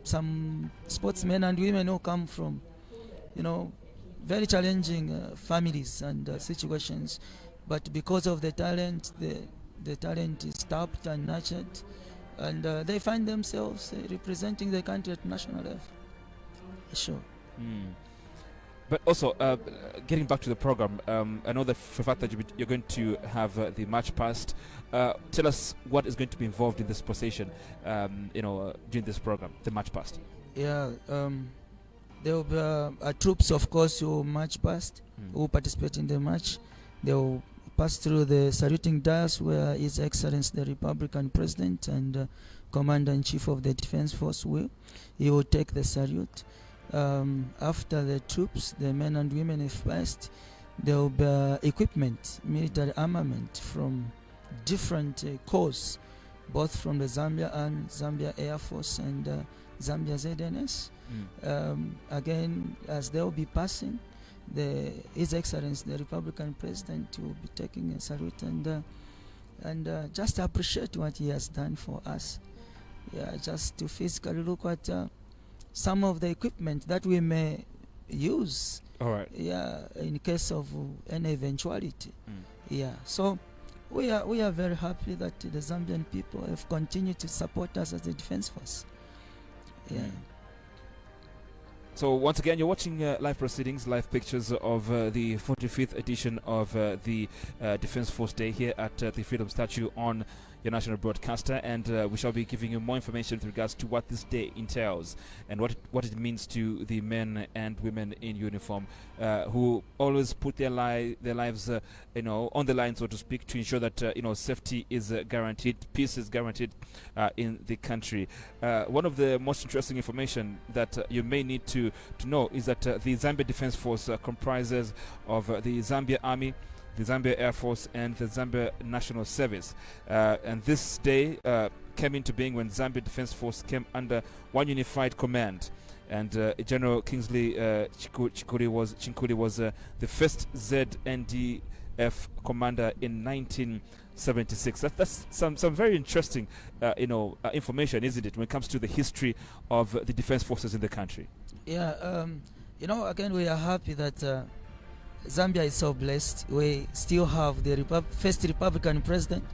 some sportsmen and women who come from, very challenging families and situations, but because of the talent, the talent is tapped and nurtured, and they find themselves representing the country at national level. Sure. But also, getting back to the program, I know that for the fact that you're going to have the march past. Tell us what is going to be involved in this procession, during this program, the march past. Yeah, there will be troops, of course, who march past, who participate in the march. They will pass through the saluting dais where His Excellency the Republican President and Commander-in-Chief of the Defense Force he will take the salute. After the troops, the men and women have passed, there will be equipment, military armament from different corps, both from the Zambia and Zambia Air Force and Zambia ZNS. Again, as they will be passing, His Excellency the Republican President will be taking a salute and just appreciate what he has done for us. Yeah, just to physically look at some of the equipment that we may use. All right. Yeah, in case of any eventuality. Yeah, so we are very happy that the Zambian people have continued to support us as a defense force. Yeah. So once again, you're watching live proceedings, live pictures of the 45th edition of the Defense Force Day here at the Freedom Statue on your national broadcaster, and we shall be giving you more information with regards to what this day entails and what it means to the men and women in uniform who always put their lives on the line, so to speak, to ensure that safety is guaranteed, peace is guaranteed in the country. One of the most interesting information that you may need to know is that the Zambia Defense Force comprises of the Zambia Army, the Zambia Air Force, and the Zambia National Service. And this day came into being when Zambia Defense Force came under one unified command. And General Kingsley Chinkuli was the first ZNDF commander in 1976. That's some very interesting information, isn't it, when it comes to the history of the defense forces in the country? Yeah, again, we are happy that Zambia is so blessed. We still have the first Republican president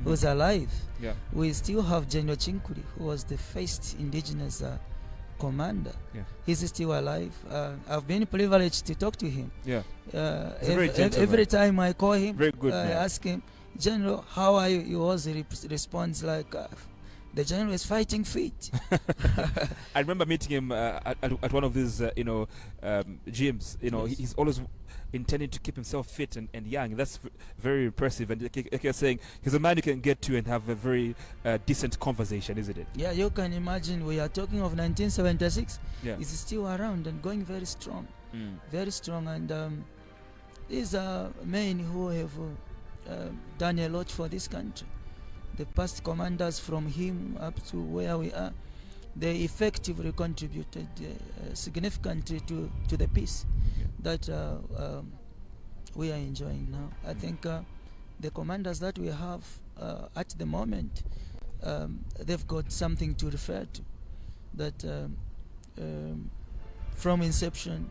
who's alive. Yeah. We still have General Chinkuli, who was the first indigenous commander. Yeah. He's still alive. I've been privileged to talk to him. Yeah. Every time I call him, very good I ask him, General, how are you? He always responds like, the general is fighting fit. I remember meeting him at one of these, gyms. Yes. He's always intending to keep himself fit and young. That's very impressive. And like you're saying, he's a man you can get to and have a very decent conversation, isn't it? Yeah, you can imagine. We are talking of 1976. Yeah. He's still around and going very strong. Very strong. And these are men who have done a lot for this country. The past commanders from him up to where we are, they effectively contributed significantly to the peace that we are enjoying now. I think the commanders that we have at the moment, they've got something to refer to. That from inception,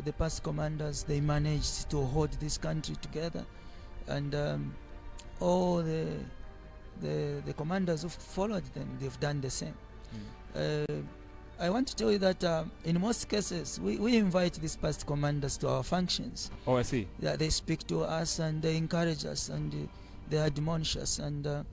the past commanders, they managed to hold this country together, and all the commanders who followed them, they've done the same. I want to tell you that in most cases, we invite these past commanders to our functions. Oh, I see. Yeah, they speak to us and they encourage us and they admonish us. And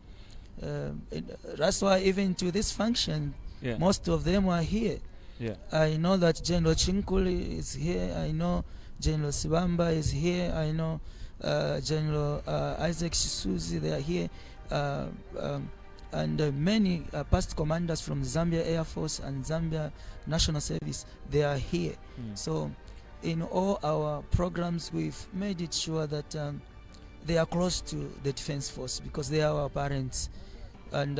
that's why even to this function, most of them are here. Yeah. I know that General Chinkuli is here. I know General Sibamba is here. I know General Isaac Shisuzi, they are here. And many past commanders from Zambia Air Force and Zambia National Service, they are here. So in all our programs, we've made it sure that they are close to the Defense Force because they are our parents. And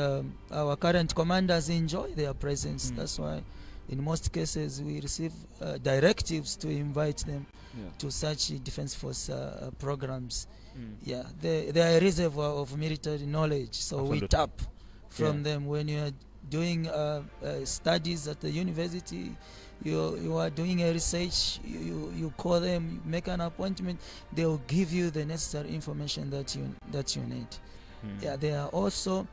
our current commanders enjoy their presence. That's why in most cases we receive directives to invite them to such Defense Force programs. They are a reservoir of military knowledge, so we tap from them. When you are doing studies at the university, you are doing a research, you call them, you make an appointment, they will give you the necessary information that you need. Yeah, they are also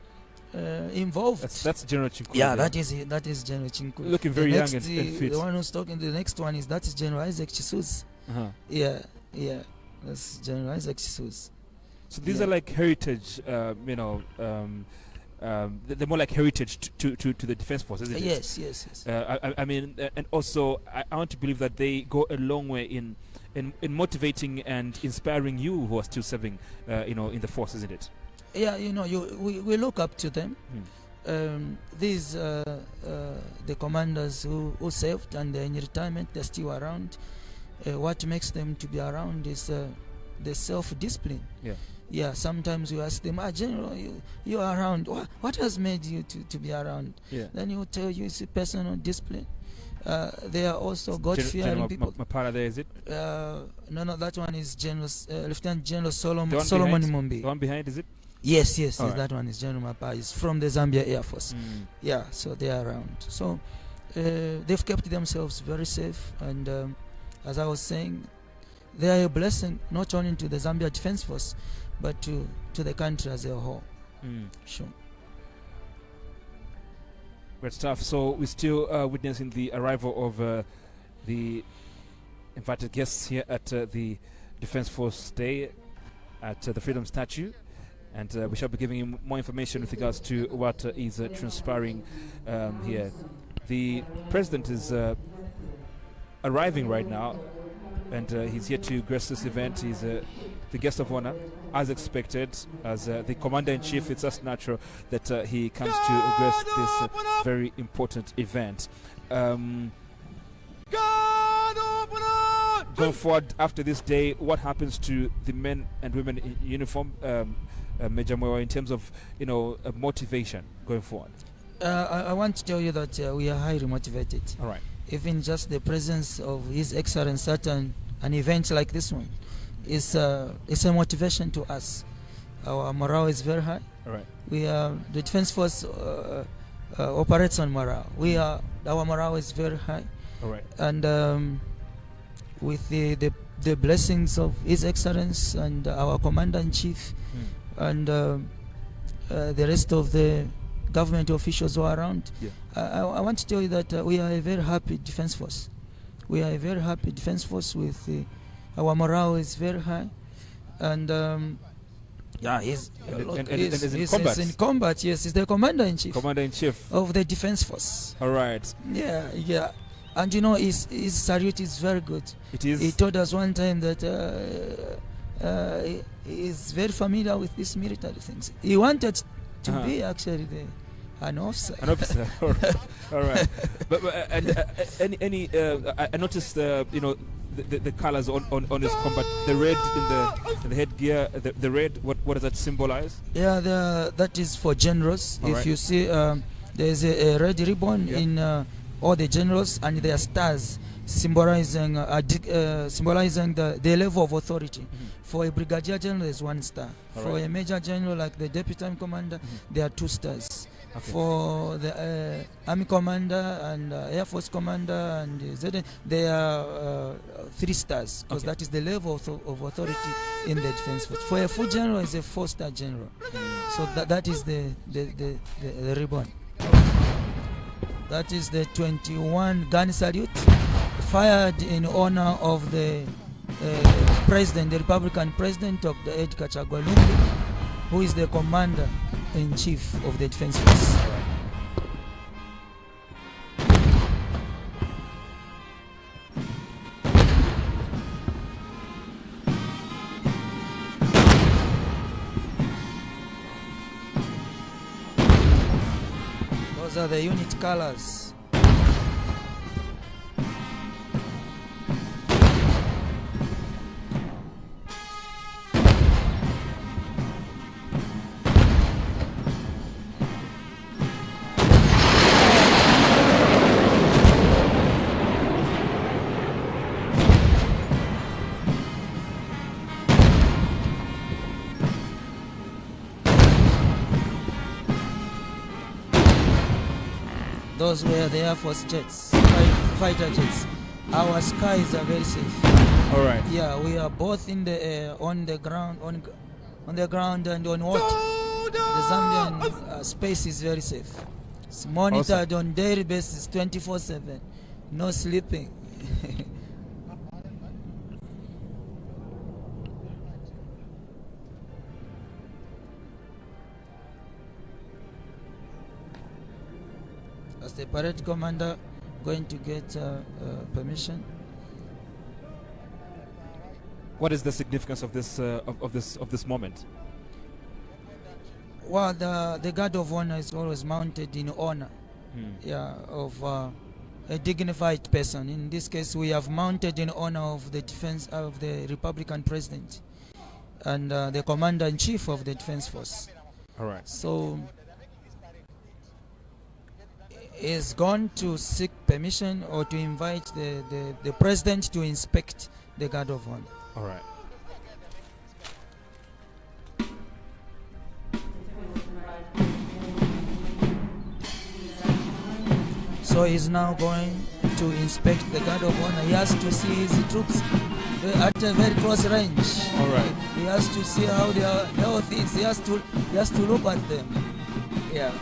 involved. That's General Chinkulu. Yeah, that is General Chinkulu. Looking very young and fit. The one who's talking, the next one is General Isaac Chisuz. Yeah, that's General Isaac Chisuz. So these are like heritage, they're more like heritage to the Defense Force, isn't it? Yes. I mean, and also I want to believe that they go a long way in motivating and inspiring you who are still serving, in the force, isn't it? Yeah, we look up to them. These the commanders who served and they're in retirement, they're still around. What makes them to be around is the self-discipline. Yeah, sometimes you ask them, General, you are around. What has made you to be around? Then he will tell you it's personal discipline. They are also God-fearing people. Mapara there, is it? No, that one is Lieutenant General Solomon Mumbi. The one behind, is it? Yes, that one is General Mapara. He's from the Zambia Air Force. Yeah, so they are around. So they've kept themselves very safe, and as I was saying, they are a blessing not only to the Zambia Defense Force, but to the country as a whole. Sure. Great stuff. So we're still witnessing the arrival of the invited guests here at the Defense Force Day at the Freedom Statue, and we shall be giving you more information with regards to what is transpiring here. The president is arriving right now, and he's here to grace this event. He's the guest of honor, as expected, as the commander-in-chief. It's just natural that he comes to grace this very important event. Going forward after this day, what happens to the men and women in uniform, Major Mwewa, in terms of motivation going forward? I want to tell you that we are highly motivated. All right. Even just the presence of His Excellency at an event like this one is a motivation to us. Our morale is very high. All right. The Defense Force operates on morale. Our morale is very high. All right. And with the blessings of His Excellency and our Commander-in-Chief and the rest of the government officials who are around, I want to tell you that we are a very happy Defense Force. We are a very happy Defense Force with our morale is very high, and he's in combat. Yes, he's the commander-in-chief. Commander-in-chief of the Defense Force. All right. Yeah. And his salute is very good. It is. He told us one time that he is very familiar with these military things. He wanted to be actually an officer. An officer. All right. But I noticed the colors on his combat. The red in the headgear. The red. What does that symbolize? Yeah, that is for generals. If you see, there's a red ribbon in all the generals, and there are stars symbolizing the level of authority. For a brigadier general, there's one star. For a major general, like the deputy commander, there are 2 stars. Okay. For the army commander and air force commander and ZN, there are 3 stars, because that is the level of authority in the defense force. For a full general, it's a 4-star general. So that is the ribbon. That is the 21 gun salute fired in honor of the president, the Republican president, Dr. Edgar Chagwa Lungu, who is the commander-in-chief of the Defense Force. Those are the unit colors. those were the Air Force jets, fighter jets. Our skies are very safe. All right. Yeah, we are both in the air, on the ground, on the ground and on water. The Zambian space is very safe. It's monitored on daily basis, 24/7. No sleeping. As the parade commander, going to get permission. What is the significance of this of this moment? Well, the guard of honor is always mounted in honor, of a dignified person. In this case, we have mounted in honor of the defense of the Republican president and the commander-in-chief of the defense force. All right. So is gone to seek permission or to invite the president to inspect the guard of honor. All right. So he's now going to inspect the guard of honor. He has to see his troops at a very close range. All right. He has to see how their health is. He has to look at them. Yeah.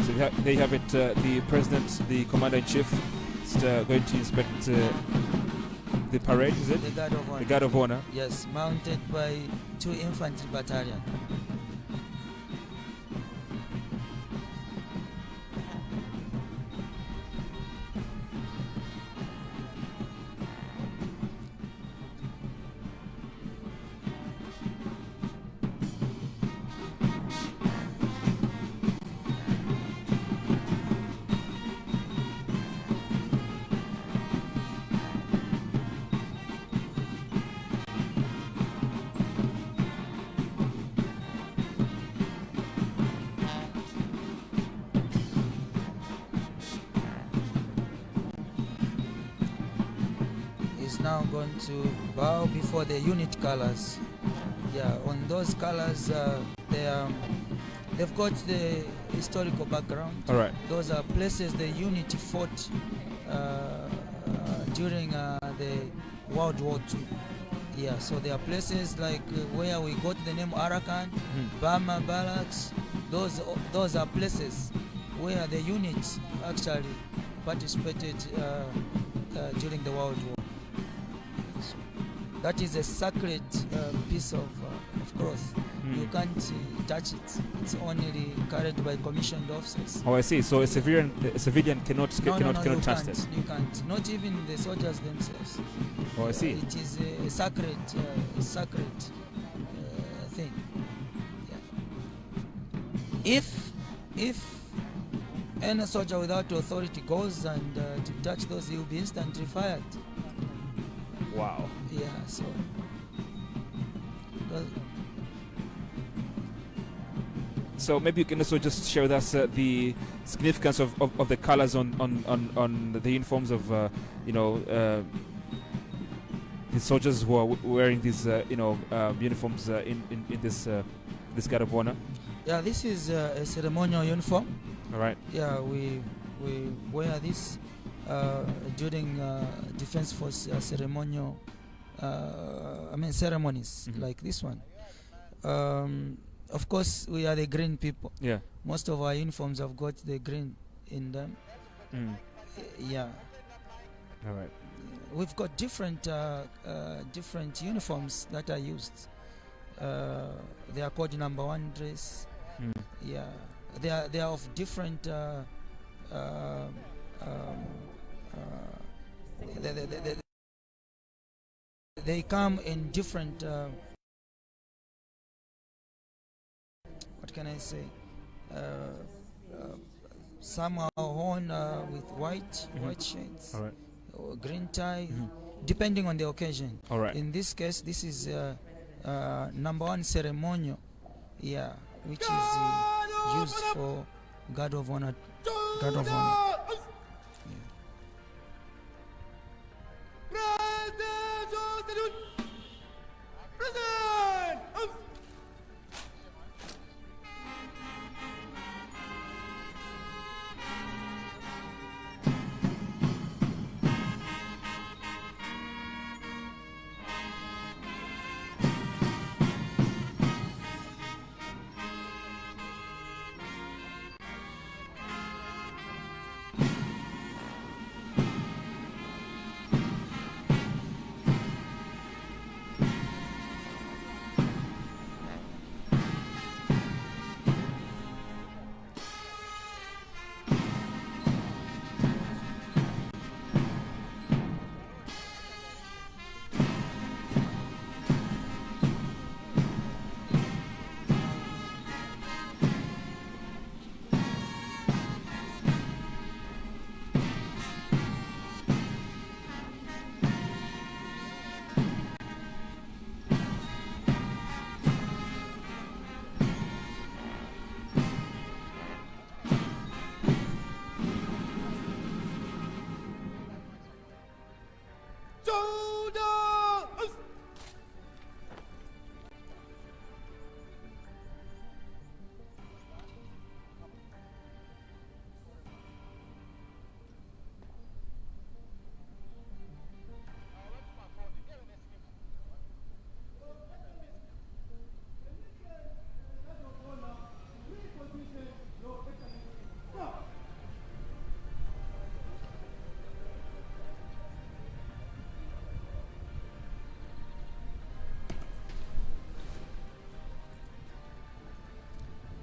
So there you have it. The president, the commander-in-chief, is going to inspect the parade. Is it? The guard of honor. The guard of honor. Yes, mounted by 2 infantry battalion. Now going to bow before the unit colors. Yeah, on those colors, they've got the historical background. All right. Those are places the unit fought during the World War II. Yeah, so there are places like where we got the name Arakan, Burma Barracks. Those are places where the unit actually participated during the World War. That is a sacred piece of cloth. You can't touch it. It's only carried by commissioned officers. Oh, I see. So a civilian cannot touch it. You can't. Not even the soldiers themselves. Oh, I see. It is a sacred thing. Yeah. If any soldier without authority goes and to touch those, he will be instantly fired. Wow. Yeah, so maybe you can also just share with us the significance of the colors on the uniforms of the soldiers who are wearing these uniforms in this guard of honor. Yeah, this is a ceremonial uniform. All right. Yeah, we wear this during Defense Force ceremonial ceremonies like this one. Of course, we are the green people. Yeah. Most of our uniforms have got the green in them. Yeah. All right. We've got different uniforms that are used. They are called number 1 dress. Yeah. They are of different. They come in different. What can I say? Some are worn with white shades, all right, or green tie, depending on the occasion. All right. In this case, this is number 1 ceremonial, yeah, which is used for guard of honor.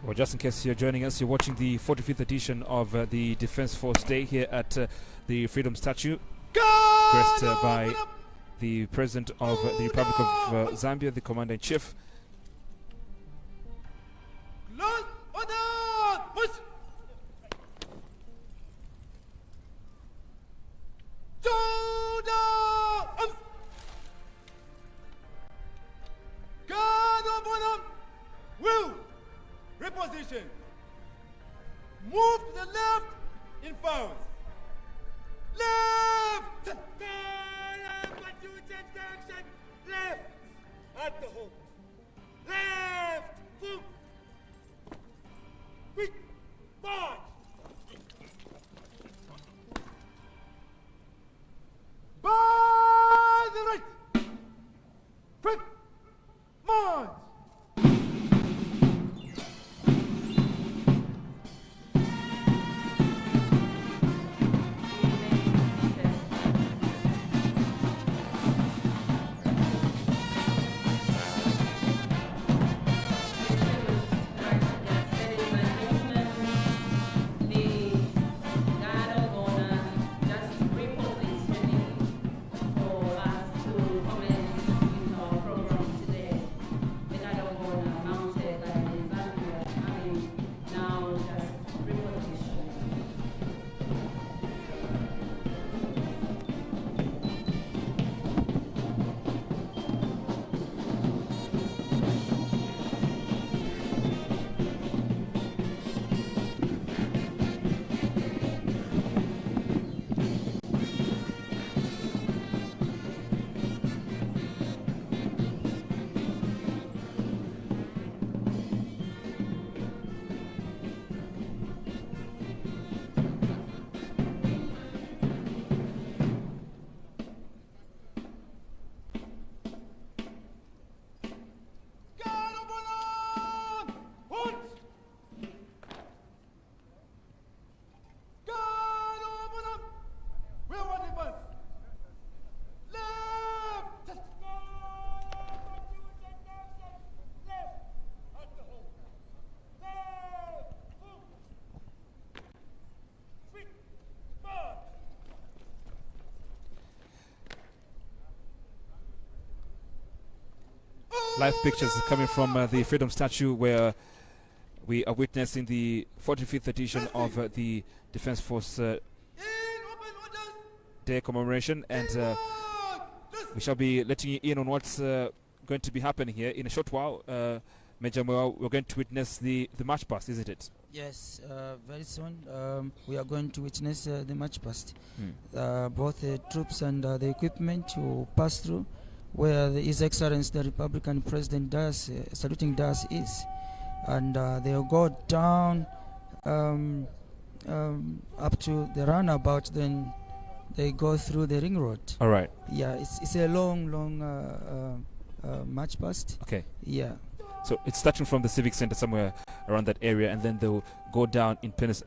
Well, just in case you're joining us, you're watching the 45th edition of the Defense Force Day here at the Freedom Statue, graced by the President of the Republic of Zambia, the Commander-in-Chief. Reposition. Move to the left in fouls. Left! Left! At the home. Left! Boom! Quick! March! By the right! Quick! March! Live pictures coming from the Freedom Statue, where we are witnessing the 45th edition of the Defense Force Day commemoration, and we shall be letting you in on what's going to be happening here in a short while. Major Moa, we're going to witness the march past, isn't it? Yes, very soon we are going to witness the march past. Both the troops and the equipment will pass through where His Excellency the Republican President does, saluting does is. And they'll go down up to the roundabout, then they go through the ring road. All right. Yeah, it's a long march past. Okay. Yeah. So it's starting from the Civic Center somewhere around that area, and then they'll go down in Penis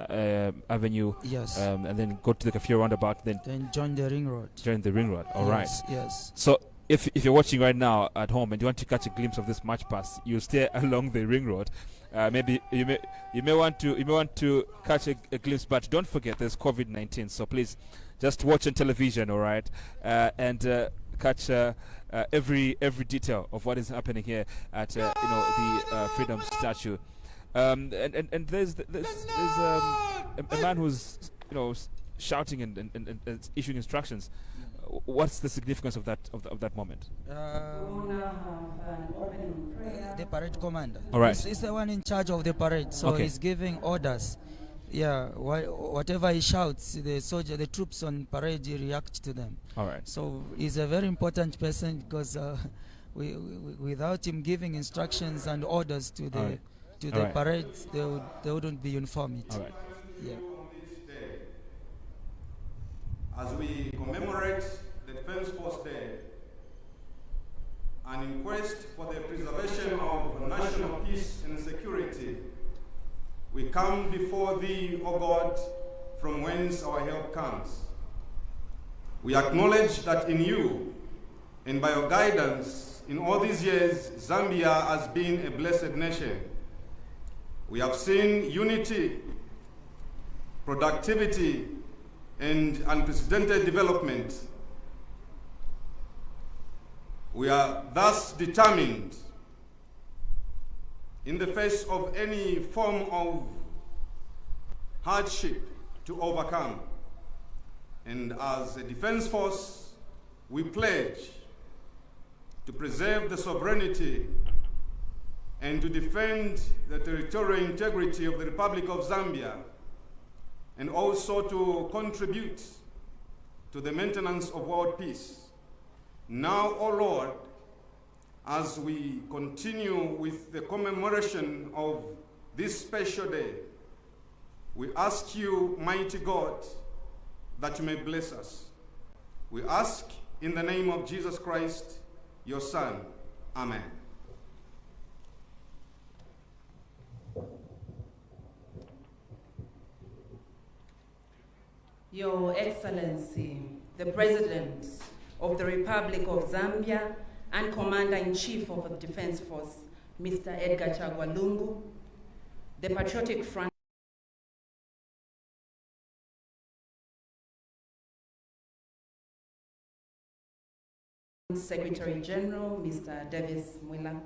Avenue. Yes. And then go to the Kafir roundabout, then join the ring road. Join the ring road. All right. Yes. So if you're watching right now at home and you want to catch a glimpse of this march past, you stay along the ring road. Maybe you may want to catch a glimpse, but don't forget there's COVID-19. So please just watch on television, all right, and catch every detail of what is happening here at the Freedom Statue. And there's a man who's shouting and issuing instructions. What's the significance of that moment? The parade commander. All right. He's the one in charge of the parade, so Okay. he's giving orders. Yeah, whatever he shouts, the troops on parade react to them. All right. So he's a very important person because without him giving instructions and orders to the Alright. parade, they wouldn't be uniformed. All right. Yeah. As we commemorate the Defense Force Day, and in quest for the preservation of national peace and security, we come before Thee, O God, from whence our help comes. We acknowledge that in You, and by Your guidance, in all these years, Zambia has been a blessed nation. We have seen unity, productivity, and unprecedented development. We are thus determined, in the face of any form of hardship, to overcome. And as a defense force, we pledge to preserve the sovereignty and to defend the territorial integrity of the Republic of Zambia, and also to contribute to the maintenance of world peace. Now, O Lord, as we continue with the commemoration of this special day, we ask you, mighty God, that you may bless us. We ask in the name of Jesus Christ, your Son. Amen. Your Excellency, the President of the Republic of Zambia and Commander-in-Chief of the Defense Force, Mr. Edgar Chagwa Lungu, the Patriotic Front Secretary General, Mr. Davis Mwila,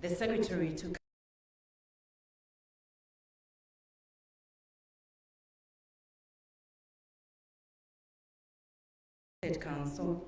the Secretary to State Council,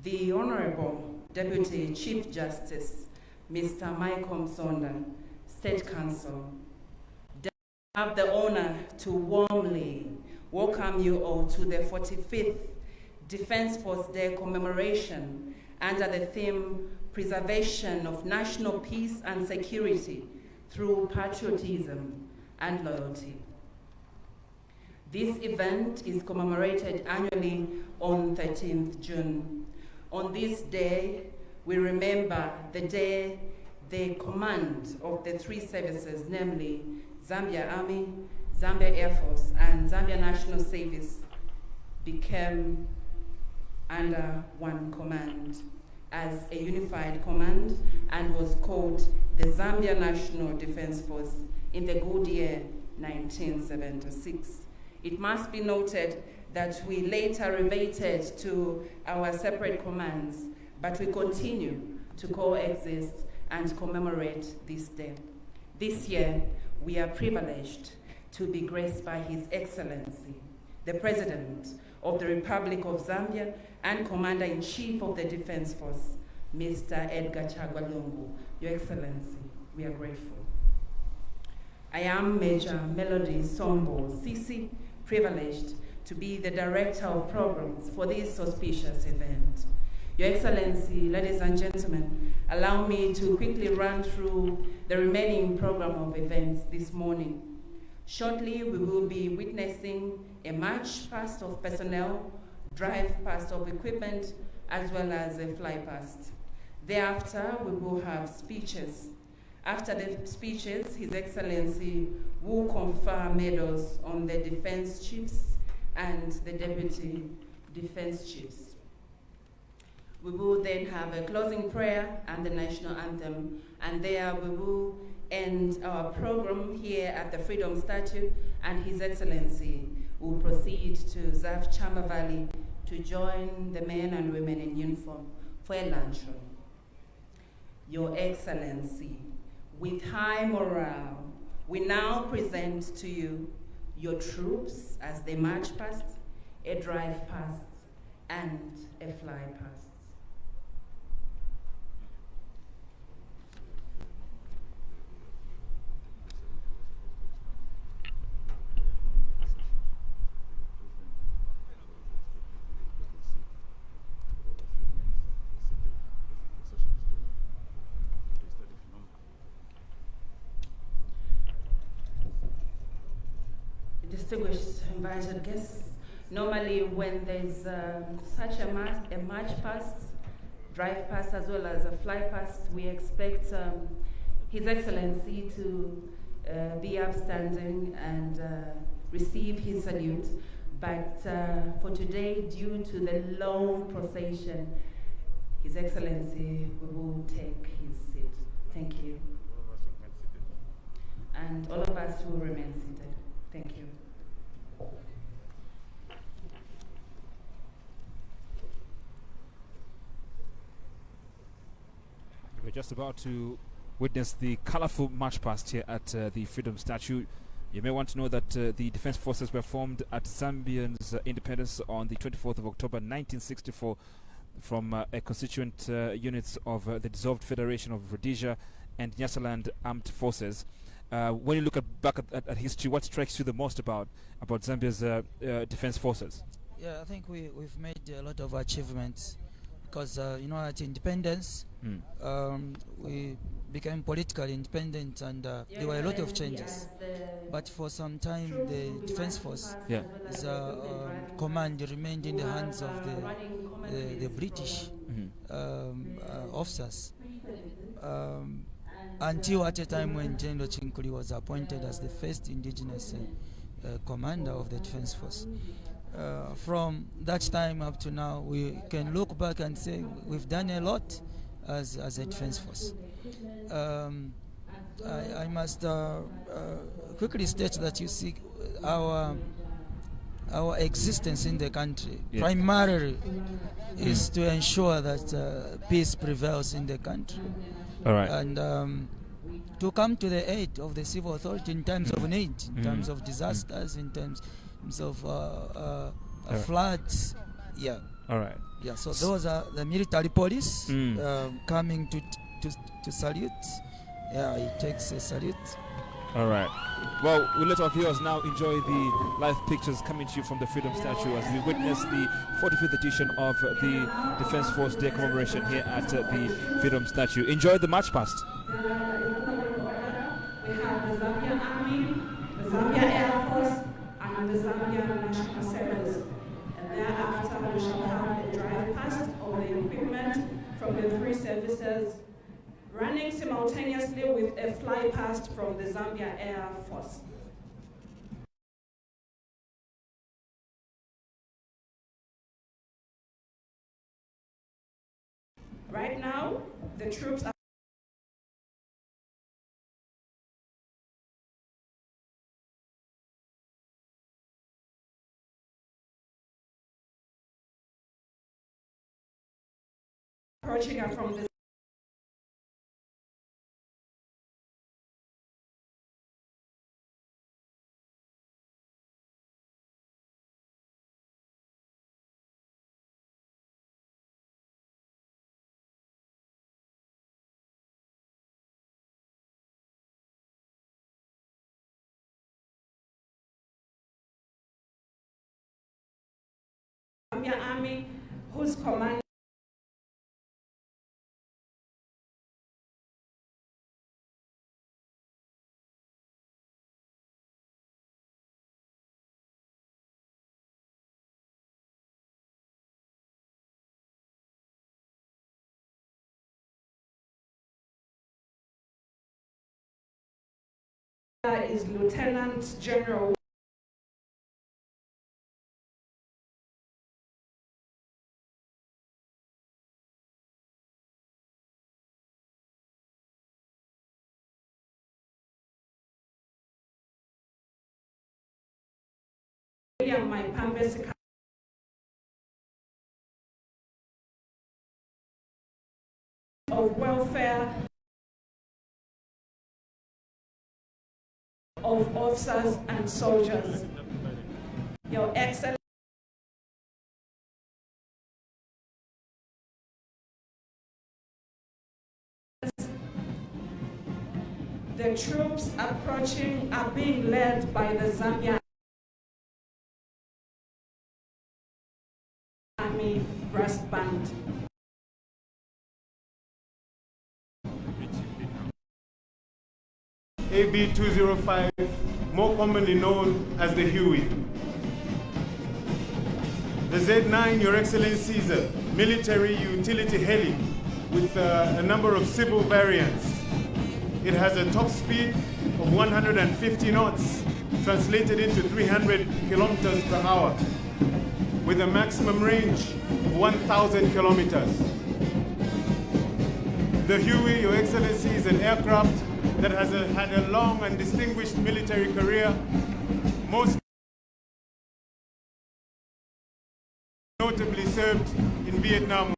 the Honorable Deputy Chief Justice, Mr. Michael Msonda, State Council. I have the honor to warmly welcome you all to the 45th Defense Force Day commemoration under the theme, Preservation of National Peace and Security through Patriotism and Loyalty. This event is commemorated annually on 13th June. On this day, we remember the day the command of the three services, namely Zambia Army, Zambia Air Force, and Zambia National Service, became under one command as a unified command and was called the Zambia National Defense Force in the good year 1976. It must be noted that we later reverted to our separate commands, but we continue to coexist and commemorate this day. This year, we are privileged to be graced by His Excellency, the President of the Republic of Zambia and Commander-in-Chief of the Defense Force, Mr. Edgar Chagwa Lungu. Your Excellency, we are grateful. I am Major Melody Sombo Sisi, privileged to be the Director of Programs for this auspicious event. Your Excellency, ladies and gentlemen, allow me to quickly run through the remaining program of events this morning. Shortly, we will be witnessing a march past of personnel, drive past of equipment, as well as a fly past. Thereafter, we will have speeches. After the speeches, His Excellency will confer medals on the defense chiefs and the deputy defense chiefs. We will then have a closing prayer and the national anthem, and there we will end our program here at the Freedom Statue, and His Excellency will proceed to Zaf Chamba Valley to join the men and women in uniform for a luncheon. Your Excellency, with high morale, we now present to you your troops as they march past, a drive past, and a fly past. Distinguished invited guests, Normally, when there's such a march past, drive past, as well as a fly past, we expect His Excellency to be upstanding and receive his salute. But for today, due to the long procession, His Excellency will take his seat. Thank you. And all of us will remain seated. Thank you. We're just about to witness the colorful march past here at the Freedom Statue. You may want to know that the Defense Forces were formed at Zambia's independence on the 24th of October 1964 from a constituent units of the dissolved Federation of Rhodesia and Nyasaland Armed Forces. When you look back at history, what strikes you the most about Zambia's defense forces? Yeah, I think we've made a lot of achievements because, at independence, we became politically independent and there were a lot of changes. But for some time, the defense force is command remained in the hands of the British officers. Until at a time when General Chinkuli was appointed as the first indigenous commander of the defense force. From that time up to now, we can look back and say we've done a lot as a defense force. I must quickly state that you see our existence in the country primarily is to ensure that peace prevails in the country. All right. And to come to the aid of the civil authority in times of need, in terms of disasters, in terms of floods. Yeah. All right. Yeah. So those are the military police coming to salute. Yeah, it takes a salute. All right. Well, we'll let our viewers now enjoy the live pictures coming to you from the Freedom Statue as we witness the 45th edition of the Defense Force Day commemoration here at the Freedom Statue. Enjoy the march past. We have the Zambia Army, the Zambia Air Force, and the Zambia National Service. And thereafter, we shall have a drive past of the equipment from the three services, running simultaneously with a fly past from the Zambia Air Force. Right now, the troops are approaching her from the Zambia Army, whose command is Lieutenant General my Pambes of welfare of officers and soldiers. Your Excellency, the troops approaching are being led by the Zambia Army Brass Band. AB 205, more commonly known as the Huey. The Z9, Your Excellency, is a military utility heli with a number of civil variants. It has a top speed of 150 knots, translated into 300 kilometers per hour, with a maximum range of 1,000 kilometers. The Huey, Your Excellency, is an aircraft that has had a long and distinguished military career, most notably served in Vietnam.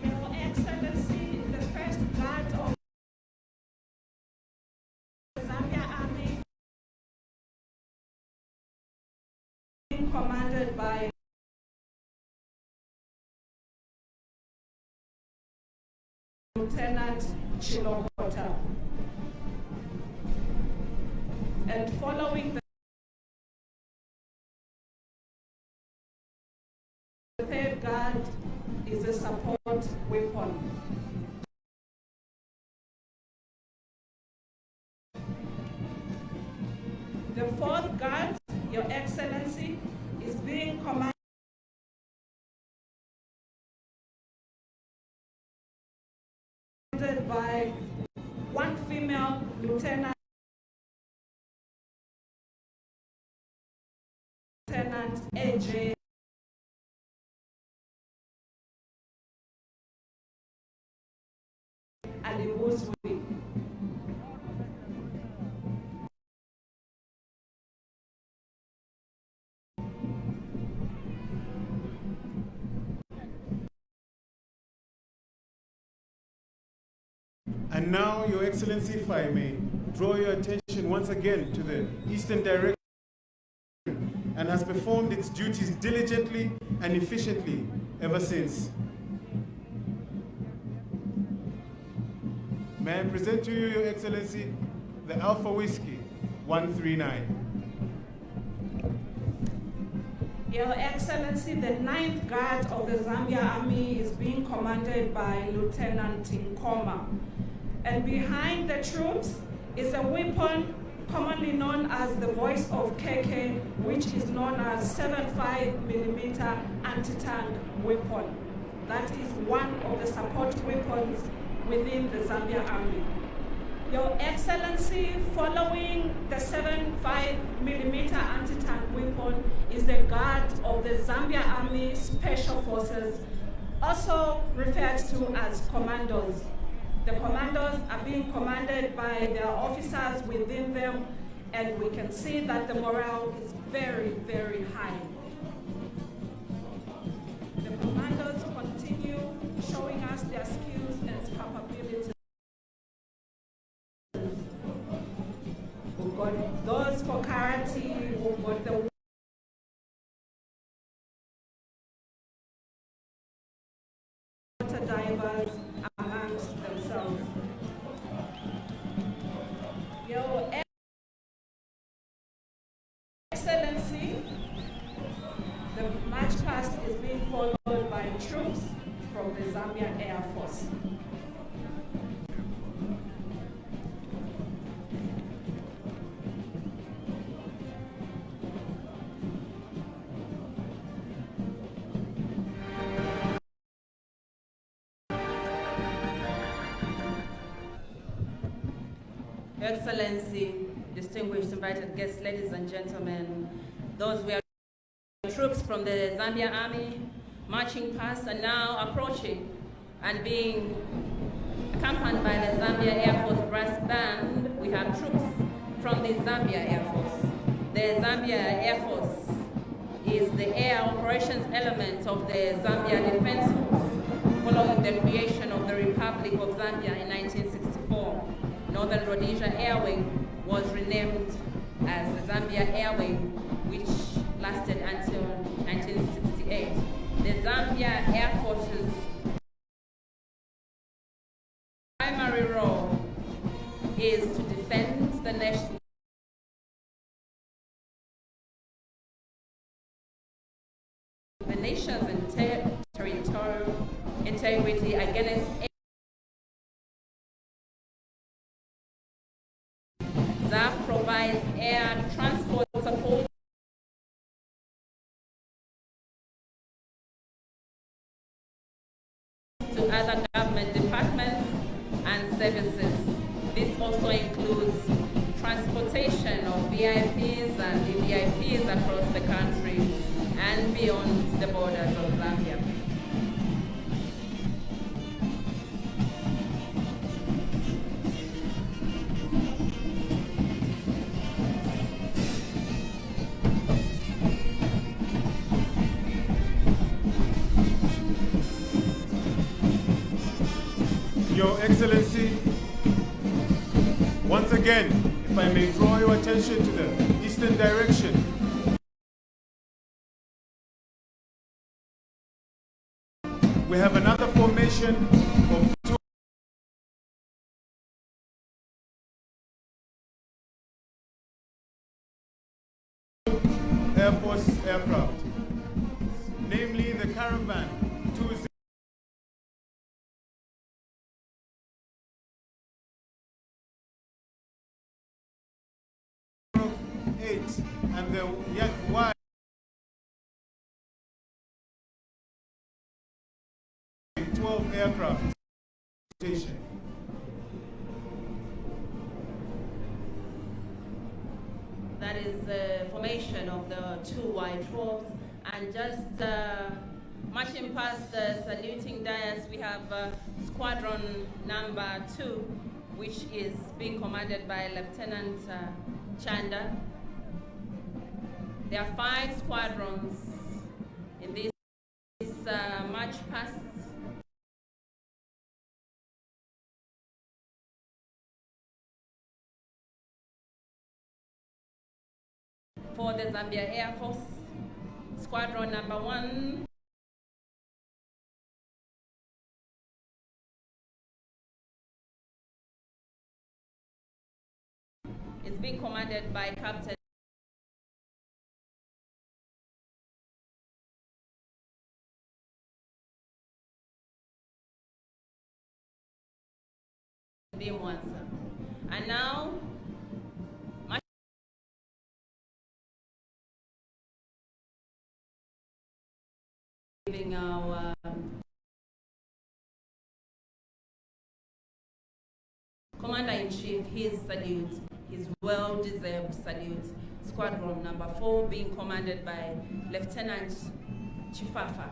Your Excellency, the first guard of the Zambia Army, commanded by Lieutenant Chilokota. And following the third guard is a support weapon. The fourth guard, Your Excellency, is being commanded by one female Lieutenant AJ Alibuswi. And now, Your Excellency, if I may draw your attention once again to the Eastern Direction, and has performed its duties diligently and efficiently ever since. May I present to you, Your Excellency, the Alpha Whiskey 139. Your Excellency, the 9th Guard of the Zambia Army is being commanded by Lieutenant Tinkoma. And behind the troops is a weapon commonly known as the Voice of KK, which is known as 75mm anti-tank weapon. That is one of the support weapons within the Zambia Army. Your Excellency, following the 75mm anti-tank weapon is the Guard of the Zambia Army Special Forces, also referred to as commandos. The commandos are being commanded by their officers within them, and we can see that the morale is very, very high. The commandos continue showing us their skills and capabilities. We've got those for karate, we've got the water divers amongst themselves. Your Excellency, the march past is being followed by troops from the Zambian Air Force. Your Excellency, distinguished invited guests, ladies and gentlemen, those were troops from the Zambia Army marching past and now approaching and being accompanied by the Zambia Air Force brass band. We have troops from the Zambia Air Force. The Zambia Air Force is the air operations element of the Zambia Defense Force following the creation of the Republic of Zambia in 1964. Northern Rhodesia Air Wing was renamed as the Zambia Air Wing, which lasted until 1968. The Zambia Air Force's primary role is to defend the nation integrity against ZAF provides air transport support to other government departments and services. This also includes transportation of VIPs and VVIPs across the country and beyond the borders of Zambia. Your Excellency, once again, if I may draw your attention to the eastern direction. We have another formation of two Air Force aircraft, namely the Caravan 20 and the Y 12 aircraft station. That is the formation of the two Y-12s, and just marching past the saluting dais, we have squadron number 2, which is being commanded by Lieutenant Chanda. There are 5 squadrons in this march past. For the Zambia Air Force, squadron number 1 is being commanded by Captain Dimwansa. And now, giving our Commander-in-Chief his salute, his well-deserved salute. Squadron number 4 being commanded by Lieutenant Chifafa.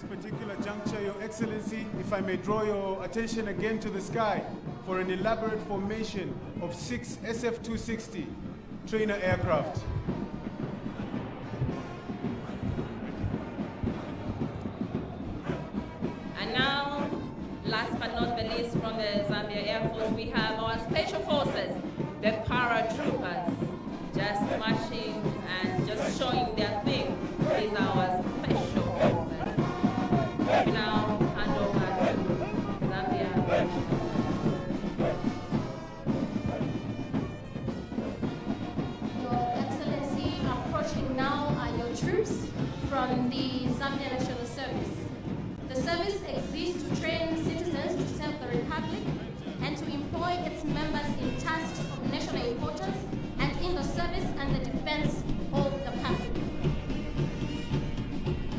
Particular juncture, Your Excellency, if I may draw your attention again to the sky for an elaborate formation of 6 SF-260 trainer aircraft. And now, last but not the least, from the Zambia Air Force, we have our special forces, the paratroopers, just marching and just showing their thing. Is our special forces. We now hand over to Zambia. Your Excellency, approaching now are your troops from the Zambia National Service. The service exists to train citizens to serve the Republic and to employ its members in tasks of national importance and in the service and the defense of the public.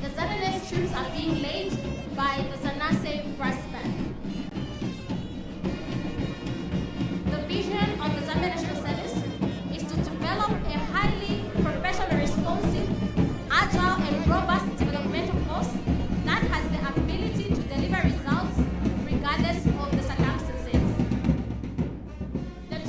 The Zambian troops are being led by the Zanase brass band. The vision of the Zambia National Service is to develop a highly professional, responsive, agile and robust developmental force that has the ability to deliver results regardless of the circumstances. The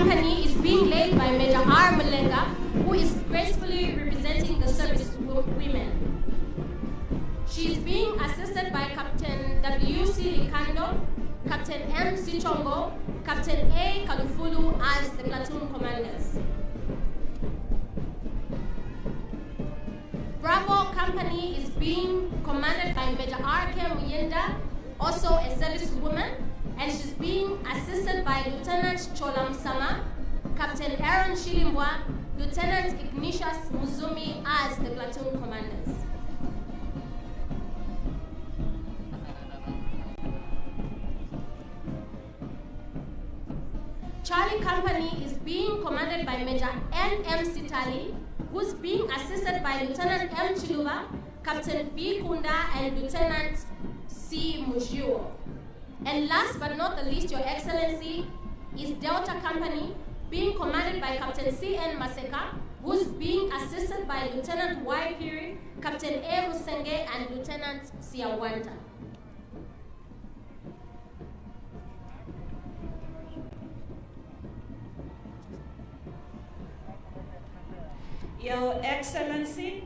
company is being led by Major R. Mulenga, who is gracefully representing the service women. She is being assisted by Captain W.C. Likando, Captain M. Sichongo, Captain A. Kalufulu as the platoon commanders. Bravo Company is being commanded by Major R.K. Muyenda, also a servicewoman, and she's being assisted by Lieutenant Cholam Sama, Captain Aaron Shilimbwa, Lieutenant Ignatius Muzumi as the platoon commanders. Charlie Company is being commanded by Major N.M. Sitali, who's being assisted by Lieutenant M. Chiluba, Captain B. Kunda, and Lieutenant C. Mujiwo. And last but not the least, Your Excellency, is Delta Company, being commanded by Captain C.N. Maseka, who's being assisted by Lieutenant Y. Piri, Captain A. Musenge, and Lieutenant Siawanta. Your Excellency,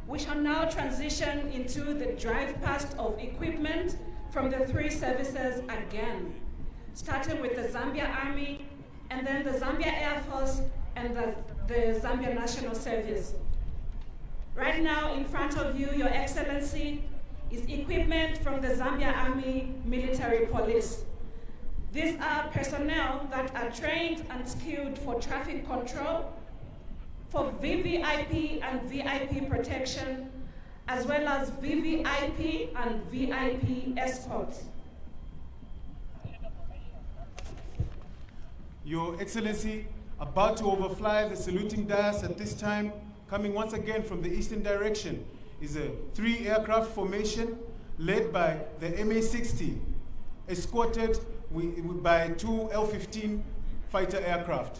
we shall now transition into the drive past of equipment from the three services again, starting with the Zambia Army, and then the Zambia Air Force, and the Zambia National Service. Right now in front of you, Your Excellency, is equipment from the Zambia Army Military Police. These are personnel that are trained and skilled for traffic control, for VVIP and VIP protection, as well as VVIP and VIP escorts. Your Excellency, about to overfly the saluting dais at this time, coming once again from the eastern direction, is a 3-aircraft formation led by the MA-60, escorted by 2 L-15 fighter aircraft.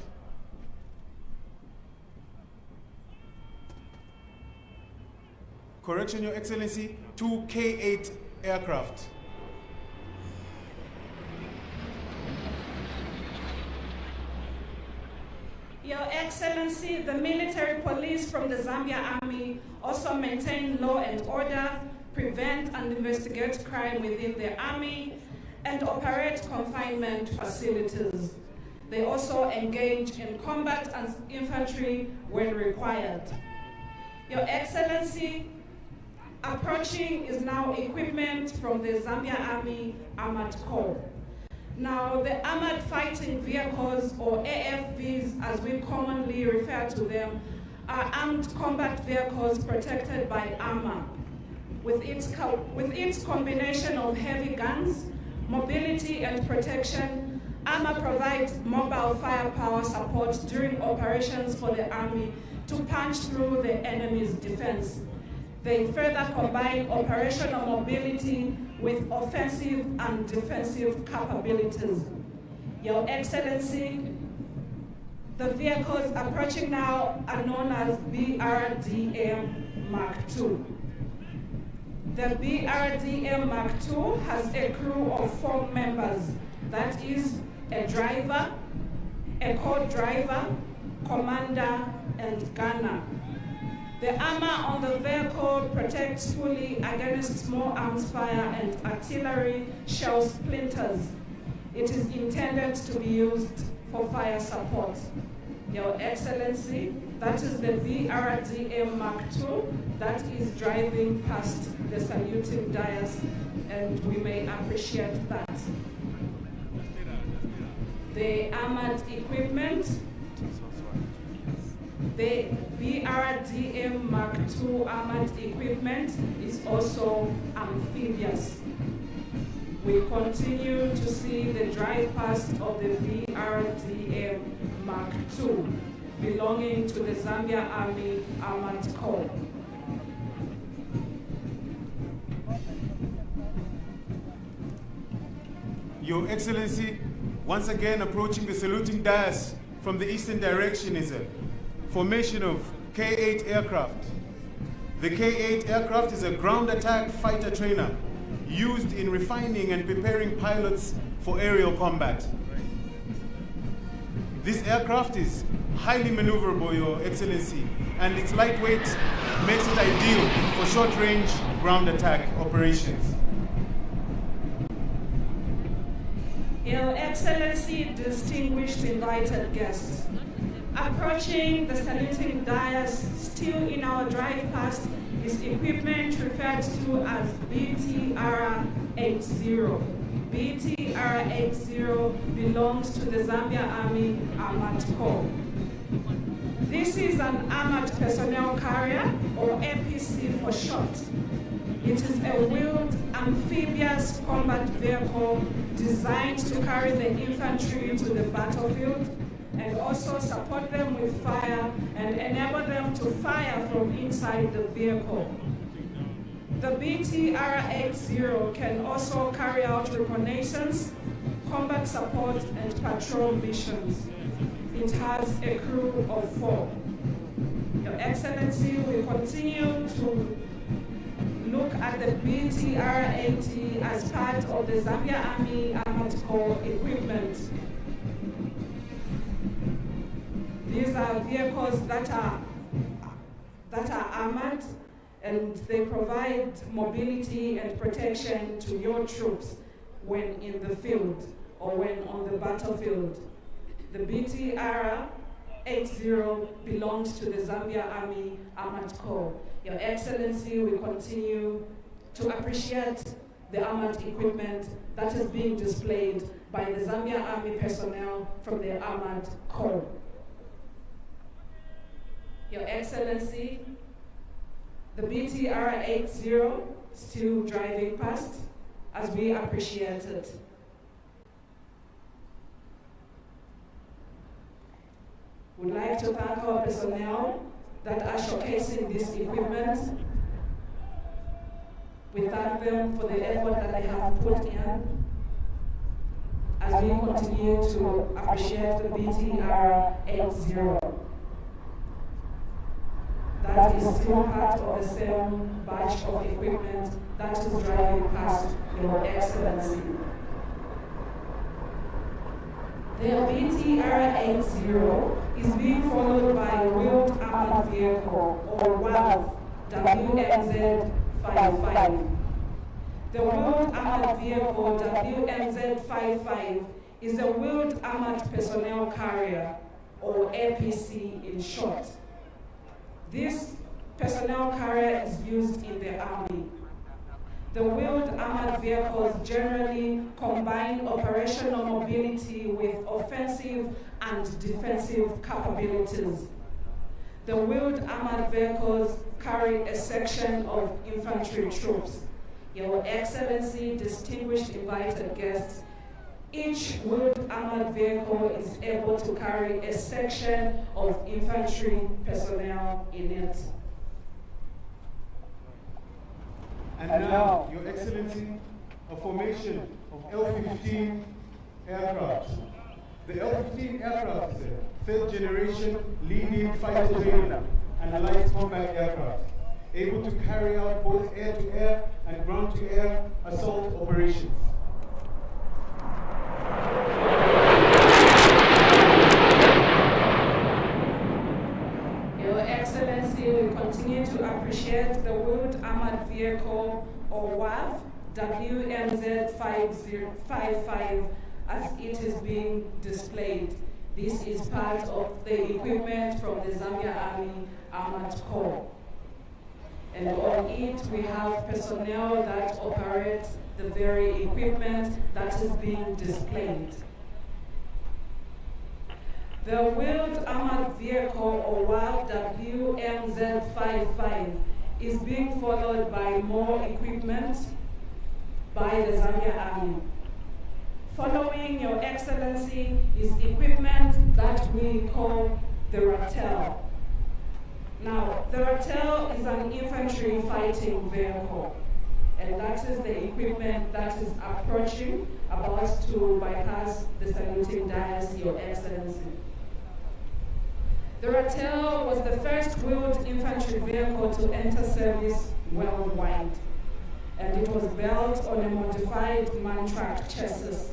Correction, Your Excellency, 2 K-8 aircraft. Your Excellency, the military police from the Zambia Army also maintain law and order, prevent and investigate crime within the Army, and operate confinement facilities. They also engage in combat and infantry when required. Your Excellency, approaching is now equipment from the Zambia Army Armored Corps. Now, the Armored Fighting Vehicles, or AFVs as we commonly refer to them, are armed combat vehicles protected by armor. With its combination of heavy guns, mobility and protection, armor provides mobile firepower support during operations for the Army to punch through the enemy's defense. They further combine operational mobility with offensive and defensive capabilities. Your Excellency, the vehicles approaching now are known as BRDM Mark II. The BRDM Mark II has a crew of 4 members. That is a driver, a co-driver, commander, and gunner. The armor on the vehicle protects fully against small arms fire and artillery shell splinters. It is intended to be used for fire support. Your Excellency, that is the BRDM Mark II that is driving past the saluting dais, and we may appreciate that. The armored equipment, the BRDM Mark II armored equipment is also amphibious. We continue to see the drive past of the BRDM Mark II belonging to the Zambia Army Armored Corps. Your Excellency, once again approaching the saluting dais from the eastern direction is a formation of K-8 aircraft. The K-8 aircraft is a ground attack fighter trainer used in refining and preparing pilots for aerial combat. This aircraft is highly maneuverable, Your Excellency, and its lightweight makes it ideal for short-range ground attack operations. Your Excellency, distinguished invited guests, approaching the saluting dais, still in our drive past, is equipment referred to as BTR-80. BTR-80 belongs to the Zambia Army Armored Corps. This is an armored personnel carrier, or APC for short. It is a wheeled amphibious combat vehicle designed to carry the infantry to the battlefield and also support them with fire and enable them to fire from inside the vehicle. The BTR-80 can also carry out reconnaissance, combat support, and patrol missions. It has a crew of 4. Your Excellency, we continue to look at the BTR-80 as part of the Zambia Army Armored Corps equipment. These are vehicles that are armored, and they provide mobility and protection to your troops when in the field or when on the battlefield. The BTR-80 belongs to the Zambia Army Armored Corps. Your Excellency, we continue to appreciate the armored equipment that is being displayed by the Zambia Army personnel from the Armored Corps. Your Excellency, the BTR-80 still driving past as we appreciate it. We'd like to thank our personnel that are showcasing this equipment. We thank them for the effort that they have put in as we continue to appreciate the BTR-80. That is still part of the same batch of equipment that is driving past Your Excellency. The BTR-80 is being followed by a wheeled armored vehicle, or WAV, WMZ-55. The wheeled armored vehicle, WMZ-55, is a wheeled armored personnel carrier, or APC in short. This personnel carrier is used in the Army. The wheeled armored vehicles generally combine operational mobility with offensive and defensive capabilities. The wheeled armored vehicles carry a section of infantry troops. Your Excellency, distinguished invited guests, each wheeled armored vehicle is able to carry a section of infantry personnel in it. And now, Your Excellency, a formation of L-15 aircraft. The L-15 aircraft is a third-generation leading fighter trainer and light combat aircraft, able to carry out both air-to-air and ground-to-air assault operations. Your Excellency, we continue to appreciate the wheeled armored vehicle, or WAV, WMZ-55, as it is being displayed. This is part of the equipment from the Zambia Army Armored Corps. And on it, we have personnel that operate the very equipment that is being displayed. The wheeled armored vehicle, or WAV, WMZ-55, is being followed by more equipment by the Zambia Army. Following, Your Excellency, is equipment that we call the Ratel. Now, the Ratel is an infantry fighting vehicle, and that is the equipment that is approaching, about to bypass the saluting dais, Your Excellency. The Ratel was the first wheeled infantry vehicle to enter service worldwide, and it was built on a modified man-track chassis.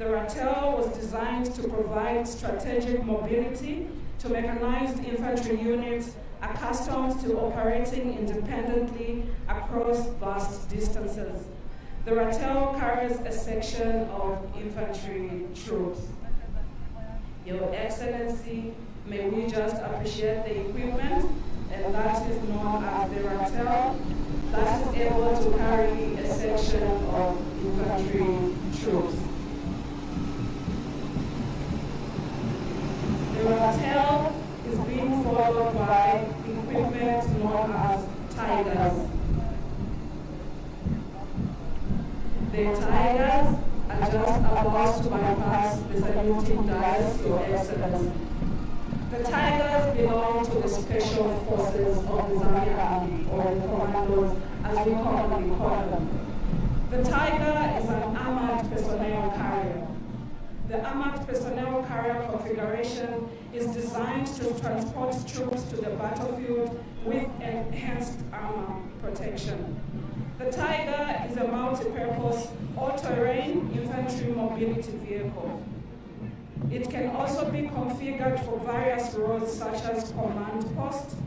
The Ratel was designed to provide strategic mobility to mechanized infantry units accustomed to operating independently across vast distances. The Ratel carries a section of infantry troops. Your Excellency, may we just appreciate the equipment, and that is known as the Ratel, that is able to carry a section of infantry troops. The Ratel is being followed by equipment known as Tigers. The Tigers are just about to bypass the saluting dice, Your Excellency. The Tigers belong to the Special Forces of the Zambia Army, or the Commandos, as we commonly call them. The Tiger is an armored personnel carrier. The armored personnel carrier configuration is designed to transport troops to the battlefield with enhanced armor protection. The Tiger is a multi-purpose, all-terrain infantry mobility vehicle. It can also be configured for various roles such as command post,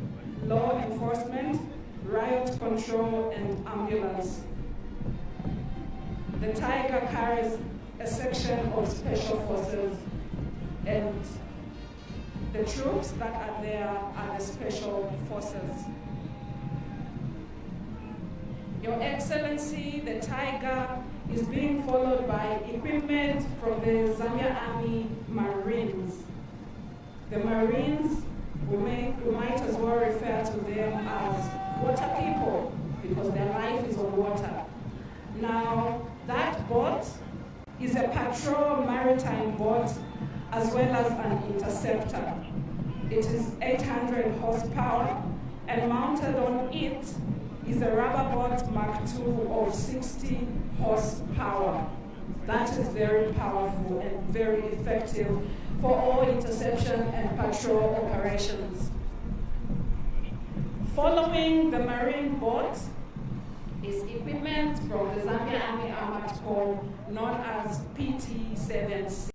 law enforcement, riot control, and ambulance. The Tiger carries a section of special forces, and the troops that are there are the special forces. Your Excellency, the Tiger is being followed by equipment from the Zambia Army Marines. The Marines, we might as well refer to them as water people, because their life is on water. Now, that boat is a patrol maritime boat as well as an interceptor. It is 800 horsepower, and mounted on it is a rubber boat Mark II of 60 horsepower. That is very powerful and very effective for all interception and patrol operations. Following the marine boat is equipment from the Zambia Army Armored Corps known as PT-76.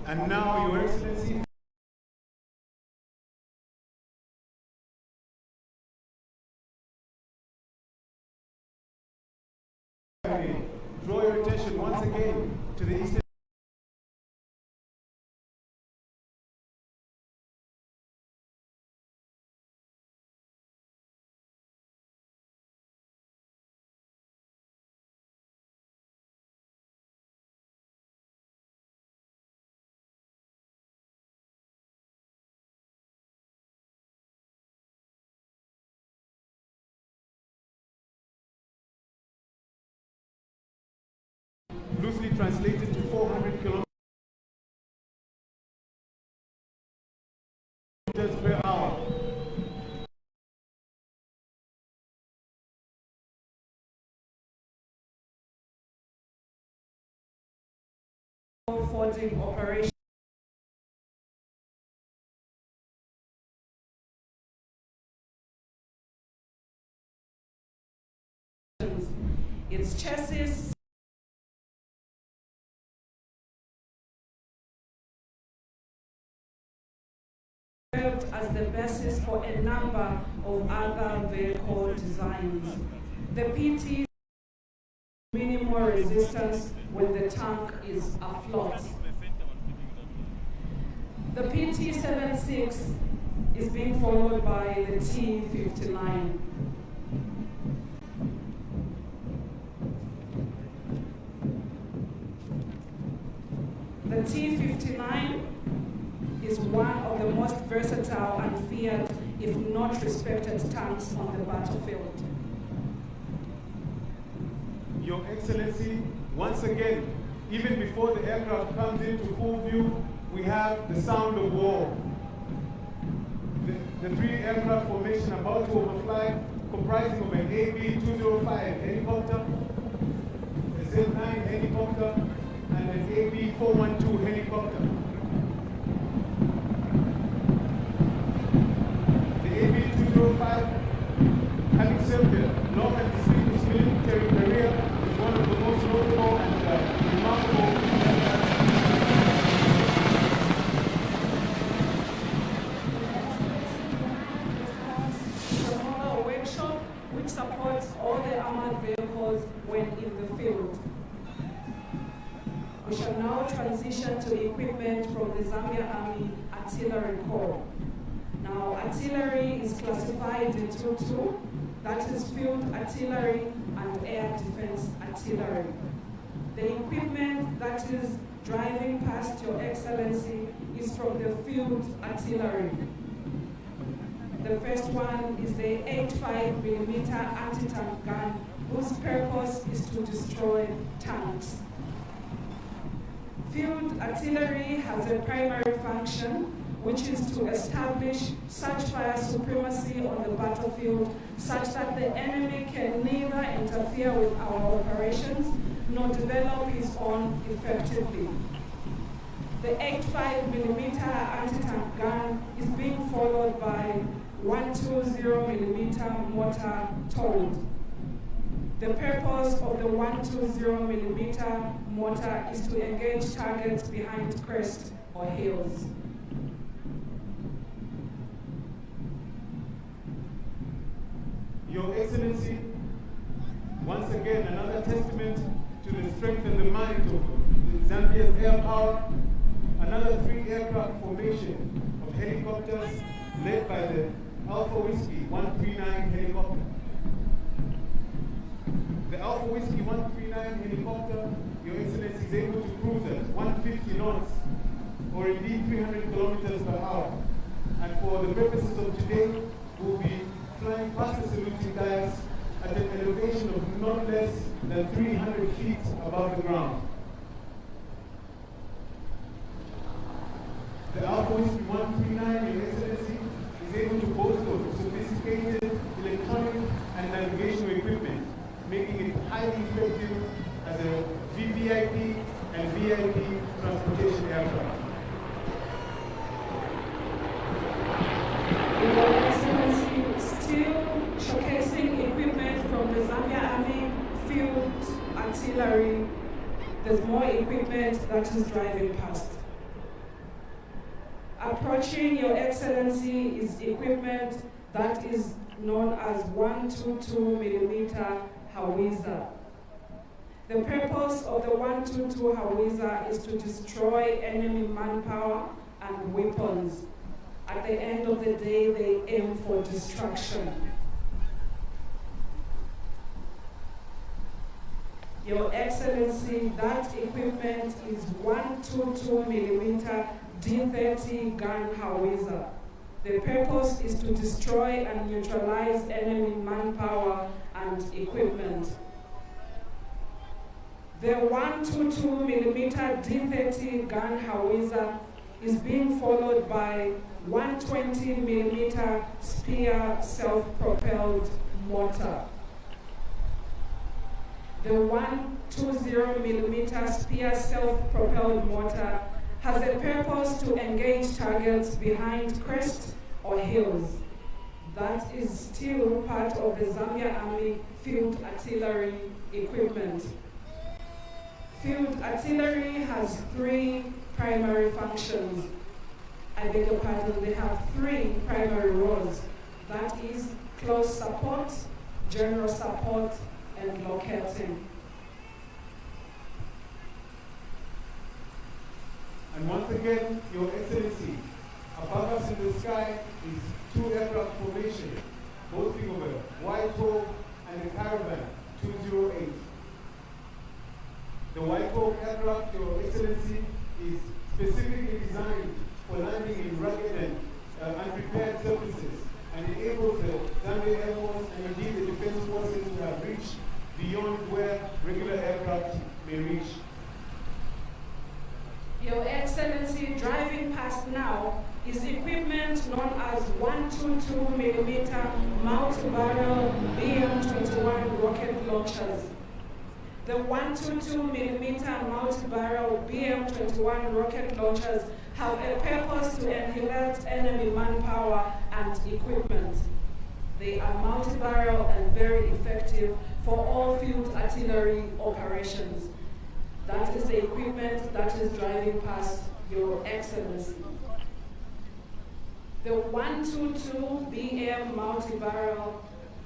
And now, Your Excellency, draw your attention once again to the eastern loosely translated to 400 kilometers per hour. Forging operation. Its chassis served as the basis for a number of other vehicle designs. The PT minimal resistance when the tank is afloat. The PT-76 is being followed by the T-59. The T-59 is one of the most versatile and feared, if not respected, tanks on the battlefield. Your Excellency, once again, Even before the aircraft comes into full view, we have the sound of war. The three aircraft formation about to overfly, comprising of an AB-205 helicopter, a Z-9 helicopter, and an AB-412 helicopter. The AB-205, having served a long and distinguished military career, is one of the most notable and remarkable workshop which supports all the armored vehicles when in the field. We shall now transition to equipment from the Zambia Army Artillery Corps. Now, artillery is classified into two, that is field artillery and air defense artillery. The equipment that is driving past Your Excellency is from the field artillery. The first one is the 85mm anti-tank gun, whose purpose is to destroy tanks. Field artillery has a primary function, which is to establish such fire supremacy on the battlefield such that the enemy can neither interfere with our operations nor develop his own effectively. The 85mm anti-tank gun is being followed by 120mm mortar told. The purpose of the 120mm mortar is to engage targets behind crest or hills. Your Excellency, once again another testament to the strength and the might of Zambia's air power, another three aircraft formation of helicopters led by the Alpha Whiskey 139 helicopter. The Alpha Whiskey 139 helicopter, Your Excellency, is able to cruise at 150 knots, or indeed 300 kilometers per hour. And for the purposes of today, we'll be flying past the saluting dials at an elevation of not less than 300 feet above the ground. The Alpha Whiskey 139, Your Excellency, is able to boast of sophisticated electronic and navigational equipment, making it highly effective as a VVIP and VIP transportation aircraft. Your Excellency, still showcasing equipment from the Zambia Army Field Artillery, there's more equipment that is driving past. Approaching Your Excellency is equipment that is known as 122mm howitzer. The purpose of the 122 howitzer is to destroy enemy manpower and weapons. At the end of the day, they aim for destruction. Your Excellency, that equipment is 122mm D30 gun howitzer. The purpose is to destroy and neutralize enemy manpower and equipment. The 122mm D30 gun howitzer is being followed by 120mm Spear self-propelled mortar. The 120mm Spear self-propelled mortar has a purpose to engage targets behind crest or hills. That is still part of the Zambia Army Field Artillery equipment. Field artillery has three primary functions. I beg your pardon, they have three primary roles. That is close support, general support, and locating. And once again, Your Excellency, above us in the sky is two aircraft formation, boasting of a White Hawk and a Caravan 208. The White Hawk aircraft, Your Excellency, is specifically designed for landing in rugged and unprepared surfaces, and enables the Zambia Air Force and indeed the Defense Forces to have reached beyond where regular aircraft may reach. Excellency, driving past now is equipment known as 122mm multi-barrel BM-21 rocket launchers. The 122mm multi-barrel BM-21 rocket launchers have a purpose to annihilate enemy manpower and equipment. They are multi-barrel and very effective for all field artillery operations. That is the equipment that is driving past Your Excellency. The 122BM multi-barrel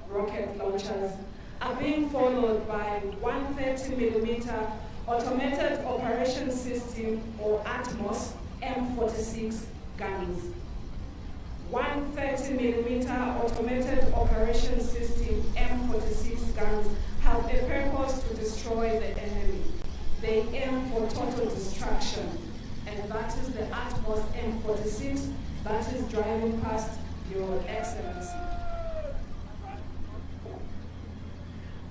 rocket launchers are being followed by 130mm automated operation system or ATMOS M46 guns. 130mm automated operation system M46 guns have a purpose to destroy the enemy. They aim for total destruction, and that is the ATMOS M46 that is driving past Your Excellency.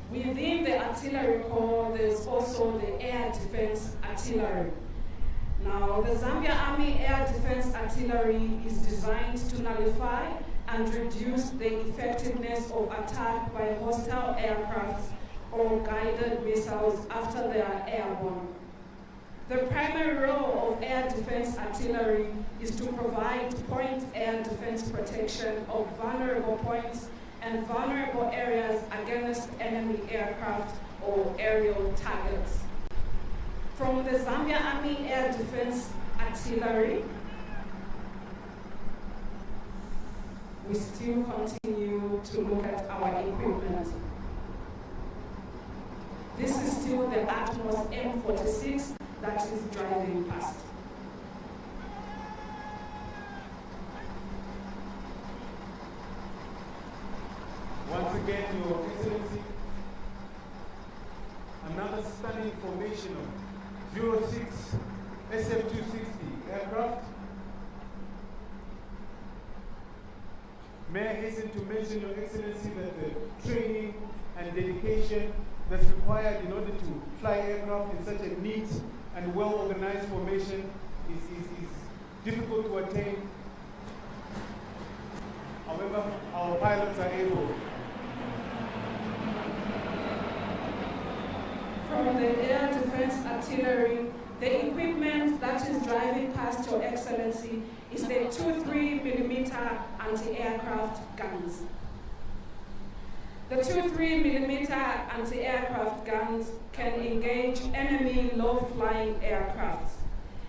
Within the artillery corps, there's also the air defense artillery. Now, the Zambia Army Air Defense Artillery is designed to nullify and reduce the effectiveness of attack by hostile aircraft or guided missiles after they are airborne. The primary role of air defense artillery is to provide point air defense protection of vulnerable points and vulnerable areas against enemy aircraft or aerial targets. From the Zambia Army Air Defense Artillery, we still continue to look at our equipment. This is still the ATMOS M46 that is driving past. Once again, Your Excellency, another stunning formation of 06 SF-260 aircraft. May I hasten to mention, Your Excellency, that the training and dedication that's required in order to fly aircraft in such a neat and well-organized formation is difficult to attain. However, our pilots are able. From the Air Defense Artillery, the equipment that is driving past Your Excellency is the 23mm anti-aircraft guns. The 23mm anti-aircraft guns can engage enemy low-flying aircraft.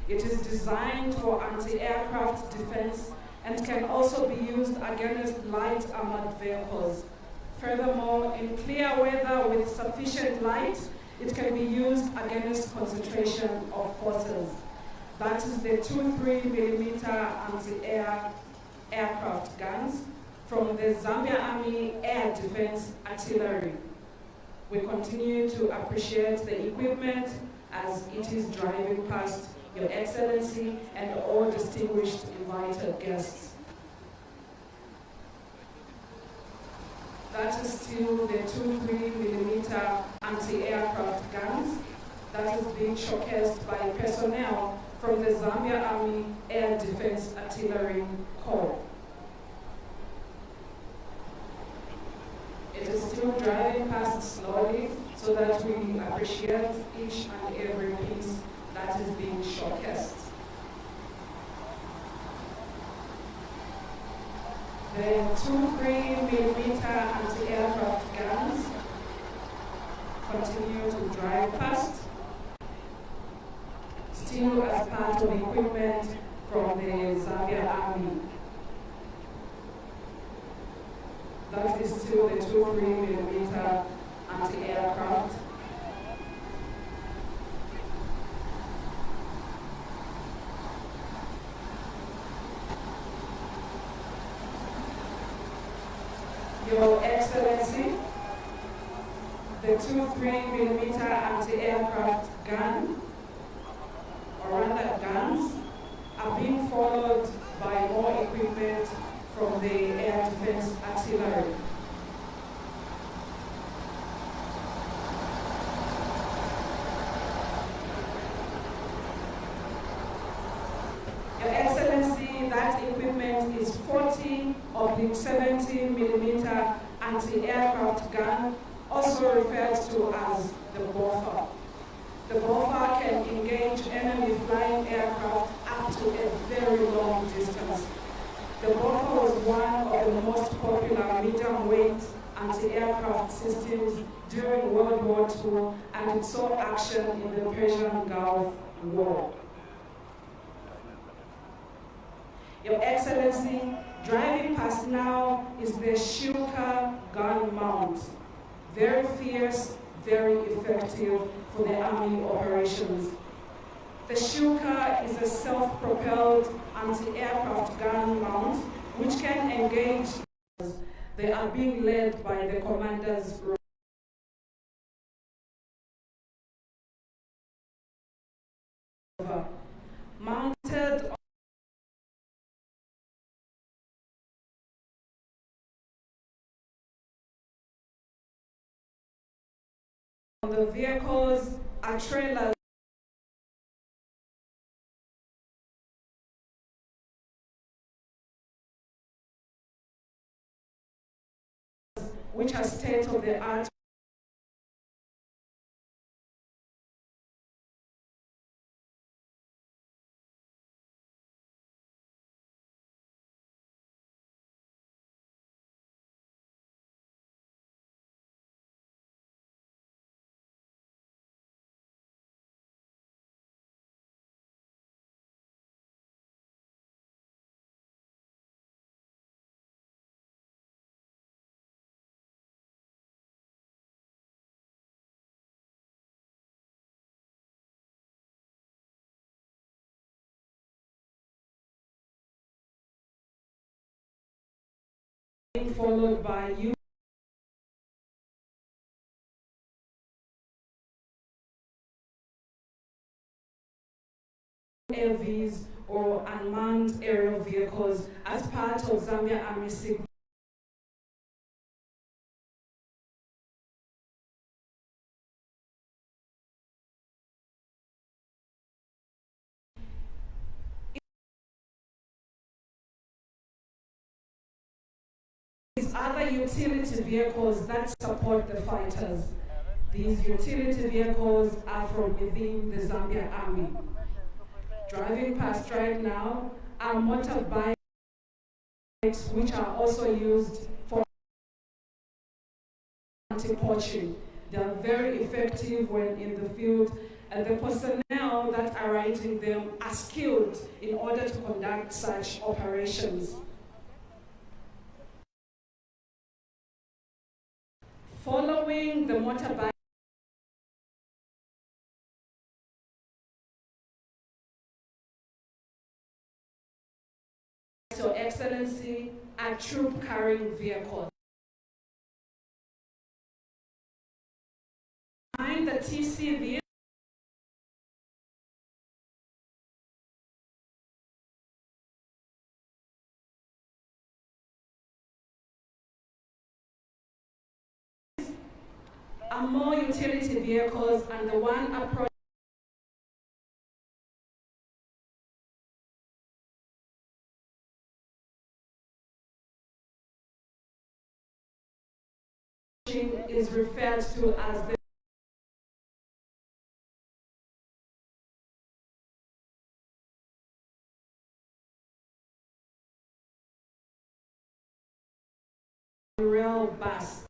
It is designed for anti-aircraft defense and can also be used against light armored vehicles. Furthermore, in clear weather with sufficient light, it can be used against concentration of forces. That is the 23mm anti-aircraft guns from the Zambia Army Air Defense Artillery. We continue to appreciate the equipment as it is driving past Your Excellency and all distinguished invited guests. That is still the 23mm anti-aircraft guns that is being showcased by personnel from the Zambia Army Air Defense Artillery Corps. It is still driving past slowly so that we appreciate each and every piece that is being showcased. The 23mm anti-aircraft guns continue to drive past, still as part of equipment from the Zambia Army. That is still the 23mm anti-aircraft. Your Excellency, the 23mm anti-aircraft gun, or rather guns, are being followed by more equipment from the Air Defense Artillery. 40/70 anti-aircraft gun, also referred to as the boffer. The boffer can engage enemy flying aircraft up to a very long distance. The boffer was one of the most popular medium-weight anti-aircraft systems during World War II, and it saw action in the Persian Gulf War. Your Excellency, driving past now is the Shuka gun mount. Very fierce, very effective for the Army operations. The Shuka is a self-propelled anti-aircraft gun mount which can engage. They are being led by the commander's rover. Mounted on the vehicles are trailers which are state-of-the-art followed by UAVs or unmanned aerial vehicles as part of Zambia Army Signal other utility vehicles that support the fighters. These utility vehicles are from within the Zambia Army. Driving past right now are motorbikes which are also used for anti-poaching. They are very effective when in the field, and the personnel that are riding them are skilled in order to conduct such operations. Following the motorbike, Your Excellency, are troop-carrying vehicles. Behind the TCV are more utility vehicles, and the one approaching is referred to as the rail bus.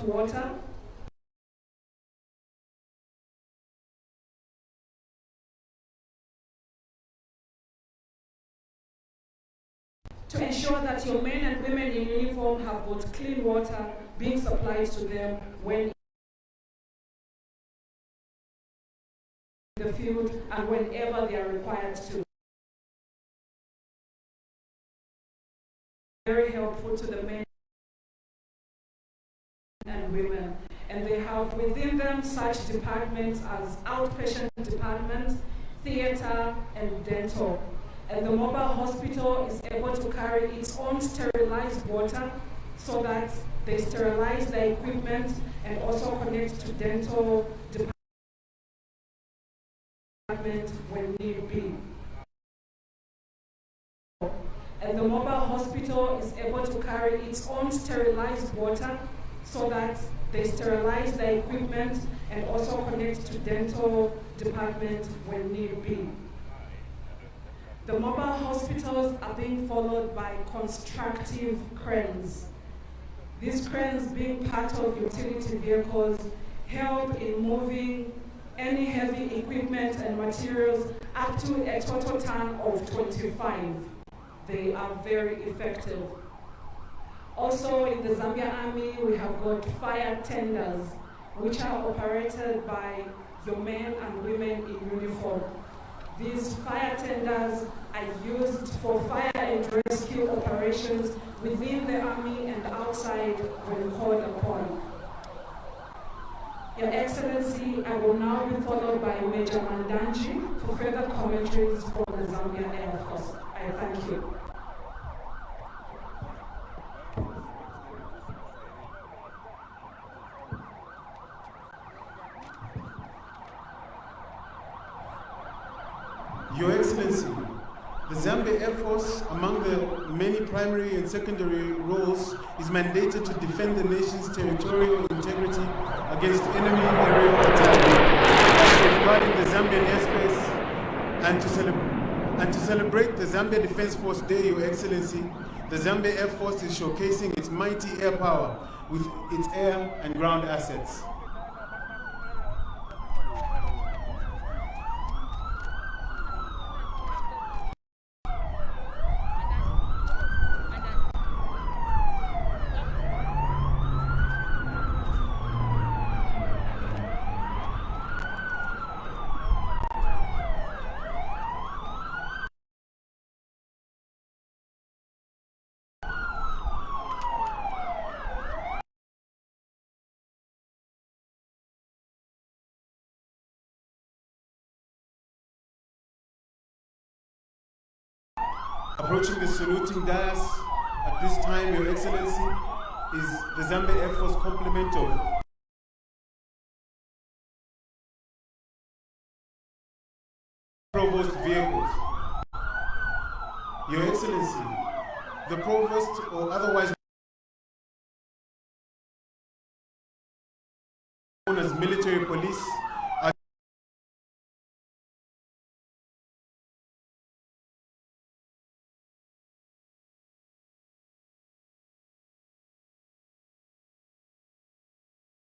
Water to ensure that your men and women in uniform have both clean water being supplied to them when in the field and whenever they are required to. Very helpful to the men and women. And they have within them such departments as outpatient department, theater, and dental. And the mobile hospital is able to carry its own sterilized water so that they sterilize the equipment and also connect to dental department when need be. And the mobile hospital is able to carry its own sterilized water so that they sterilize the equipment and also connect to dental department when need be. The mobile hospitals are being followed by constructive cranes. These cranes, being part of utility vehicles, help in moving any heavy equipment and materials up to a total ton of 25. They are very effective. Also in the Zambia Army, we have got fire tenders, which are operated by your men and women in uniform. These fire tenders are used for fire and rescue operations within the Army and outside when called upon. Your Excellency, I will now be followed by Major Mandanji for further commentaries from the Zambia Air Force. I thank you. Your Excellency, the Zambia Air Force, among the many primary and secondary roles, is mandated to defend the nation's territorial integrity against enemy aerial attack, safeguarding the Zambian airspace, and to celebrate the Zambia Defense Force Day, Your Excellency, the Zambia Air Force is showcasing its mighty air power with its air and ground assets. Approaching the saluting dais at this time, Your Excellency, is the Zambia Air Force complement of Provost vehicles. Your Excellency, the Provost, or otherwise known as military police,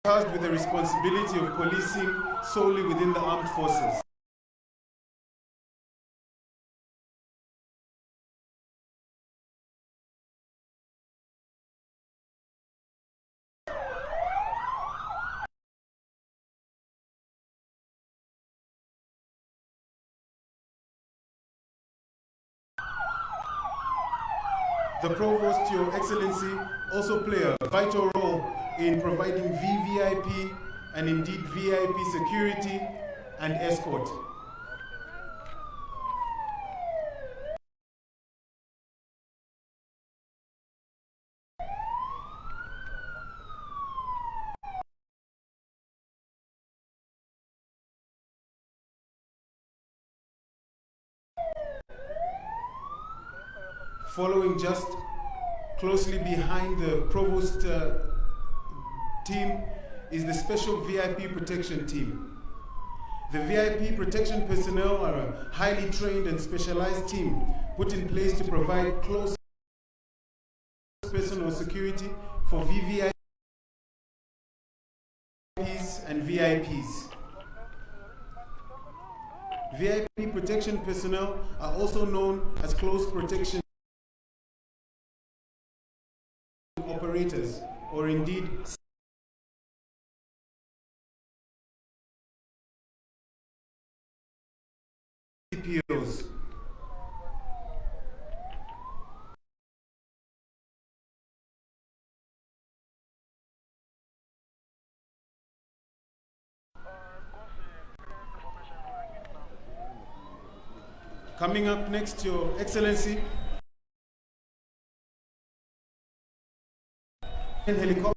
charged with the responsibility of policing solely within the armed forces. The Provost, Your Excellency, also play a vital role in providing VVIP and indeed VIP security and escort. Following just closely behind the Provost team is the Special VIP Protection Team. The VIP protection personnel are a highly trained and specialized team put in place to provide close personal security for VVIPs and VIPs. VIP protection personnel are also known as close protection operators, or indeed CPOs. Coming up next, Your Excellency, helicopter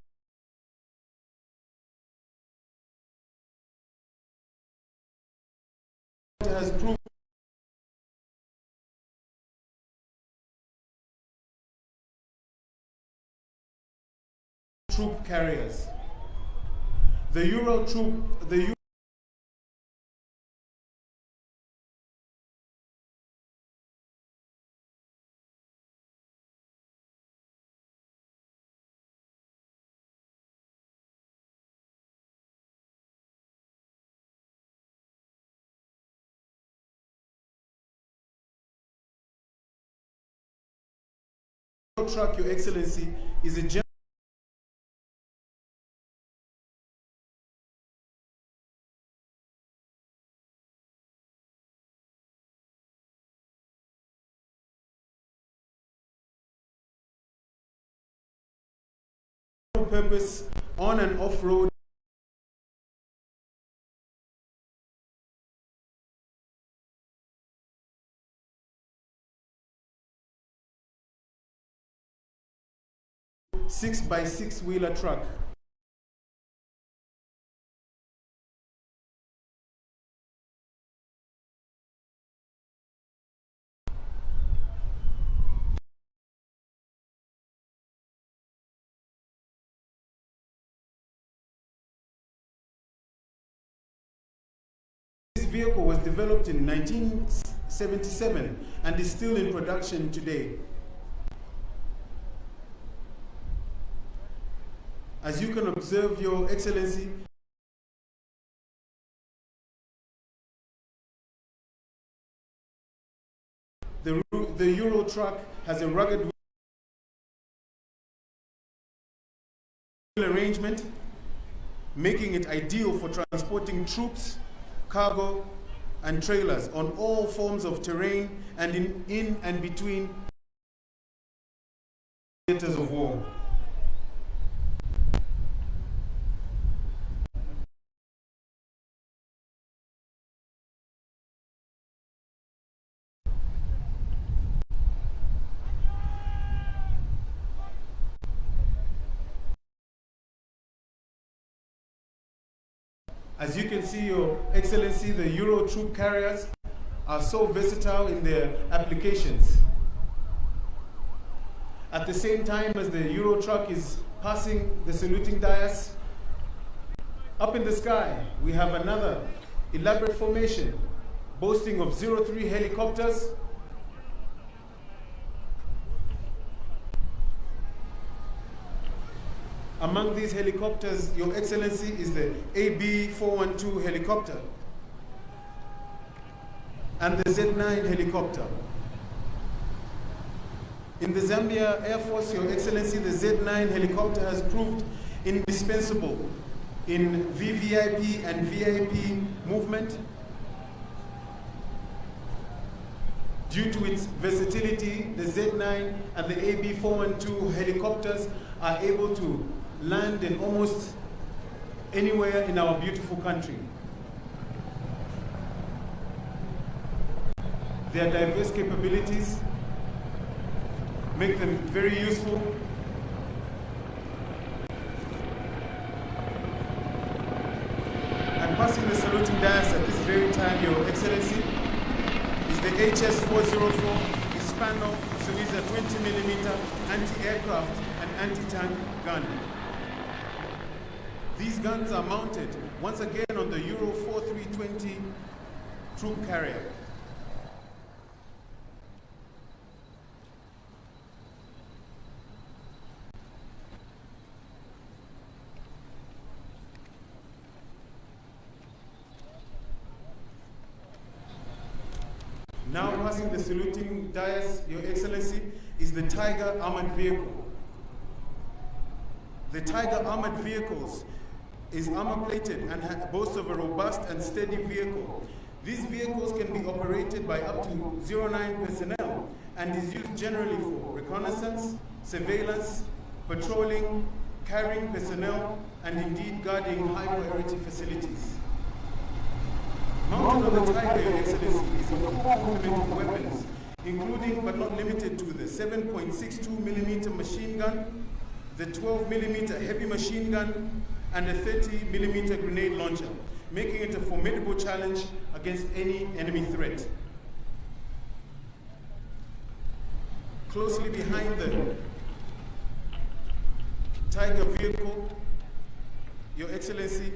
has proved troop carriers. The Euro truck, Your Excellency, is a general purpose on and off-road six-by-six-wheeler truck. This vehicle was developed in 1977 and is still in production today. As you can observe, Your Excellency, the Euro truck has a rugged wheel arrangement, making it ideal for transporting troops, cargo, and trailers on all forms of terrain and in and between theaters of war. As you can see, Your Excellency, the Euro troop carriers are so versatile in their applications. At the same time as the Euro truck is passing the saluting dais, up in the sky we have another elaborate formation boasting of 03 helicopters, among these helicopters, Your Excellency, is the AB-412 helicopter and the Z9 helicopter. In the Zambia Air Force, Your Excellency, the Z9 helicopter has proved indispensable in VVIP and VIP movement. Due to its versatility, the Z9 and the AB-412 helicopters are able to land in almost anywhere in our beautiful country. Their diverse capabilities make them very useful. I'm passing the saluting dais at this very time, Your Excellency, is the HS-404 Hispano Suiza 20mm anti-aircraft and anti-tank gun. These guns are mounted once again on the Euro 4320 troop carrier. Now passing the saluting dais, Your Excellency, is the Tiger armored vehicle. The Tiger armored vehicles is armor plated and boasts of a robust and steady vehicle. These vehicles can be operated by up to 09 personnel and is used generally for reconnaissance, surveillance, patrolling, carrying personnel, and indeed guarding high priority facilities. Mounted on the Tiger, Your Excellency, is a full complement of weapons, including but not limited to the 7.62mm machine gun, the 12mm heavy machine gun, and a 30mm grenade launcher, making it a formidable challenge against any enemy threat. Closely behind the Tiger vehicle, Your Excellency,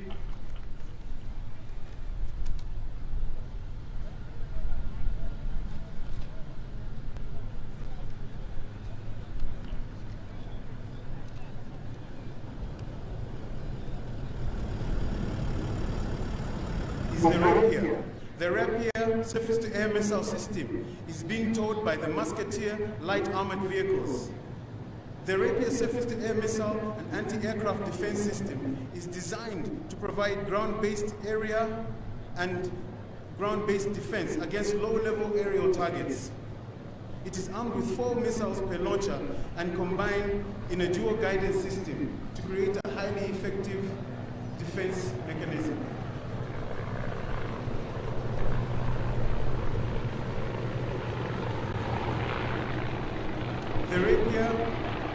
is the Rapier. The Rapier surface-to-air missile system is being towed by the Musketeer light armored vehicles. The Rapier surface-to-air missile and anti-aircraft defense system is designed to provide ground-based area and ground-based defense against low-level aerial targets. It is armed with 4 missiles per launcher and combined in a dual guidance system to create a highly effective defense mechanism. The Rapier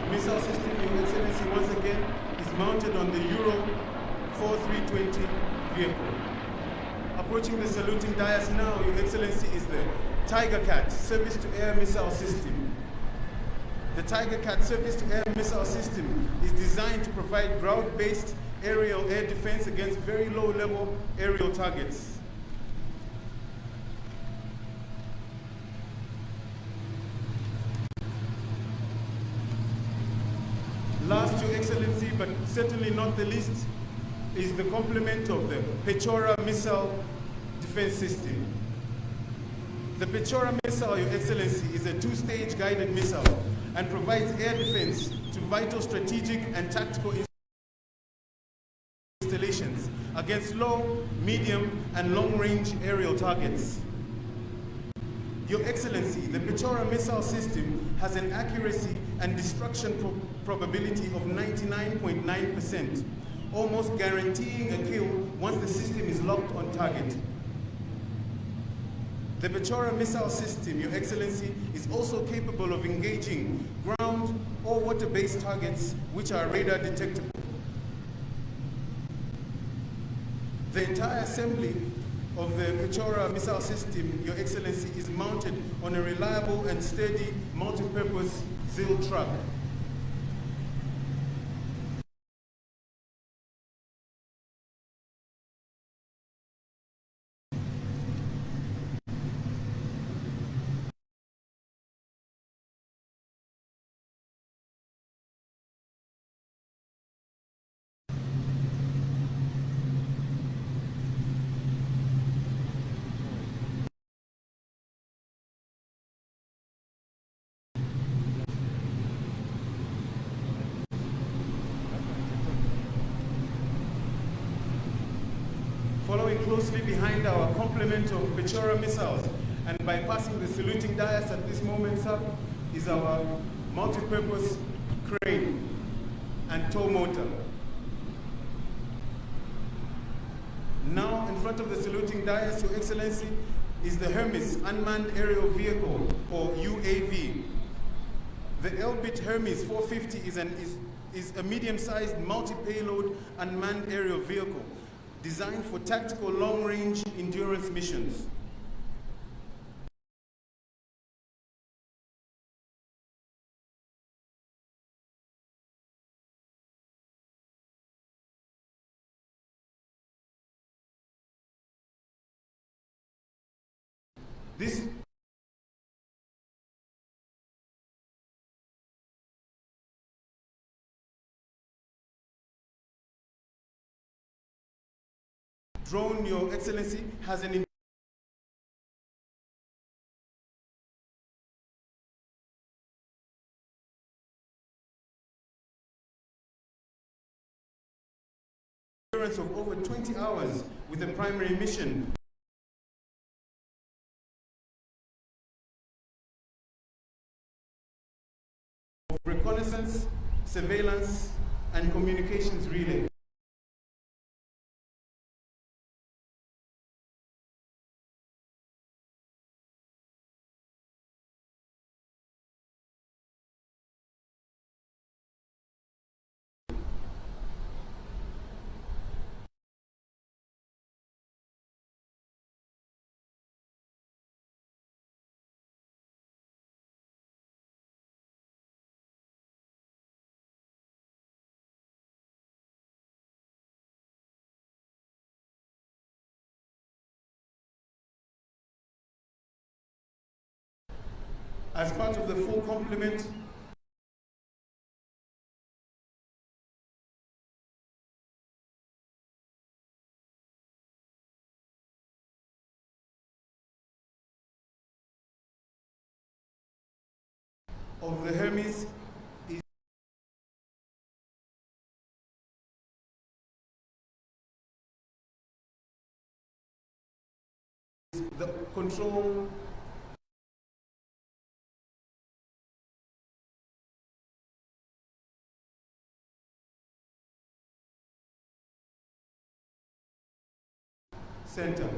missile system, Your Excellency, once again, is mounted on the Euro 4320 vehicle. Approaching the saluting dais now, Your Excellency, is the Tiger Cat surface-to-air missile system. The Tiger Cat surface-to-air missile system is designed to provide ground-based aerial air defense against very low-level aerial targets. Last, Your Excellency, but certainly not the least, is the complement of the Pechora missile defense system. The Pechora missile, Your Excellency, is a 2-stage guided missile and provides air defense to vital strategic and tactical installations against low, medium, and long-range aerial targets. Your Excellency, the Pechora missile system has an accuracy and destruction probability of 99.9%, almost guaranteeing a kill once the system is locked on target. The Pechora missile system, Your Excellency, is also capable of engaging ground or water-based targets which are radar detectable. The entire assembly of the Pechora missile system, Your Excellency, is mounted on a reliable and steady multi-purpose ZIL truck. Following closely behind our complement of Pechora missiles and bypassing the saluting dais at this moment, sir, is our multi-purpose crane and tow motor. Now, in front of the saluting dais, Your Excellency, is the Hermes Unmanned Aerial Vehicle, or UAV. The Elbit Hermes 450 is a medium-sized multi-payload unmanned aerial vehicle designed for tactical long-range endurance missions. This drone, Your Excellency, has an of over 20 hours with a primary mission of reconnaissance, surveillance, and communications relay. As part of the full complement of the Hermes is the control center.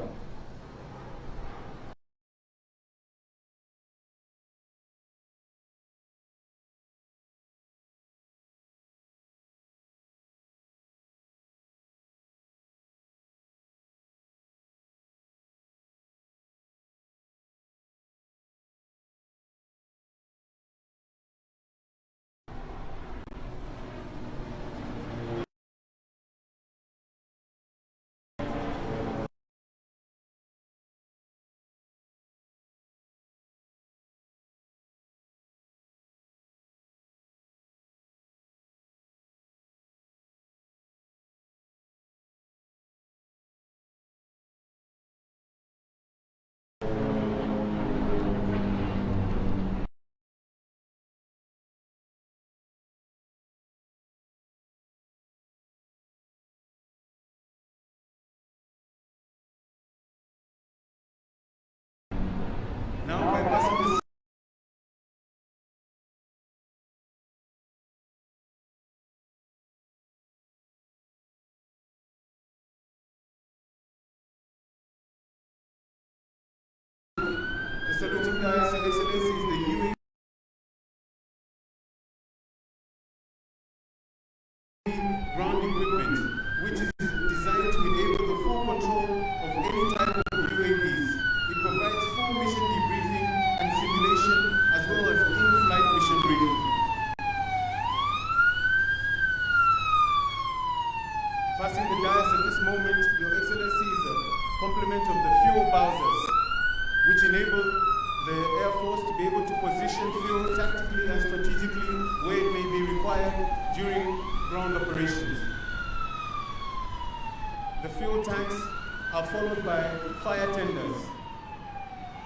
Now by passing this the saluting dice, Your Excellency, is the UAE ground equipment, which is designed to enable the full control of any type of UAVs. It provides full mission debriefing and simulation, as well as in-flight mission briefing. Passing the dice at this moment, Your Excellency, is a complement of the fuel bowsers, which enable the Air Force to be able to position fuel tactically and strategically where it may be required during ground operations. The fuel tanks are followed by fire tenders.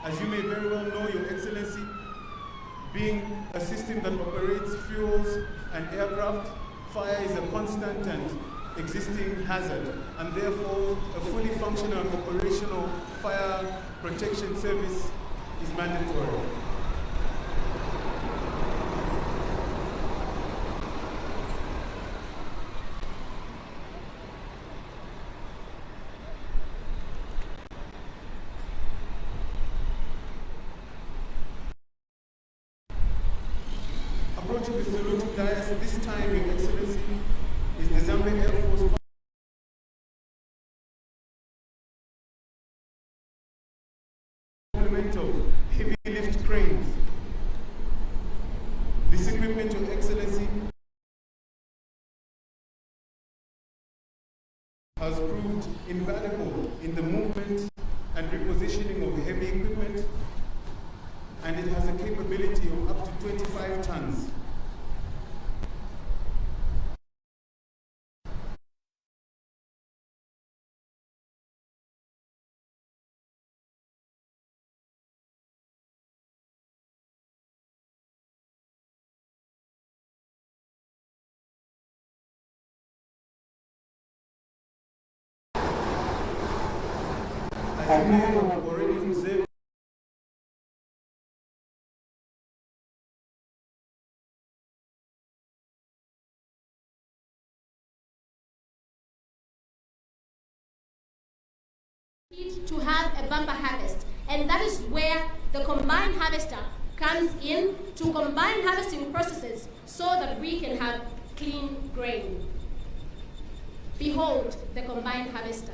As you may very well know, Your Excellency, being a system that operates fuels and aircraft, fire is a constant and existing hazard, and therefore a fully functional and operational fire protection service is mandatory. Approaching the saluting dais, this time, Your Excellency, is the Zambia Air Force complement of heavy lift cranes. This equipment, Your Excellency, has proved invaluable in the movement and repositioning of heavy equipment, and it has a capability of up to 25 tons. As we have already observed, to have a bumper harvest, and that is where the combined harvester comes in to combine harvesting processes so that we can have clean grain. Behold the combined harvester.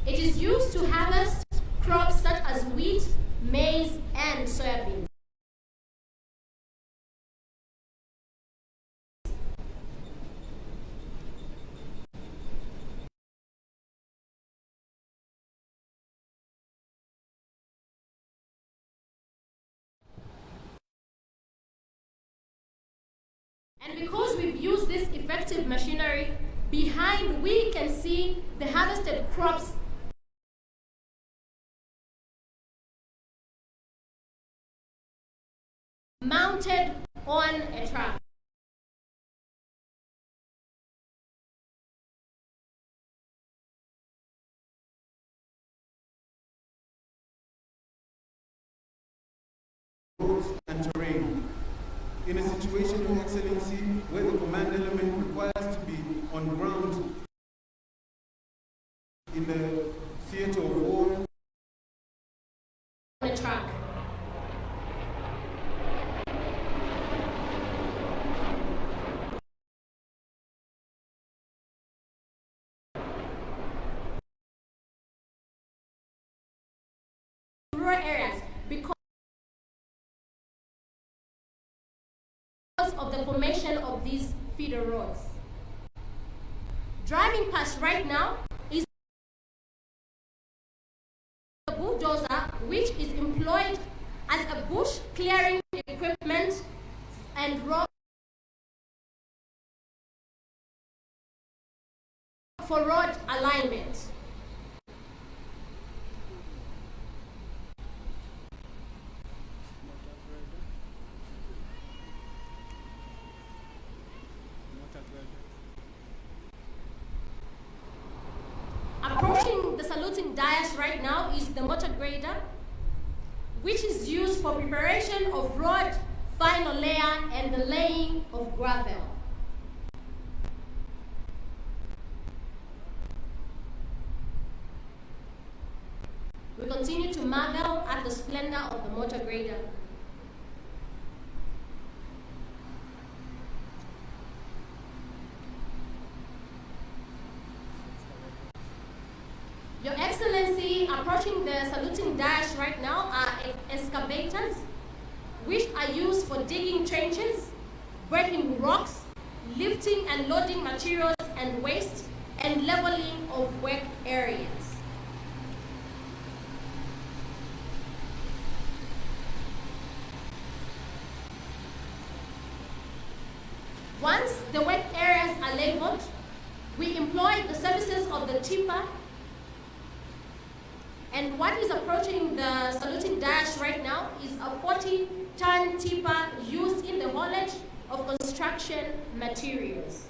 It is used to harvest crops such as wheat, maize, and soybean. And because we've used this effective machinery, behind we can see the harvested crops mounted on a truck. roads and terrain. In a situation, Your Excellency, where the command element requires to be on ground in the theater of war, On a truck. Rural areas because of the formation of these feeder roads. Driving past right now is a bulldozer which is employed as a bush clearing equipment and road for road alignment. Approaching the saluting dais right now is the motor grader, which is used for preparation of road, final layer, and the laying of gravel. We continue to marvel at the splendor of the motor grader. Your Excellency, approaching the saluting dash right now are excavators, which are used for digging trenches, breaking rocks, lifting and loading materials and waste, and leveling of work areas. Once the work areas are leveled, we employ the services of the tipper. And what is approaching the saluting dash right now is a 40-ton tipper used in the haulage of construction materials.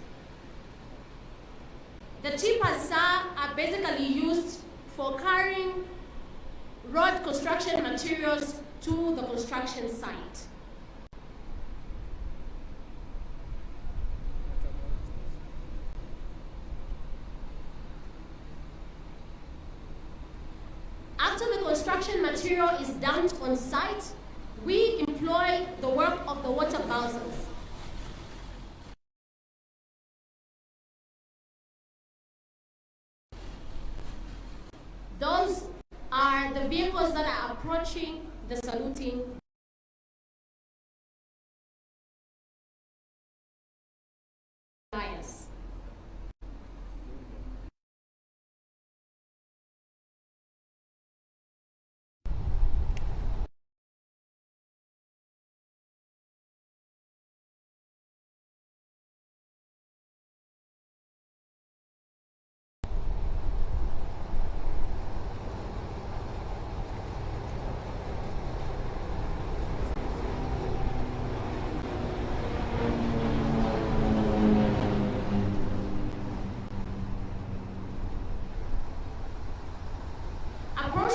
The tippers are basically used for carrying road construction materials to the construction site. After the construction material is dumped on site, we employ the work of the water bowsers. Those are the vehicles that are approaching the saluting dais.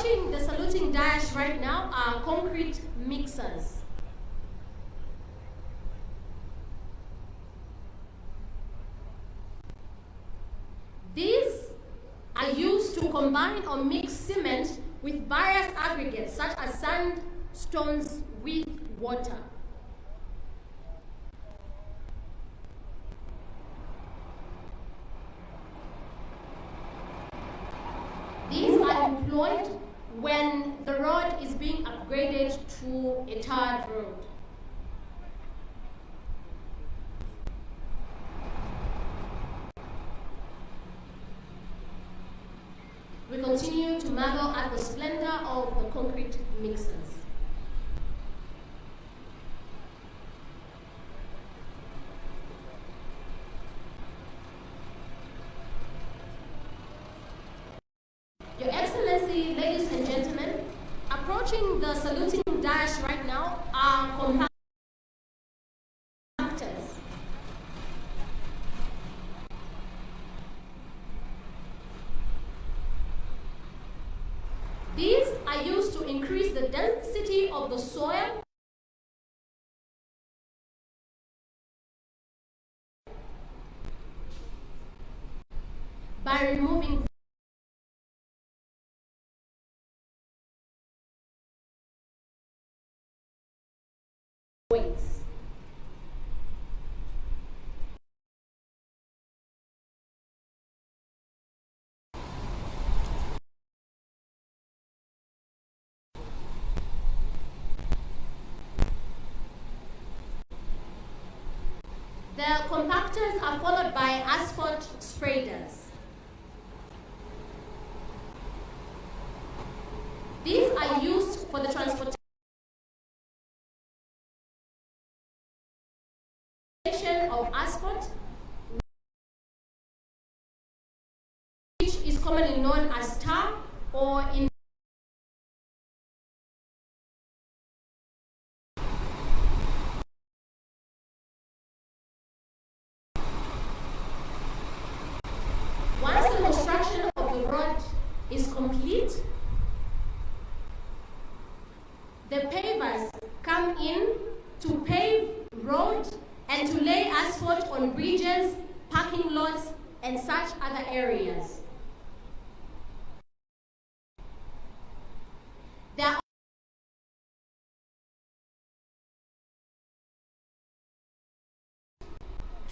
Approaching the saluting dash right now are concrete mixers. These are used to combine or mix cement with various aggregates such as sand, stones with water. These are employed when the road is being upgraded to a tarred road. We continue to marvel at the splendor of the concrete mixers. Your Excellency, ladies and gentlemen, approaching the saluting dash right now are compactors. These are used to increase the density of the soil by removing weights. The compactors are followed by asphalt spreaders. These are used for the transportation of asphalt, which is commonly known as tar, or in once the construction of the road is complete, the pavers come in to pave road and to lay asphalt on bridges, parking lots, and such other areas. There are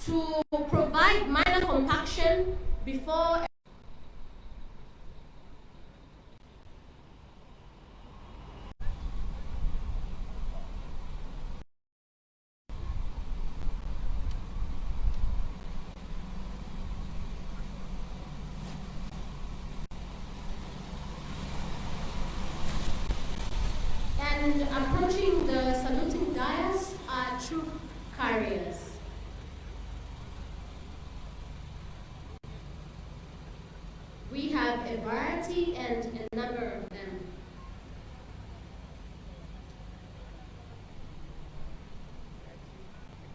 to provide minor compaction before and approaching the saluting dais are troop carriers. We have a variety and a number of them.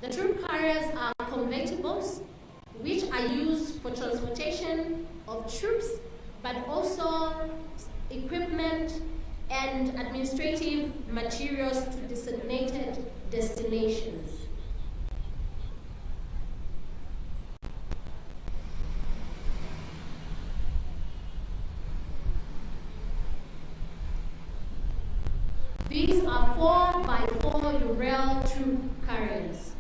The troop carriers are convertibles, which are used for transportation of troops, but also equipment and administrative materials to designated destinations. These are 4x4 rail troop carriers.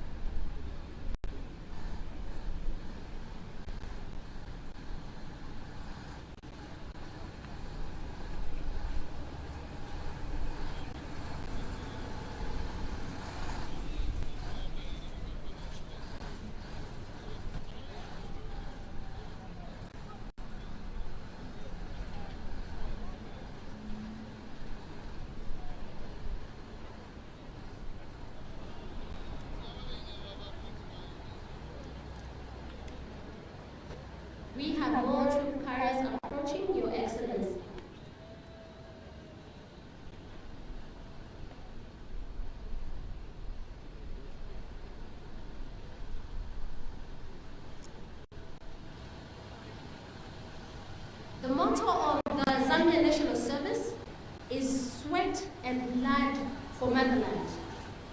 and blood for motherland.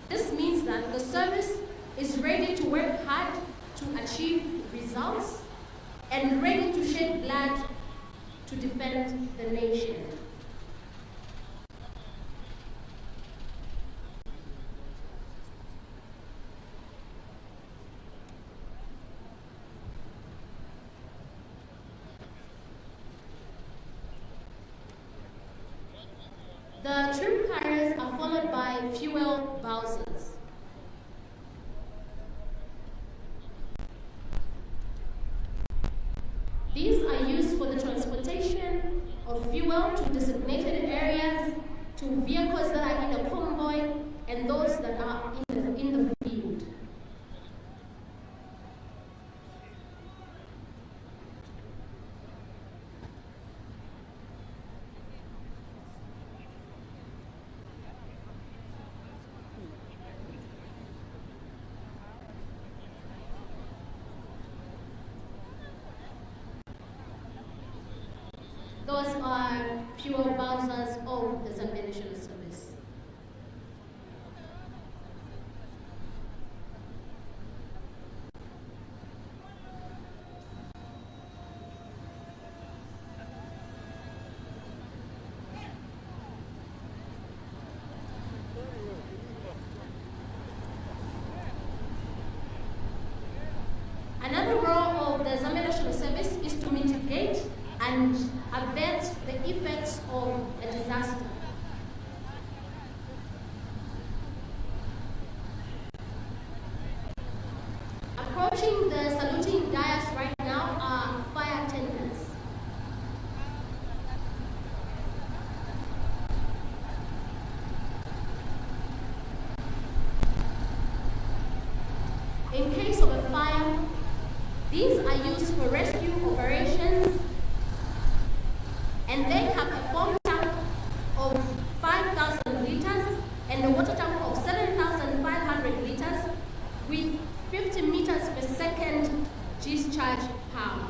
This means that the service is ready to work hard to achieve results and ready to shed blood to defend the nation. The troop carriers are followed by fuel bowsers. These are used for the transportation of fuel to designated areas, to vehicles that are in a convoy, and those that are in the field. Those are fuel bowsers of the ZAMBIA National Service. Another role of the ZAMBIA National Service is to mitigate and avert the effects of a disaster. Approaching the saluting dais right now are fire tenders. In case of a fire, these are used for rescue operations, and they have a foam tank of 5,000 liters and a water tank of 7,500 liters with 50 meters per second discharge power.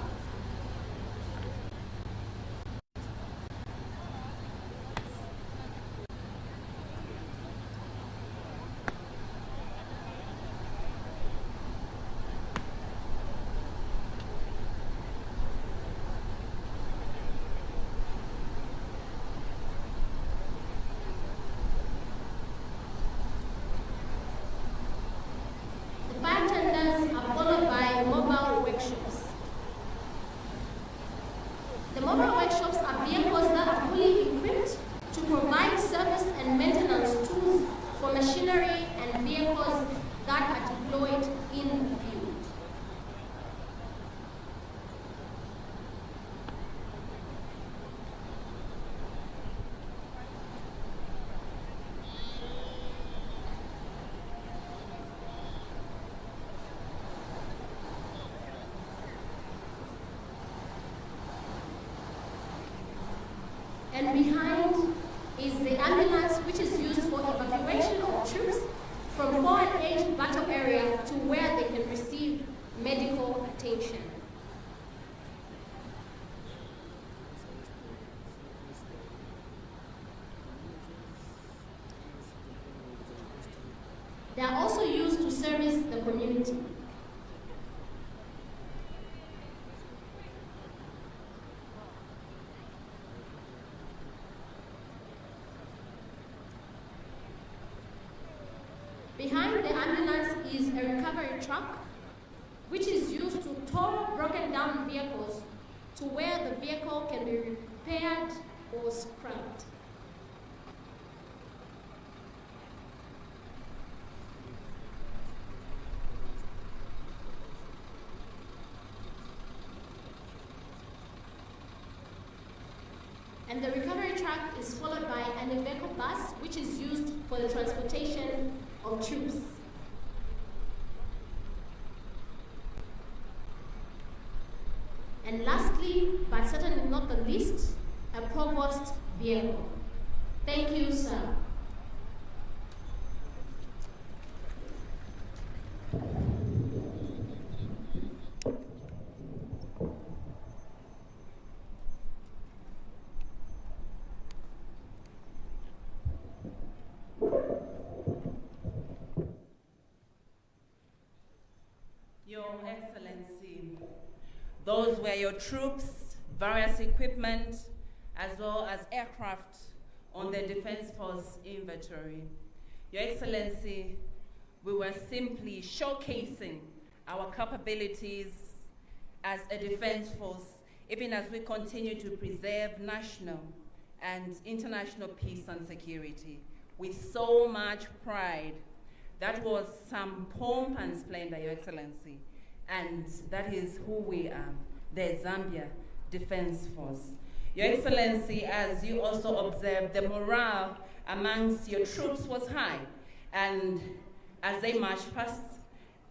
The mobile workshops are vehicles that are fully equipped to provide service and maintenance tools for machinery and vehicles that are deployed in the field. And behind is the ambulance, which is used for evacuation of troops from 4 and 8 battle area to where they can receive medical attention. They are also used to service the community. Behind the ambulance is a recovery truck, which is used to tow broken down vehicles to where the vehicle can be repaired or scrapped. And the recovery truck is followed by an vehicle bus, which is used for the transportation of troops. And lastly, but certainly not the least, a provost vehicle. Thank you, sir. Those were your troops, various equipment, as well as aircraft on the Defense Force inventory. Your Excellency, we were simply showcasing our capabilities as a defense force, even as we continue to preserve national and international peace and security with so much pride. That was some pomp and splendor, Your Excellency, and that is who we are, the Zambia Defense Force. Your Excellency, as you also observed, the morale amongst your troops was high, and as they marched past,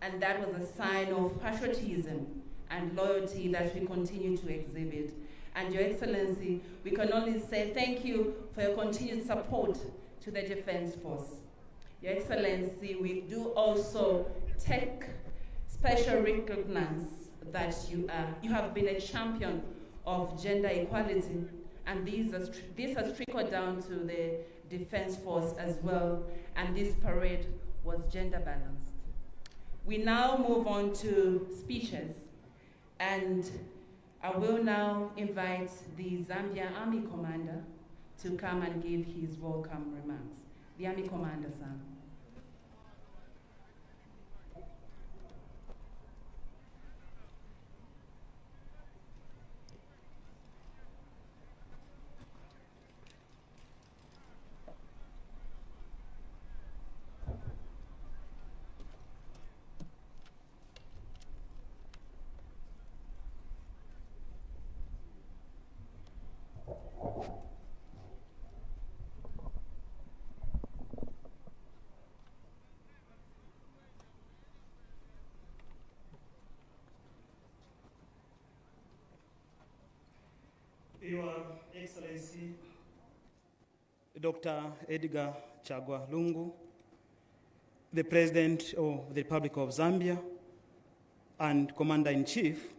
and that was a sign of patriotism and loyalty that we continue to exhibit. And Your Excellency, we can only say thank you for your continued support to the Defense Force. Your Excellency, we do also take special recognize that you have been a champion of gender equality, and this has trickled down to the Defense Force as well, and this parade was gender balanced. We now move on to speeches, and I will now invite the Zambia Army Commander to come and give his welcome remarks. The Army Commander, sir. Your Excellency, Dr. Edgar Chagwa Lungu, the President of the Republic of Zambia and Commander-in-Chief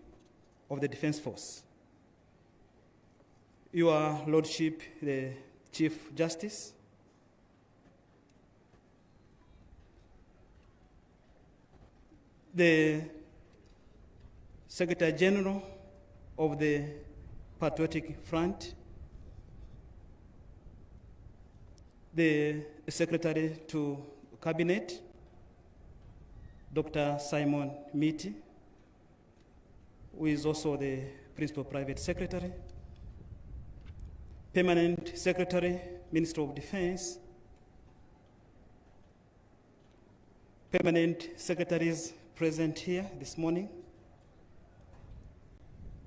of the Defense Force, Your Lordship, the Chief Justice, the Secretary General of the Patriotic Front, the Secretary to Cabinet, Dr. Simon Miti, who is also the Principal Private Secretary, Permanent Secretary, Minister of Defense, Permanent Secretaries present here this morning,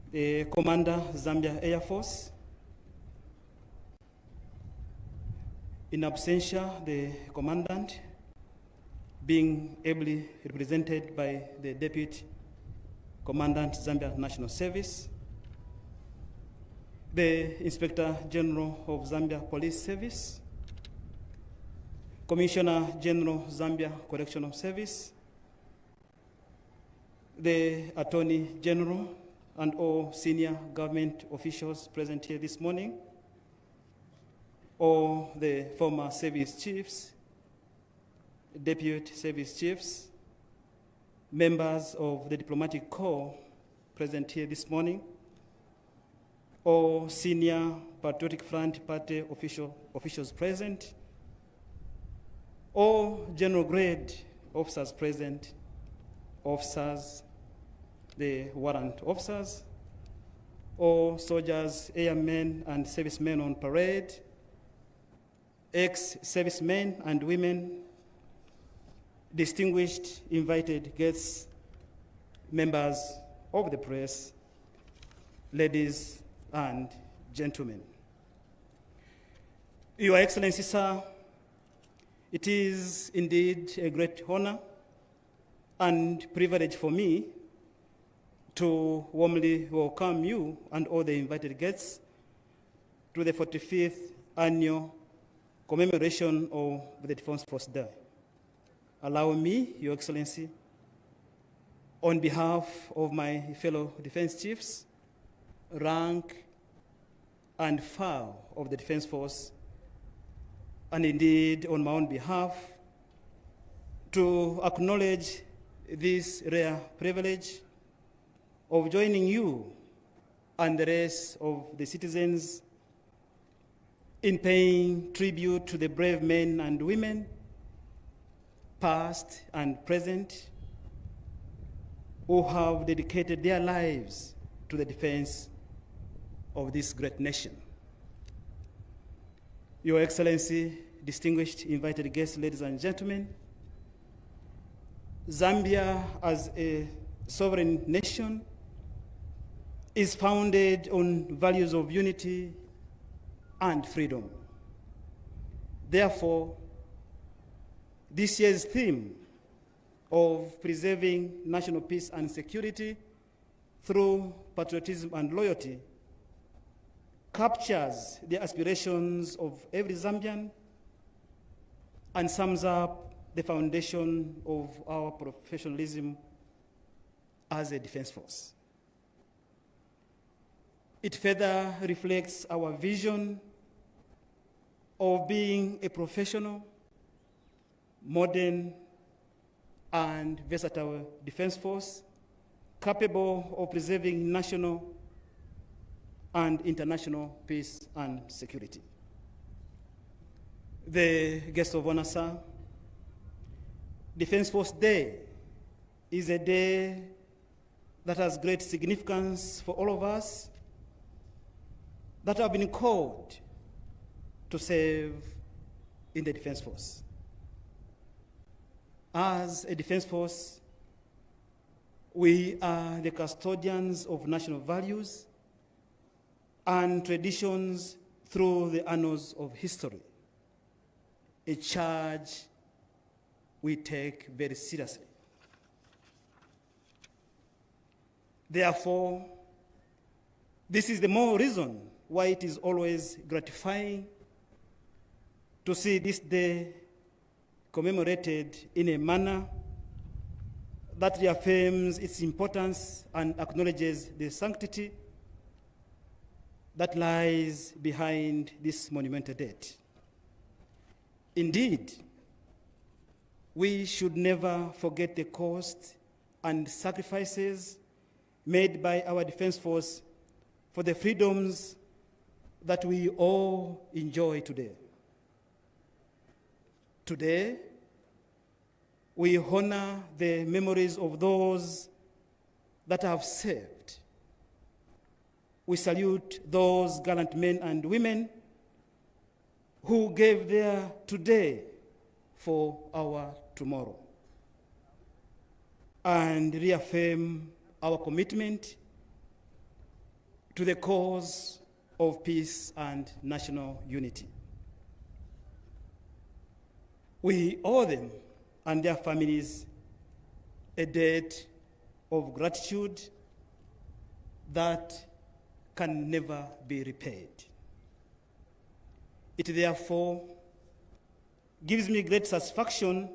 the Commander, Zambia Air Force, in absentia, the Commandant, being ably represented by the Deputy Commandant, Zambia National Service, the Inspector General of Zambia Police Service, Commissioner General Zambia Correctional Service, the Attorney General, and all senior government officials present here this morning, all the former service chiefs, deputy service chiefs, members of the diplomatic corps present here this morning, all senior Patriotic Front Party officials present, all general grade officers present, officers, the warrant officers, all soldiers, airmen, and servicemen on parade, ex-servicemen and women, distinguished invited guests, members of the press, ladies and gentlemen. Your Excellency, sir, it is indeed a great honor and privilege for me to warmly welcome you and all the invited guests to the 45th annual commemoration of the Defense Force Day. Allow me, Your Excellency, on behalf of my fellow defense chiefs, rank and file of the Defense Force, and indeed on my own behalf, to acknowledge this rare privilege of joining you and the rest of the citizens in paying tribute to the brave men and women, past and present, who have dedicated their lives to the defense of this great nation. Your Excellency, distinguished invited guests, ladies and gentlemen, Zambia as a sovereign nation is founded on values of unity and freedom. Therefore, this year's theme of preserving national peace and security through patriotism and loyalty captures the aspirations of every Zambian and sums up the foundation of our professionalism as a defense force. It further reflects our vision of being a professional, modern, and versatile defense force capable of preserving national and international peace and security. The guest of honor, sir, Defense Force Day is a day that has great significance for all of us that have been called to serve in the Defense Force. As a Defense Force, we are the custodians of national values and traditions through the annals of history, a charge we take very seriously. Therefore, this is the more reason why it is always gratifying to see this day commemorated in a manner that reaffirms its importance and acknowledges the sanctity that lies behind this monumental date. Indeed, we should never forget the cost and sacrifices made by our Defense Force for the freedoms that we all enjoy today. Today, we honor the memories of those that have served. We salute those gallant men and women who gave their today for our tomorrow, and reaffirm our commitment to the cause of peace and national unity. We owe them and their families a debt of gratitude that can never be repaid. It therefore gives me great satisfaction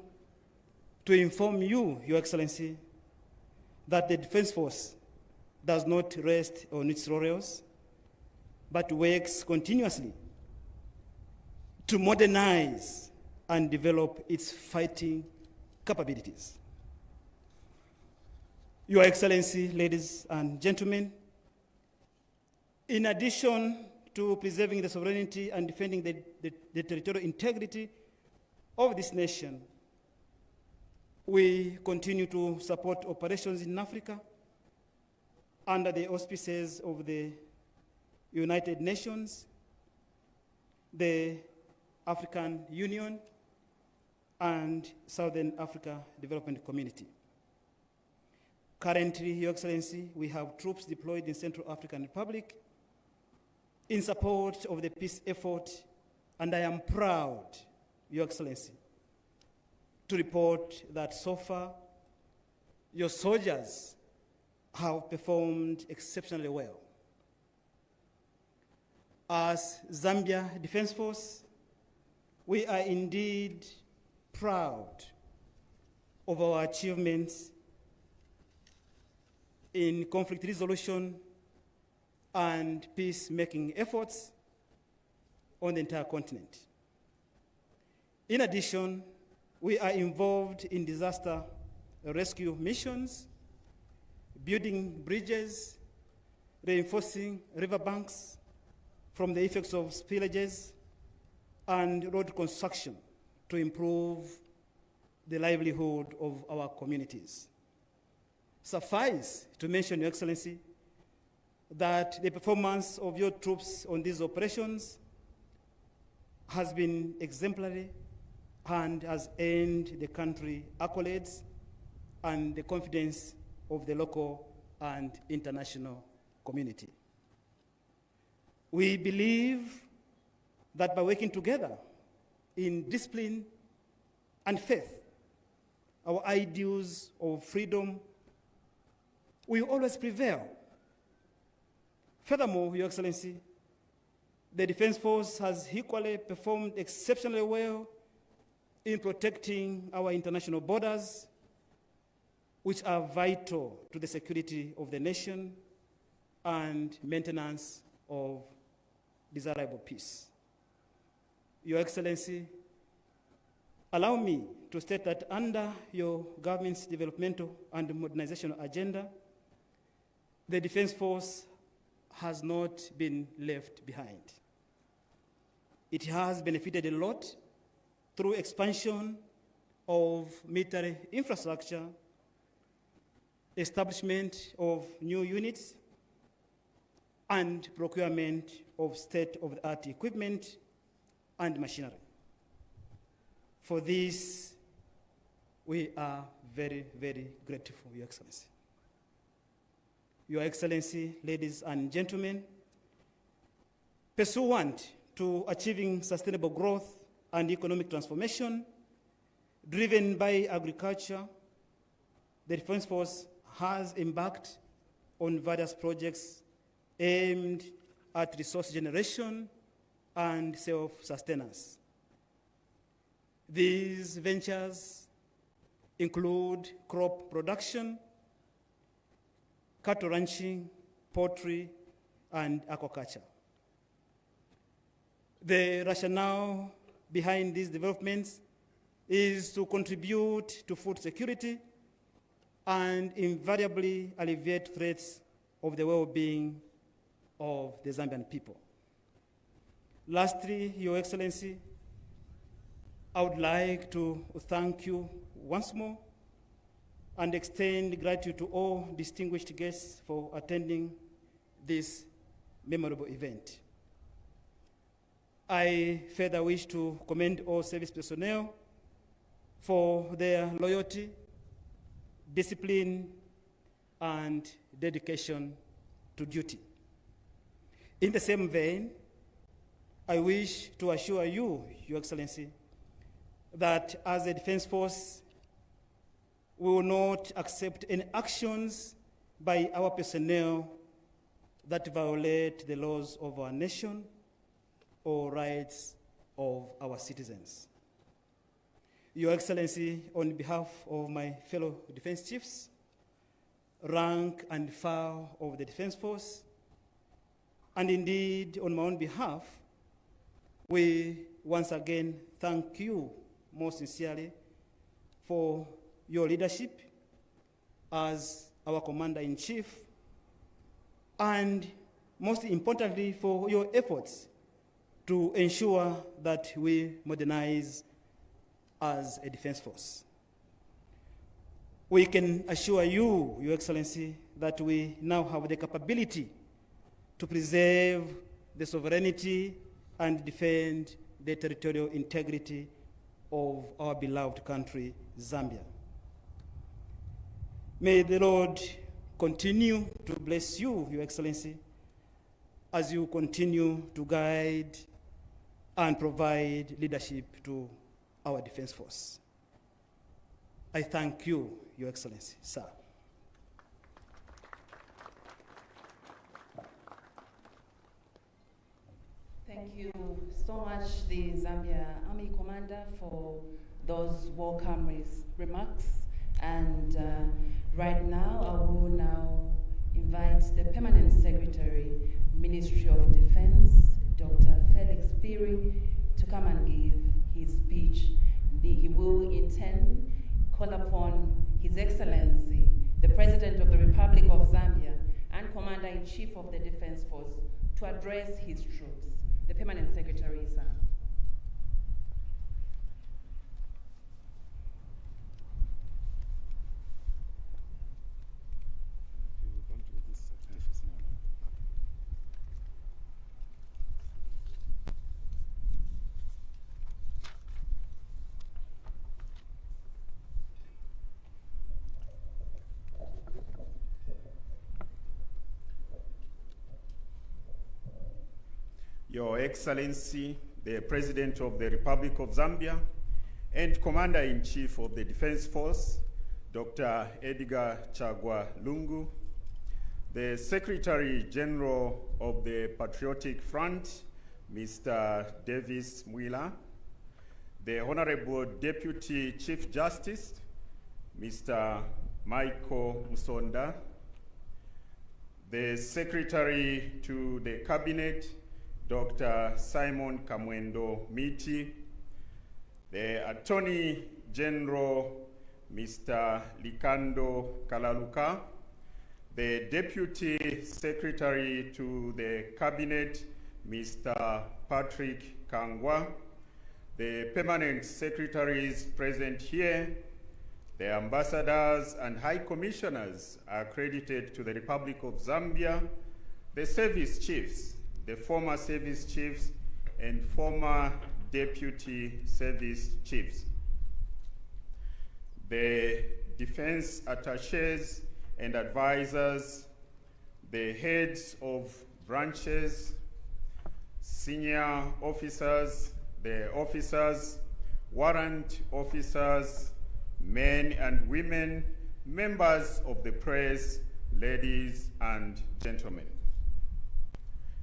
to inform you, Your Excellency, that the Defense Force does not rest on its laurels, but works continuously to modernize and develop its fighting capabilities. Your Excellency, ladies and gentlemen, in addition to preserving the sovereignty and defending the territorial integrity of this nation, we continue to support operations in Africa under the auspices of the United Nations, the African Union, and Southern Africa Development Community. Currently, Your Excellency, we have troops deployed in Central African Republic in support of the peace effort, and I am proud, Your Excellency, to report that so far, your soldiers have performed exceptionally well. As Zambia Defense Force, we are indeed proud of our achievements in conflict resolution and peacemaking efforts on the entire continent. In addition, we are involved in disaster rescue missions, building bridges, reinforcing riverbanks from the effects of spillages, and road construction to improve the livelihood of our communities. Suffice to mention, Your Excellency, that the performance of your troops on these operations has been exemplary and has earned the country accolades and the confidence of the local and international community. We believe that by working together in discipline and faith, our ideals of freedom will always prevail. Furthermore, Your Excellency, the Defense Force has equally performed exceptionally well in protecting our international borders, which are vital to the security of the nation and maintenance of desirable peace. Your Excellency, allow me to state that under your government's developmental and modernization agenda, the Defense Force has not been left behind. It has benefited a lot through expansion of military infrastructure, establishment of new units, and procurement of state-of-the-art equipment and machinery. For this, we are very, very grateful, Your Excellency. Your Excellency, ladies and gentlemen, pursuant to achieving sustainable growth and economic transformation driven by agriculture, the Defense Force has embarked on various projects aimed at resource generation and self-sustenance. These ventures include crop production, cattle ranching, poultry, and aquaculture. The rationale behind these developments is to contribute to food security and invariably alleviate threats of the well-being of the Zambian people. Lastly, Your Excellency, I would like to thank you once more and extend gratitude to all distinguished guests for attending this memorable event. I further wish to commend all service personnel for their loyalty, discipline, and dedication to duty. In the same vein, I wish to assure you, Your Excellency, that as a Defense Force, we will not accept any actions by our personnel that violate the laws of our nation or rights of our citizens. Your Excellency, on behalf of my fellow defense chiefs, rank and file of the Defense Force, and indeed on my own behalf, we once again thank you most sincerely for your leadership as our Commander-in-Chief, and most importantly for your efforts to ensure that we modernize as a Defense Force. We can assure you, Your Excellency, that we now have the capability to preserve the sovereignty and defend the territorial integrity of our beloved country, Zambia. May the Lord continue to bless you, Your Excellency, as you continue to guide and provide leadership to our Defense Force. I thank you, Your Excellency, sir. Thank you so much, the Zambia Army Commander, for those welcome remarks. And right now, I will now invite the Permanent Secretary, Ministry of Defense, Dr. Felix Piri, to come and give his speech. He will in turn call upon His Excellency, the President of the Republic of Zambia, and Commander-in-Chief of the Defense Force to address his troops. The Permanent Secretary, sir. Your Excellency, the President of the Republic of Zambia and Commander-in-Chief of the Defense Force, Dr. Edgar Chagwa Lungu, the Secretary General of the Patriotic Front, Mr. Davis Mwila, the Honorable Deputy Chief Justice, Mr. Michael Musonda, the Secretary to the Cabinet, Dr. Simon Kamwendo Miti, the Attorney General, Mr. Likando Kalaluka, the Deputy Secretary to the Cabinet, Mr. Patrick Kangwa, the Permanent Secretaries present here, the Ambassadors and High Commissioners accredited to the Republic of Zambia, the Service Chiefs, the former Service Chiefs and former Deputy Service Chiefs, the Defense Attachés and Advisors, the heads of branches, senior officers, the officers, warrant officers, men and women, members of the press, ladies and gentlemen.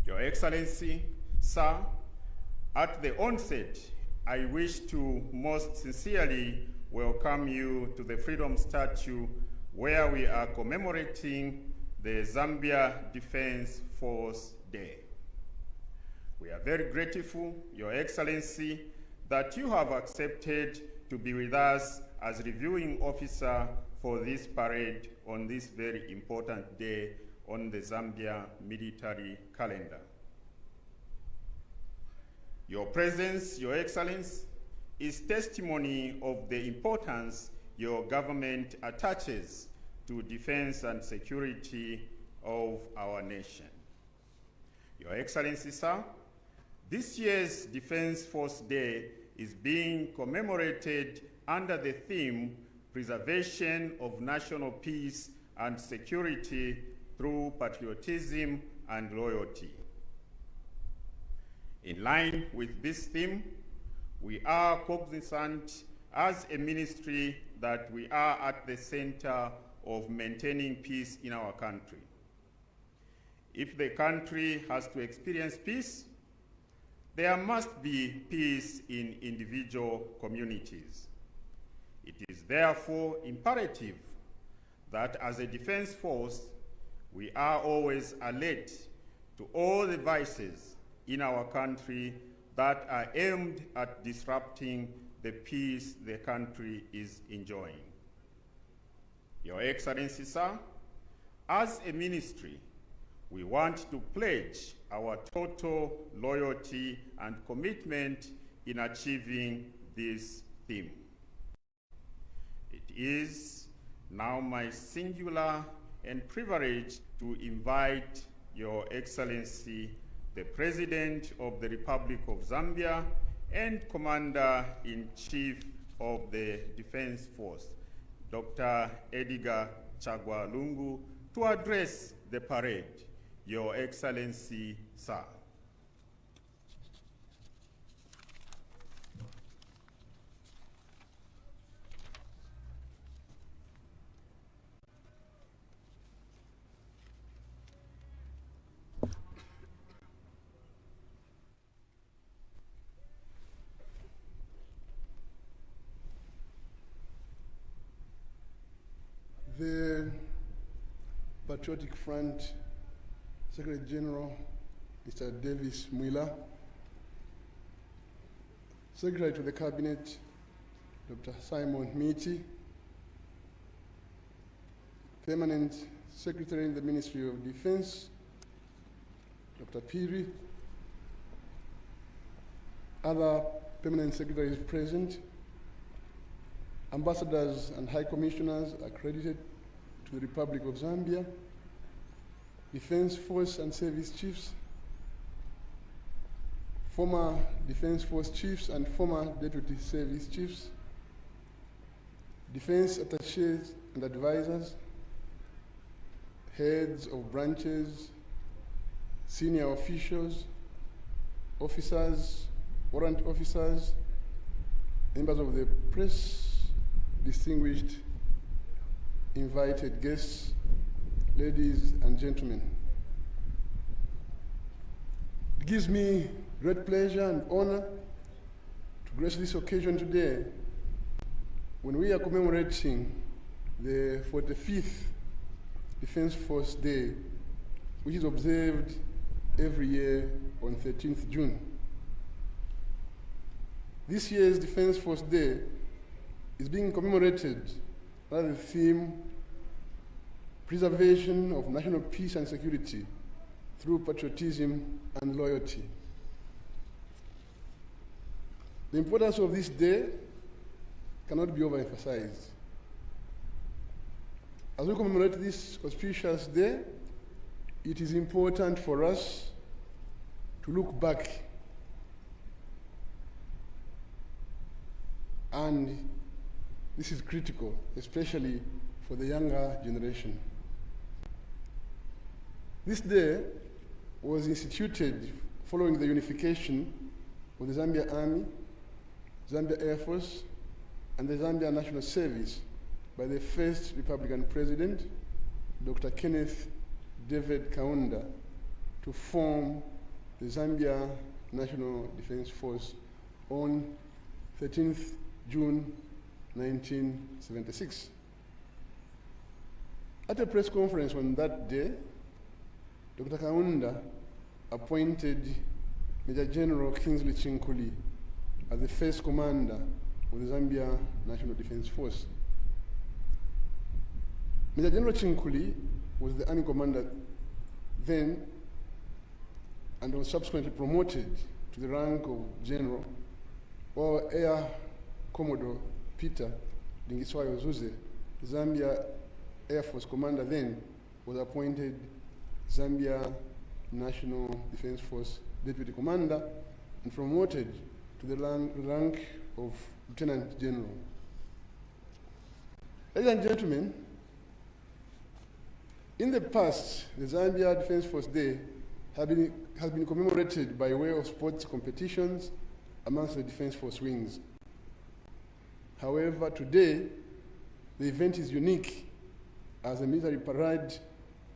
Your Excellency, sir, at the onset, I wish to most sincerely welcome you to the Freedom Statue where we are commemorating the Zambia Defense Force Day. We are very grateful, Your Excellency, that you have accepted to be with us as reviewing officer for this parade on this very important day on the Zambia military calendar. Your presence, Your Excellency, is testimony of the importance your government attaches to defense and security of our nation. Your Excellency, sir, this year's Defense Force Day is being commemorated under the theme, Preservation of National Peace and Security through Patriotism and Loyalty. In line with this theme, we are cognizant as a ministry that we are at the center of maintaining peace in our country. If the country has to experience peace, there must be peace in individual communities. It is therefore imperative that as a defense force, we are always alert to all the vices in our country that are aimed at disrupting the peace the country is enjoying. Your Excellency, sir, as a ministry, we want to pledge our total loyalty and commitment in achieving this theme. It is now my singular and privilege to invite Your Excellency, the President of the Republic of Zambia and Commander-in-Chief of the Defense Force, Dr. Edgar Chagwa Lungu, to address the parade. Your Excellency, sir. The Patriotic Front Secretary General, Mr. Davis Mwila, Secretary to the Cabinet, Dr. Simon Miti, Permanent Secretary in the Ministry of Defense, Dr. Piri, other permanent secretaries present, ambassadors and high commissioners accredited to the Republic of Zambia, Defense Force and Service Chiefs, former Defense Force Chiefs and former Deputy Service Chiefs, Defense Attachés and Advisors, heads of branches, senior officials, officers, warrant officers, members of the press, distinguished invited guests, ladies and gentlemen. It gives me great pleasure and honor to grace this occasion today when we are commemorating the 45th Defense Force Day, which is observed every year on 13th June. This year's Defense Force Day is being commemorated under the theme, Preservation of National Peace and Security through Patriotism and Loyalty. The importance of this day cannot be overemphasized. As we commemorate this auspicious day, it is important for us to look back and this is critical, especially for the younger generation. This day was instituted following the unification of the Zambia Army, Zambia Air Force, and the Zambia National Service by the first Republican President, Dr. Kenneth David Kaunda, to form the Zambia National Defense Force on 13th June 1976. At a press conference on that day, Dr. Kaunda appointed Major General Kingsley Chinkuli as the first commander of the Zambia National Defense Force. Major General Chinkuli was the army commander then and was subsequently promoted to the rank of general, while Air Commodore Peter Dingiswayo Zuze, the Zambia Air Force commander then, was appointed Zambia National Defense Force Deputy Commander and promoted to the rank of Lieutenant General. Ladies and gentlemen, in the past, the Zambia Defense Force Day has been commemorated by way of sports competitions amongst the Defense Force wings. However, today, the event is unique as a military parade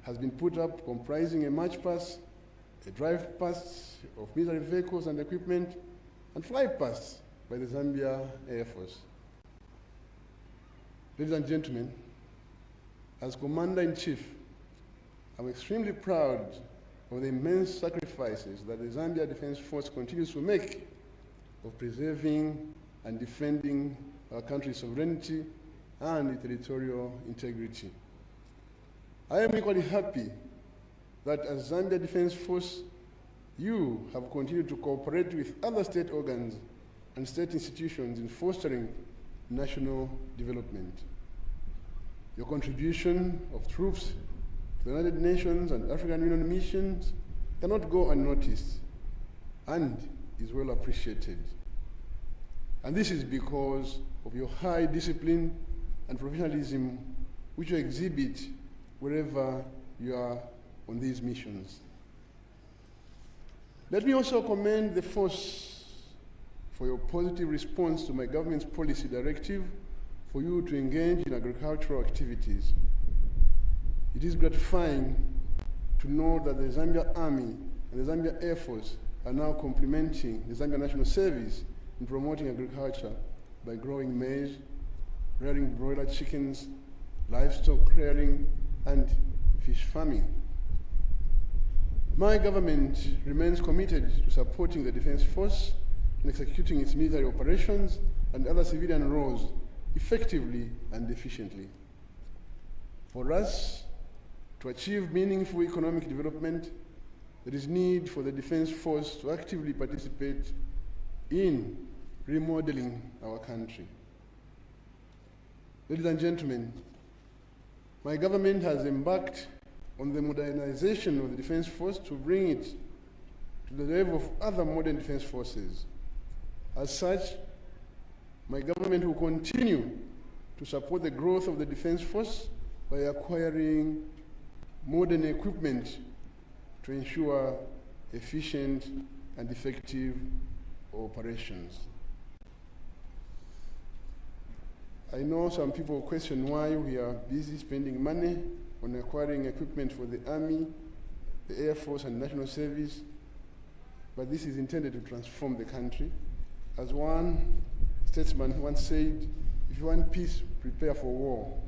has been put up comprising a march past, a drive past of military vehicles and equipment, and fly past by the Zambia Air Force. Ladies and gentlemen, as Commander-in-Chief, I'm extremely proud of the immense sacrifices that the Zambia Defense Force continues to make of preserving and defending our country's sovereignty and territorial integrity. I am equally happy that as Zambia Defense Force, you have continued to cooperate with other state organs and state institutions in fostering national development. Your contribution of troops to the United Nations and African Union missions cannot go unnoticed and is well appreciated. And this is because of your high discipline and professionalism which you exhibit wherever you are on these missions. Let me also commend the force for your positive response to my government's policy directive for you to engage in agricultural activities. It is gratifying to know that the Zambia Army and the Zambia Air Force are now complementing the Zambia National Service in promoting agriculture by growing maize, rearing broiler chickens, livestock rearing, and fish farming. My government remains committed to supporting the Defense Force in executing its military operations and other civilian roles effectively and efficiently. For us to achieve meaningful economic development, there is need for the Defense Force to actively participate in remodeling our country. Ladies and gentlemen, my government has embarked on the modernization of the Defense Force to bring it to the level of other modern defense forces. As such, my government will continue to support the growth of the Defense Force by acquiring modern equipment to ensure efficient and effective operations. I know some people question why we are busy spending money on acquiring equipment for the Army, the Air Force, and National Service, but this is intended to transform the country. As one statesman once said, if you want peace, prepare for war.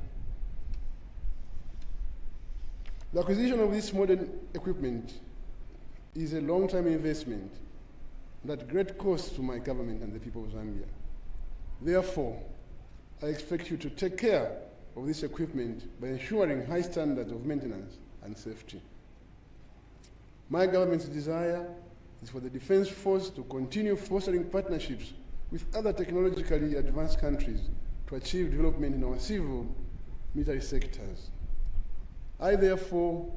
The acquisition of this modern equipment is a long-term investment and at great cost to my government and the people of Zambia. Therefore, I expect you to take care of this equipment by ensuring high standards of maintenance and safety. My government's desire is for the Defense Force to continue fostering partnerships with other technologically advanced countries to achieve development in our civil military sectors. I therefore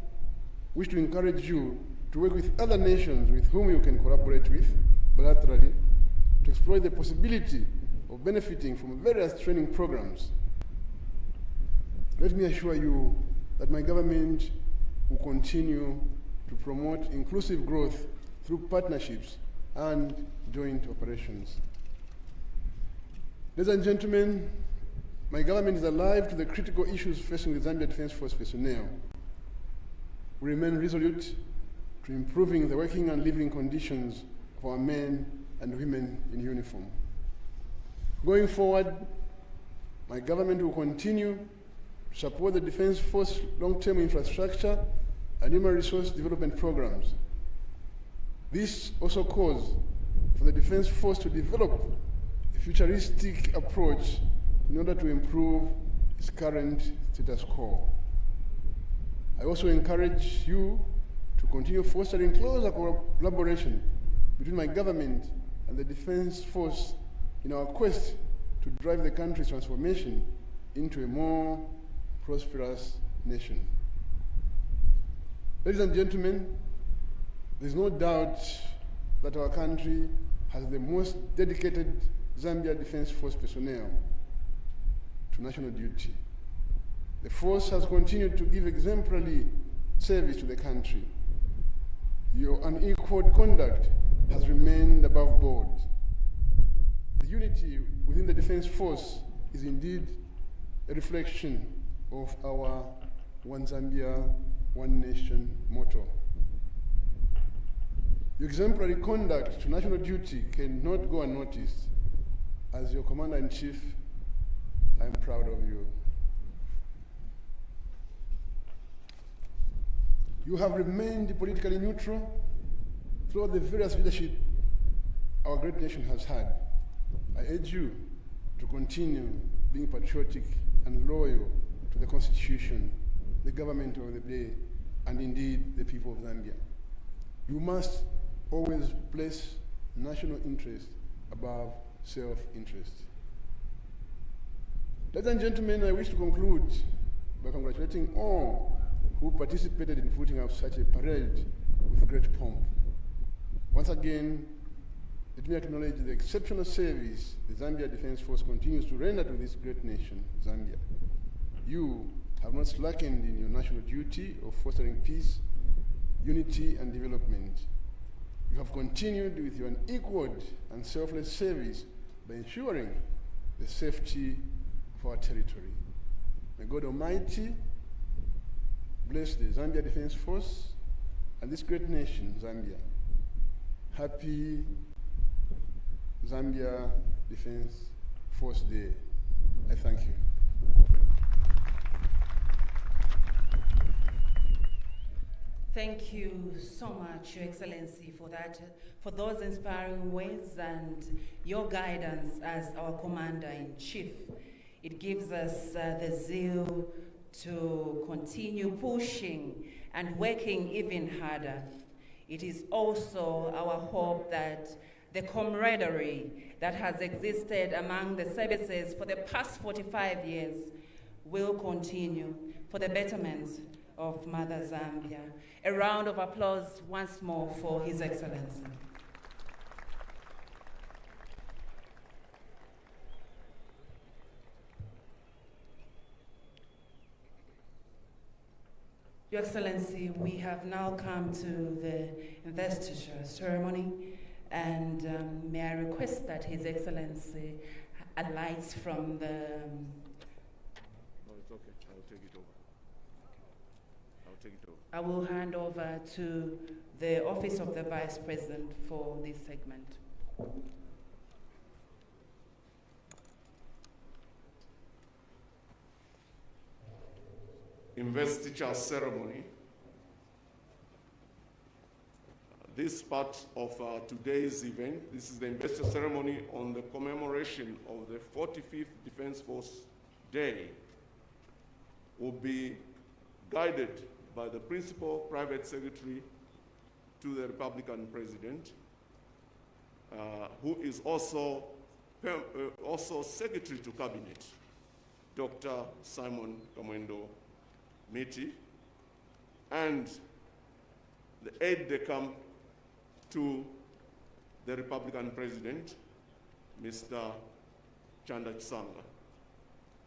wish to encourage you to work with other nations with whom you can collaborate with bilaterally to explore the possibility of benefiting from various training programs. Let me assure you that my government will continue to promote inclusive growth through partnerships and joint operations. Ladies and gentlemen, my government is alive to the critical issues facing the Zambia Defense Force personnel. We remain resolute to improving the working and living conditions of our men and women in uniform. Going forward, my government will continue to support the Defense Force long-term infrastructure and human resource development programs. This also calls for the Defense Force to develop a futuristic approach in order to improve its current status quo. I also encourage you to continue fostering closer collaboration between my government and the Defense Force in our quest to drive the country's transformation into a more prosperous nation. Ladies and gentlemen, there's no doubt that our country has the most dedicated Zambia Defense Force personnel to national duty. The force has continued to give exemplary service to the country. Your unequaled conduct has remained above board. The unity within the Defense Force is indeed a reflection of our One Zambia, One Nation motto. Your exemplary conduct to national duty cannot go unnoticed. As your Commander-in-Chief, I am proud of you. You have remained politically neutral throughout the various leadership our great nation has had. I urge you to continue being patriotic and loyal to the Constitution, the government of the day, and indeed the people of Zambia. You must always place national interest above self-interest. Ladies and gentlemen, I wish to conclude by congratulating all who participated in putting up such a parade with great pomp. Once again, let me acknowledge the exceptional service the Zambia Defense Force continues to render to this great nation, Zambia. You have not slackened in your national duty of fostering peace, unity, and development. You have continued with your unequaled and selfless service by ensuring the safety of our territory. May God Almighty bless the Zambia Defense Force and this great nation, Zambia. Happy Zambia Defense Force Day. I thank you. Thank you so much, Your Excellency, for those inspiring words and your guidance as our Commander-in-Chief. It gives us the zeal to continue pushing and working even harder. It is also our hope that the camaraderie that has existed among the services for the past 45 years will continue for the betterment of Mother Zambia. A round of applause once more for His Excellency. Your Excellency, we have now come to the investiture ceremony, and may I request that His Excellency alights from the... No, it's okay. I'll take it over. I'll take it over. I will hand over to the Office of the Vice President for this segment. Investiture ceremony. This part of today's event, this is the investiture ceremony on the commemoration of the 45th Defense Force Day, will be guided by the Principal Private Secretary to the Republican President, who is also Secretary to Cabinet, Dr. Simon Kamwendo Miti, and the aide-de-camp to the Republican President, Mr. Chanda Chisanga.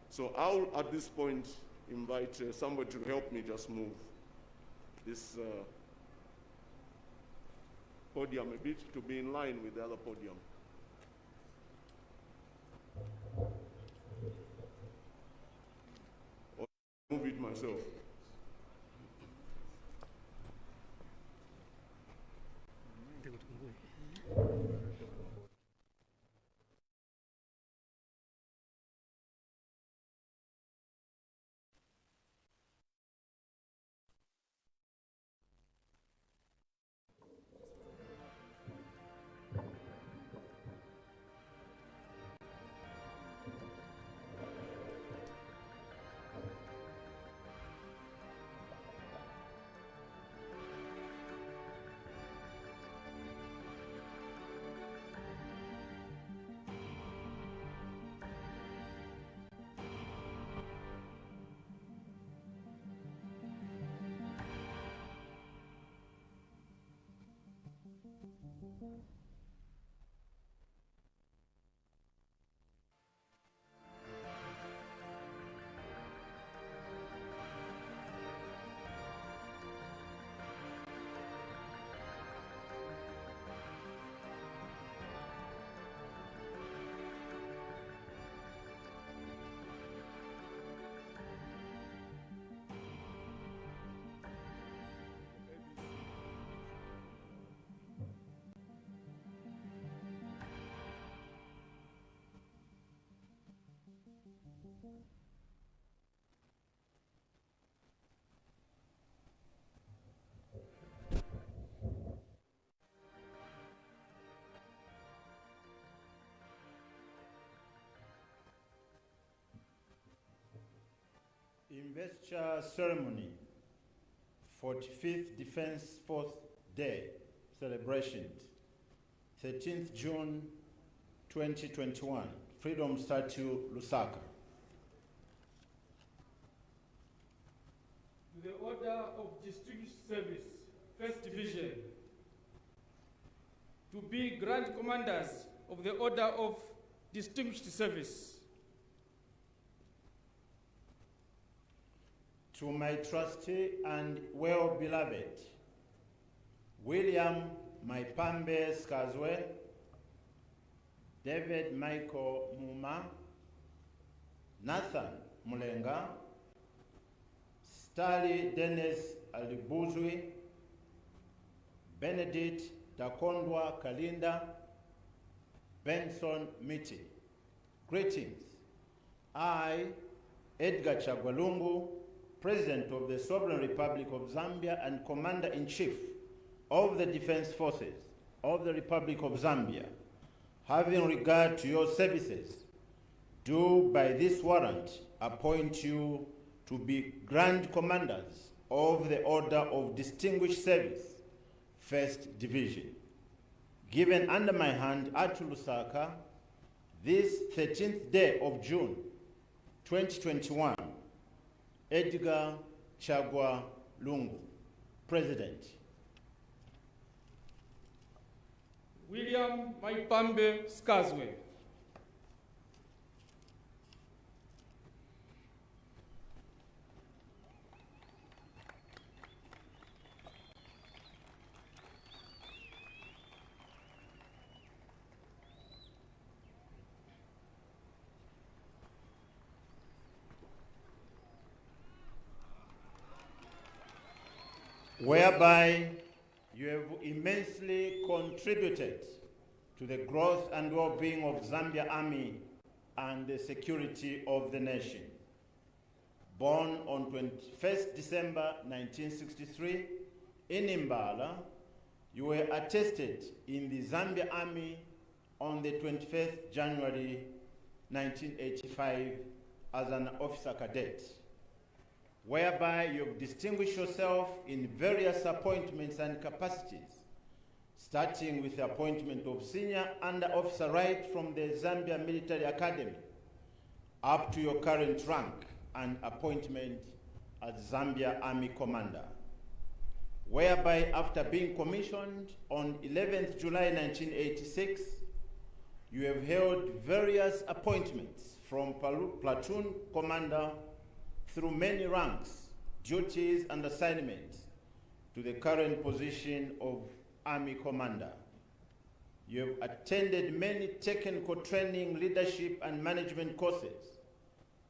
So I'll, at this point, invite somebody to help me just move this podium a bit to be in line with the other podium. Or move it myself. Investiture ceremony, 45th Defense Force Day celebrations, 13th June 2021, Freedom Statue, Lusaka. To the Order of Distinguished Service, 1st Division, to be Grand Commanders of the Order of Distinguished Service. To my trustee and well-beloved, William Maipambe Skazwe, David Michael Muma, Nathan Mulenga, Stali Dennis Alibuzwi, Benedict Takondwa Kalinda, Benson Miti. Greetings. I, Edgar Chagwalungu, President of the Sovereign Republic of Zambia and Commander-in-Chief of the Defense Forces of the Republic of Zambia, having regard to your services, do by this warrant appoint you to to be Grand Commanders of the Order of Distinguished Service, 1st Division. Given under my hand at Lusaka, this 13th day of June, 2021, Edgar Chagwa Lungu, President. William Maipambe Skazwe. Whereby you have immensely contributed to the growth and well-being of Zambia Army and the security of the nation. Born on 21st December 1963 in Imbala, you were attested in the Zambia Army on the 21st January 1985 as an officer cadet, whereby you have distinguished yourself in various appointments and capacities, starting with the appointment of senior under officer right from the Zambia Military Academy up to your current rank and appointment as Zambia Army Commander, whereby after being commissioned on 11th July 1986, you have held various appointments from platoon commander through many ranks, duties, and assignments to the current position of Army Commander. You have attended many technical training, leadership, and management courses,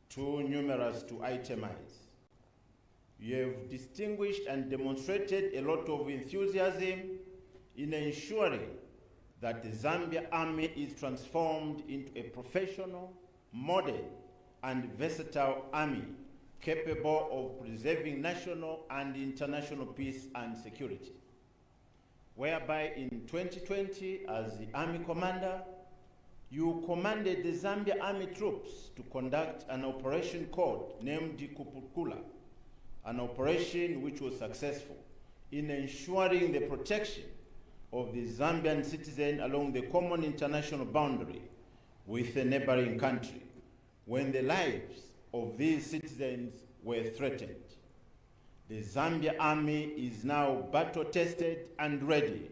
too numerous to itemize. You have distinguished and demonstrated a lot of enthusiasm in ensuring that the Zambia Army is transformed into a professional, modern, and versatile army capable of preserving national and international peace and security. Whereby in 2020, as the Army Commander, you commanded the Zambia Army troops to conduct an operation called named Kupukula, an operation which was successful in ensuring the protection of the Zambian citizen along the common international boundary with the neighboring country, when the lives of these citizens were threatened. The Zambia Army is now battle-tested and ready.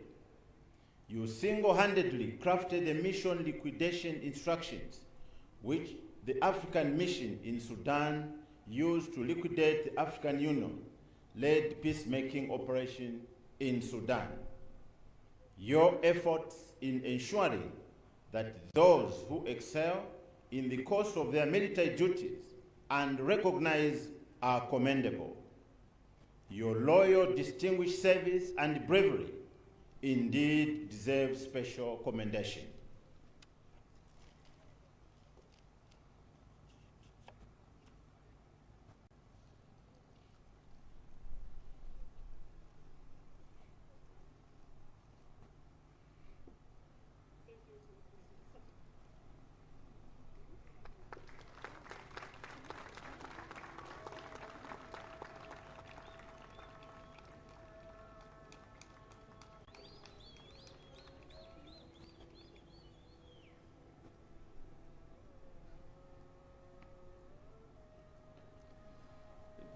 You single-handedly crafted the mission liquidation instructions, which the African mission in Sudan used to liquidate the African Union-led peacemaking operation in Sudan. Your efforts in ensuring that those who excel in the course of their military duties and recognize are commendable. Your loyal, distinguished service and bravery indeed deserve special commendation.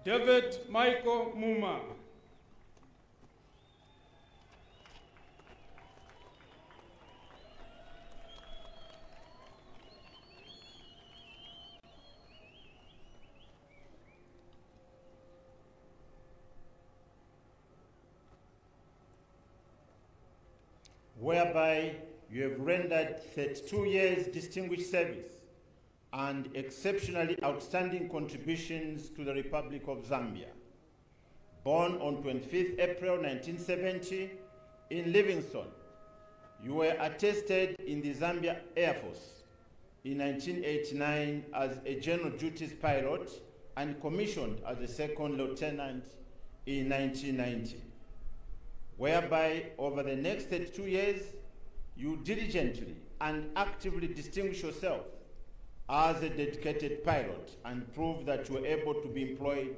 David Michael Muma. Whereby you have rendered 32 years distinguished service and exceptionally outstanding contributions to the Republic of Zambia. Born on 25th April 1970 in Livingstone, you were attested in the Zambia Air Force in 1989 as a general duties pilot and commissioned as a second lieutenant in 1990. Whereby over the next 32 years, you diligently and actively distinguish yourself as a dedicated pilot and proved that you were able to be employed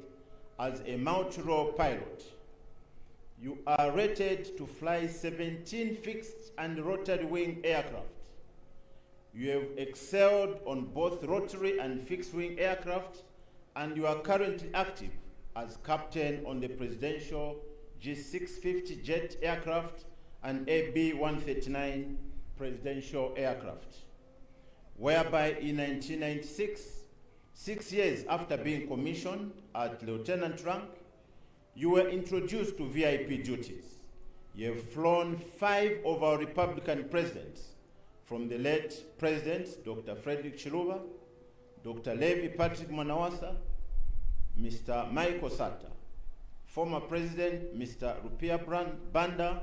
as a multi-role pilot. You are rated to fly 17 fixed and rotary wing aircraft. You have excelled on both rotary and fixed wing aircraft, and you are currently active as captain on the presidential G650 jet aircraft and AB-139 presidential aircraft, whereby in 1996, 6 years after being commissioned at lieutenant rank, you were introduced to VIP duties. You have flown 5 of our Republican presidents, from the late President Dr. Frederick Chiluba, Dr. Levi Patrick Mwanawasa, Mr. Michael Sata, former President Mr. Rupia Banda,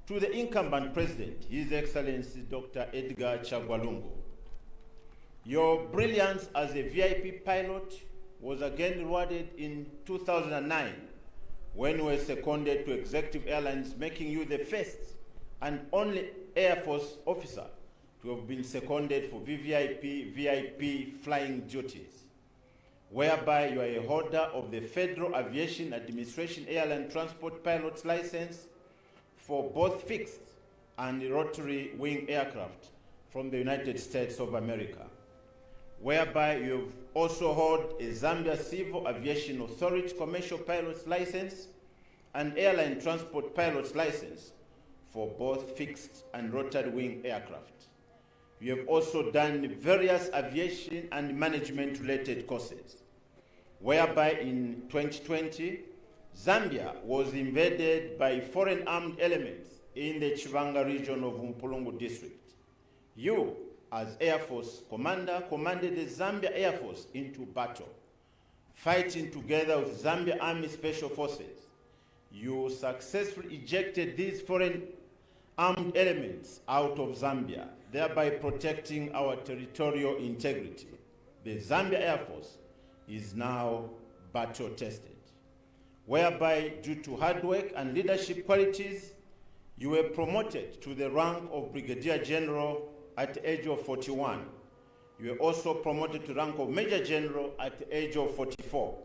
to the incumbent President, His Excellency Dr. Edgar Chagwalungu. Your brilliance as a VIP pilot was again rewarded in 2009 when you were seconded to Executive Airlines, making you the first and only Air Force officer to have been seconded for VIP flying duties, whereby you are a holder of the Federal Aviation Administration Airline Transport Pilot's license for both fixed and rotary wing aircraft from the United States of America, whereby you have also hold a Zambia Civil Aviation Authority commercial pilot's license and airline transport pilot's license for both fixed and rotary wing aircraft. You have also done various aviation and management related courses, whereby in 2020, Zambia was invaded by foreign armed elements in the Chivanga region of Mpulungu district. You, as Air Force commander, commanded the Zambia Air Force into battle, fighting together with Zambia Army Special Forces. You successfully ejected these foreign armed elements out of Zambia, thereby protecting our territorial integrity. The Zambia Air Force is now battle tested, whereby due to hard work and leadership qualities, you were promoted to the rank of Brigadier General at the age of 41. You were also promoted to the rank of Major General at the age of 44.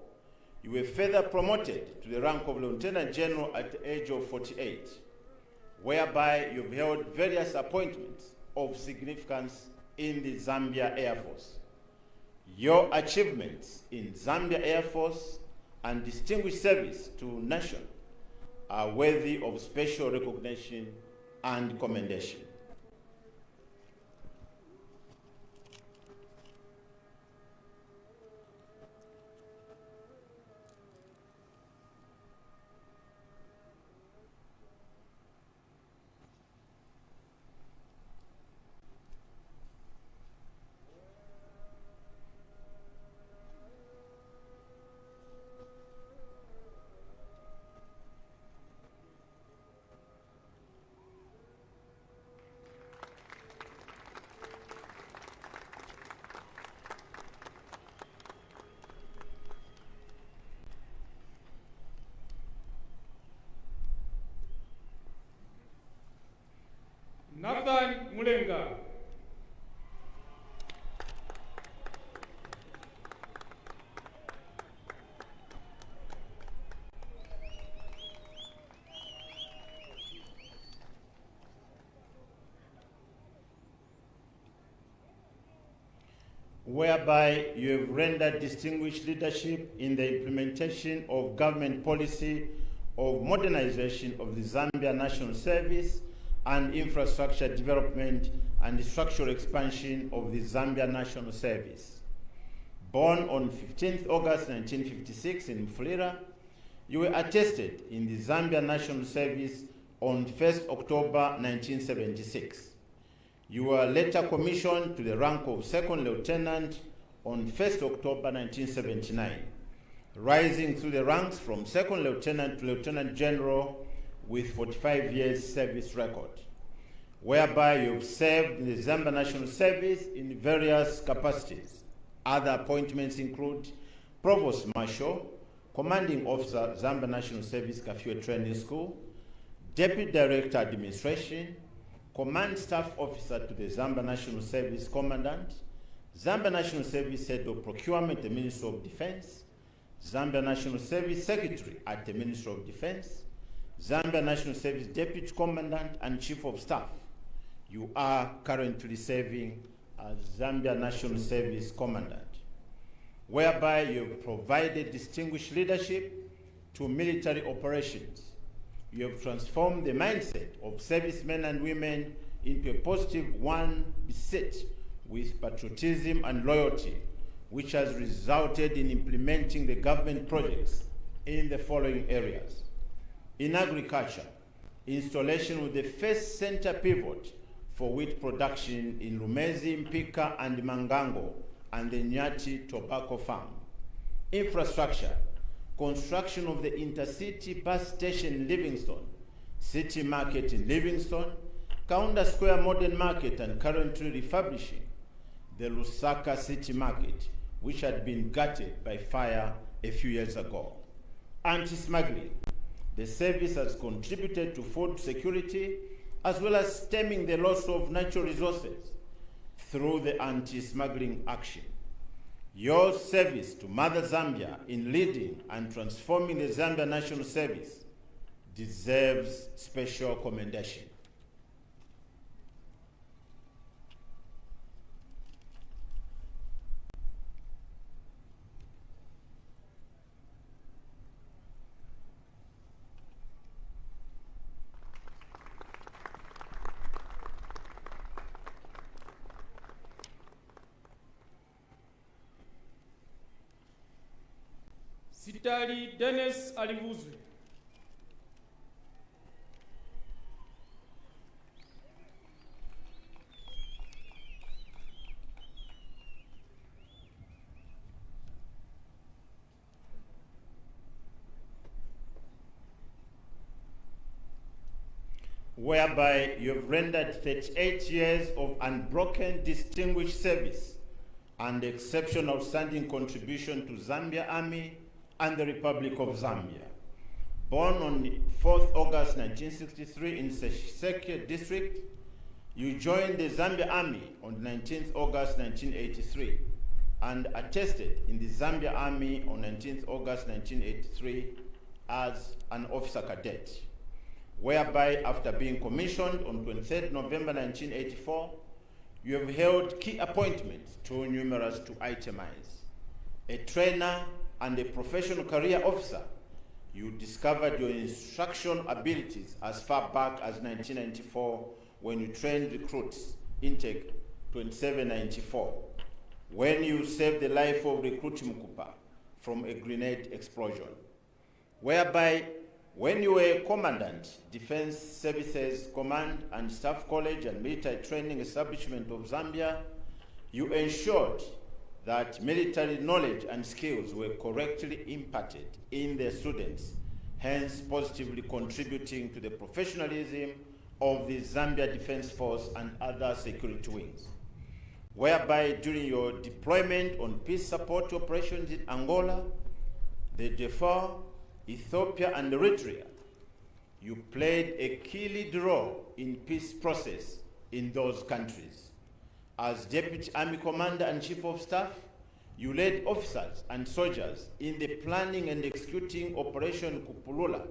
You were further promoted to the rank of Lieutenant General at the age of 48, whereby you've held various appointments of significance in the Zambia Air Force. Your achievements in Zambia Air Force and distinguished service to nation are worthy of special recognition and commendation. Nathan Mulenga. Whereby you have rendered distinguished leadership in the implementation of government policy of modernization of the Zambia National Service and infrastructure development and the structural expansion of the Zambia National Service. Born on 15th August 1956 in Mfulira, you were attested in the Zambia National Service on 1st October 1976. You were later commissioned to the rank of Second Lieutenant on 1st October 1979, rising through the ranks from Second Lieutenant to Lieutenant General with 45 years service record, whereby you've served in the Zambia National Service in various capacities. Other appointments include Provost Marshal, Commanding Officer, Zambia National Service Kafue Training School, Deputy Director Administration, Command Staff Officer to the Zambia National Service Commandant, Zambia National Service Head of Procurement at the Ministry of Defense, Zambia National Service Secretary at the Ministry of Defense, Zambia National Service Deputy Commandant and Chief of Staff. You are currently serving as Zambia National Service Commandant, whereby you have provided distinguished leadership to military operations. You have transformed the mindset of servicemen and women into a positive one beset with patriotism and loyalty, which has resulted in implementing the government projects in the following areas. In agriculture, installation of the first center pivot for wheat production in Lumezi, Mpika, and Mangango, and the Nyati tobacco farm. Infrastructure, construction of the intercity bus station in Livingstone, city market in Livingstone, Kaunda Square modern market, and currently refurbishing the Lusaka city market, which had been gutted by fire a few years ago. Anti-smuggling, the service has contributed to food security as well as stemming the loss of natural resources through the anti-smuggling action. Your service to Mother Zambia in leading and transforming the Zambia National Service deserves special commendation. Sitali Dennis Alivuzwe. Whereby you have rendered 38 years of unbroken distinguished service and exceptional outstanding contribution to Zambia Army and the Republic of Zambia. Born on 4th August 1963 in Sesheke district, you joined the Zambia Army on 19th August 1983 and attested in the Zambia Army on 19th August 1983 as an officer cadet, whereby after being commissioned on 23rd November 1984, you have held key appointments too numerous to itemize. A trainer and a professional career officer, you discovered your instruction abilities as far back as 1994 when you trained recruits, intake 2794, when you saved the life of recruit Mukupa from a grenade explosion, whereby when you were Commandant, Defense Services Command and Staff College and Military Training Establishment of Zambia, you ensured that military knowledge and skills were correctly imparted in their students, hence positively contributing to the professionalism of the Zambia Defense Force and other security wings. Whereby during your deployment on peace support operations in Angola, the Darfur, Ethiopia, and Eritrea, you played a key lead role in peace process in those countries. As Deputy Army Commander and Chief of Staff, you led officers and soldiers in the planning and executing Operation Kupulula,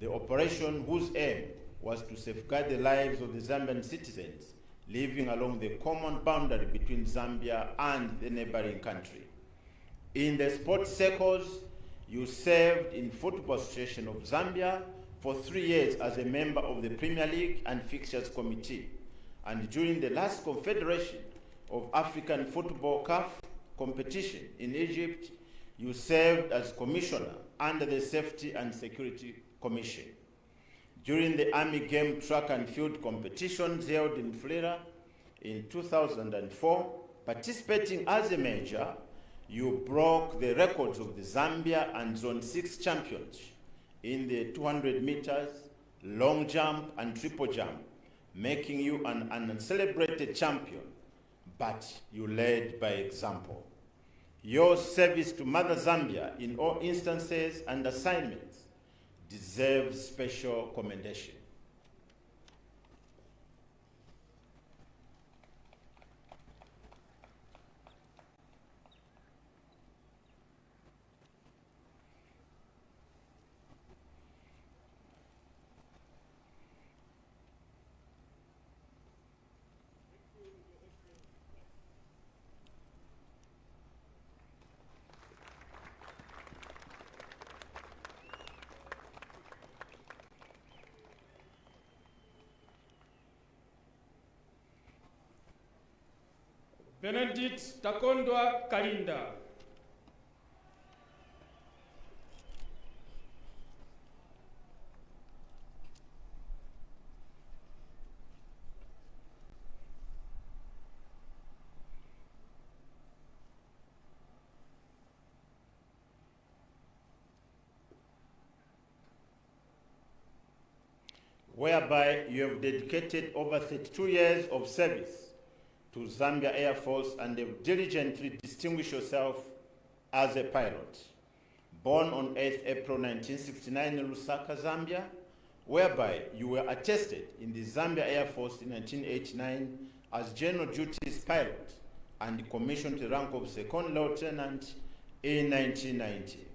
the operation whose aim was to safeguard the lives of the Zambian citizens living along the common boundary between Zambia and the neighboring country. In the sports circles, you served in Football Association of Zambia for 3 years as a member of the Premier League and Fixtures Committee. And during the last Confederation of African Football CAF competition in Egypt, you served as commissioner under the Safety and Security Commission. During the Army Game Track and Field competitions held in Flera in 2004, participating as a major, you broke the records of the Zambia and Zone 6 champions in the 200 meters, long jump, and triple jump, making you an uncelebrated champion, but you led by example. Your service to Mother Zambia in all instances and assignments deserves special commendation. Benedict Takondwa Kalinda. Whereby you have dedicated over 32 years of service to Zambia Air Force and have diligently distinguished yourself as a pilot. Born on 8th April 1969 in Lusaka, Zambia, whereby you were attested in the Zambia Air Force in 1989 as General Duties Pilot and commissioned to the rank of Second Lieutenant in 1990.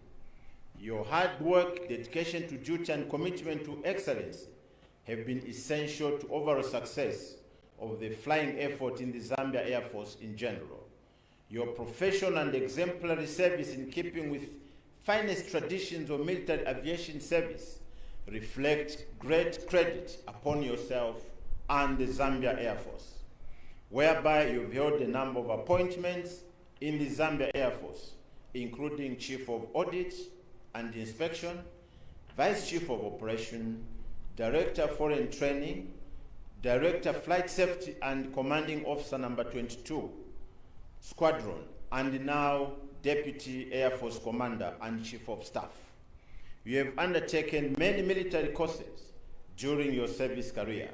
Your hard work, dedication to duty and commitment to excellence have been essential to overall success of the flying effort in the Zambia Air Force in general. Your professional and exemplary service in keeping with finest traditions of military aviation service reflect great credit upon yourself and the Zambia Air Force, whereby you've held a number of appointments in the Zambia Air Force, including Chief of Audit and Inspection, Vice Chief of Operation, Director Foreign Training, Director Flight Safety and Commanding Officer number 22, Squadron, and now Deputy Air Force Commander and Chief of Staff. You have undertaken many military courses during your service career.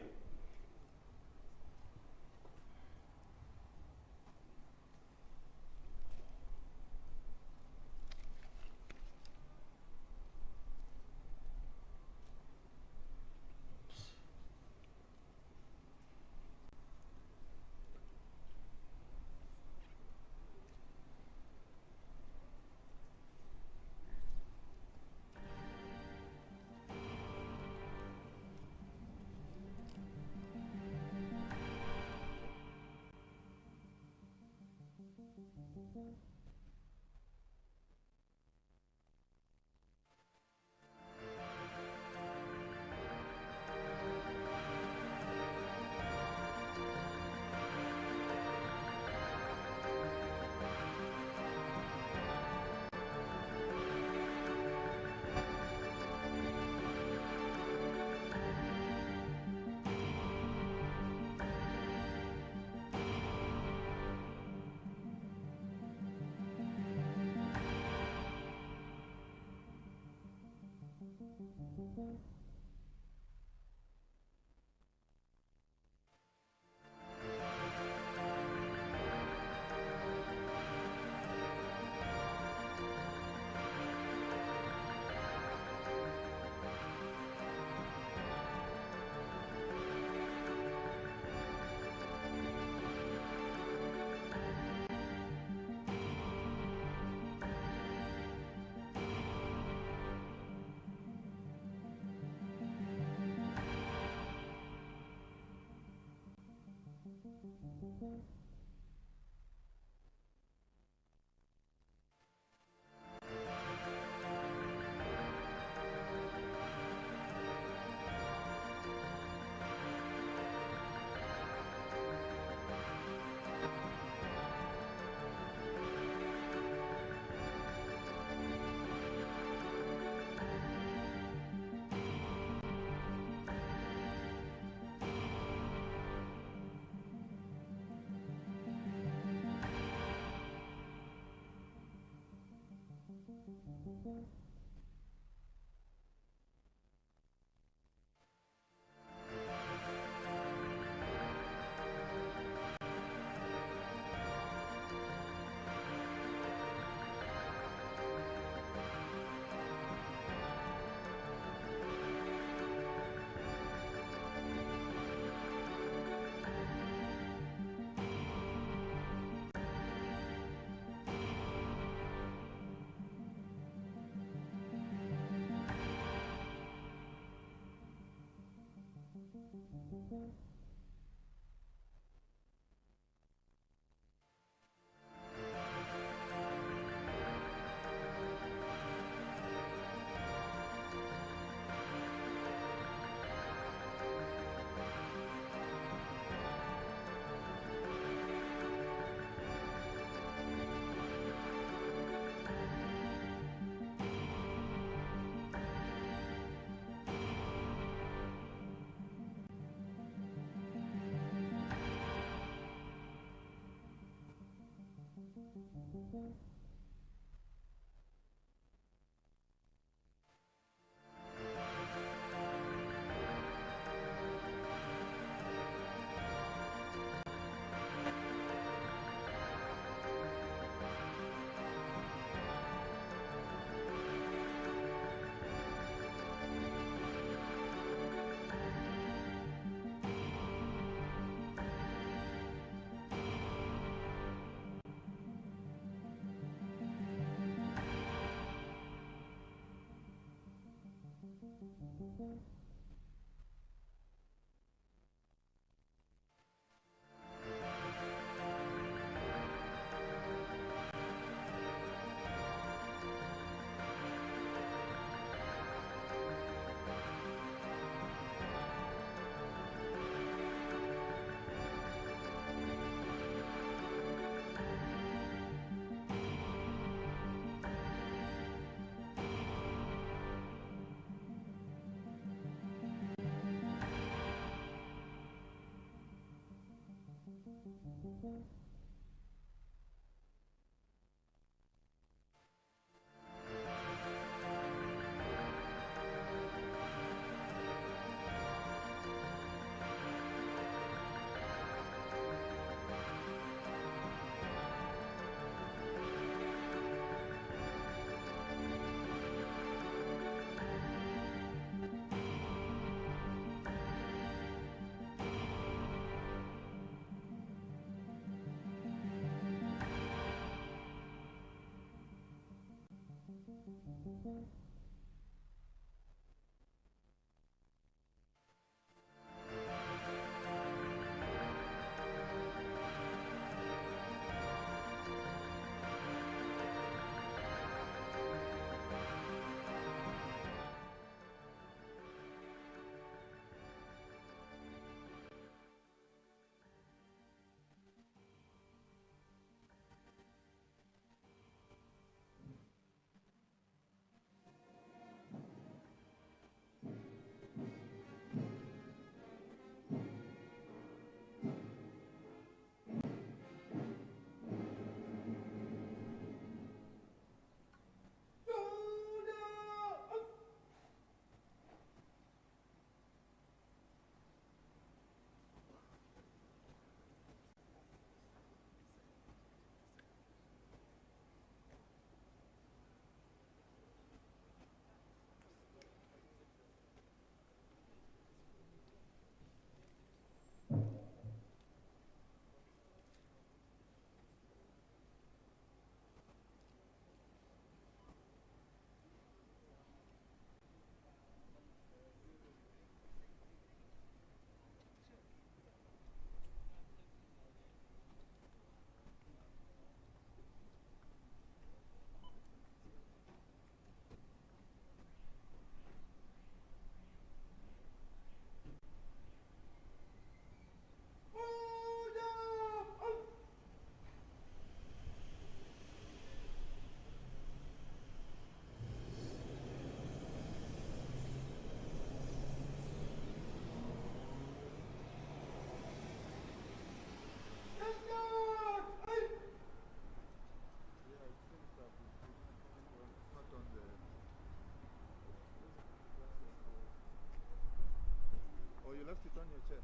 left it on your chair.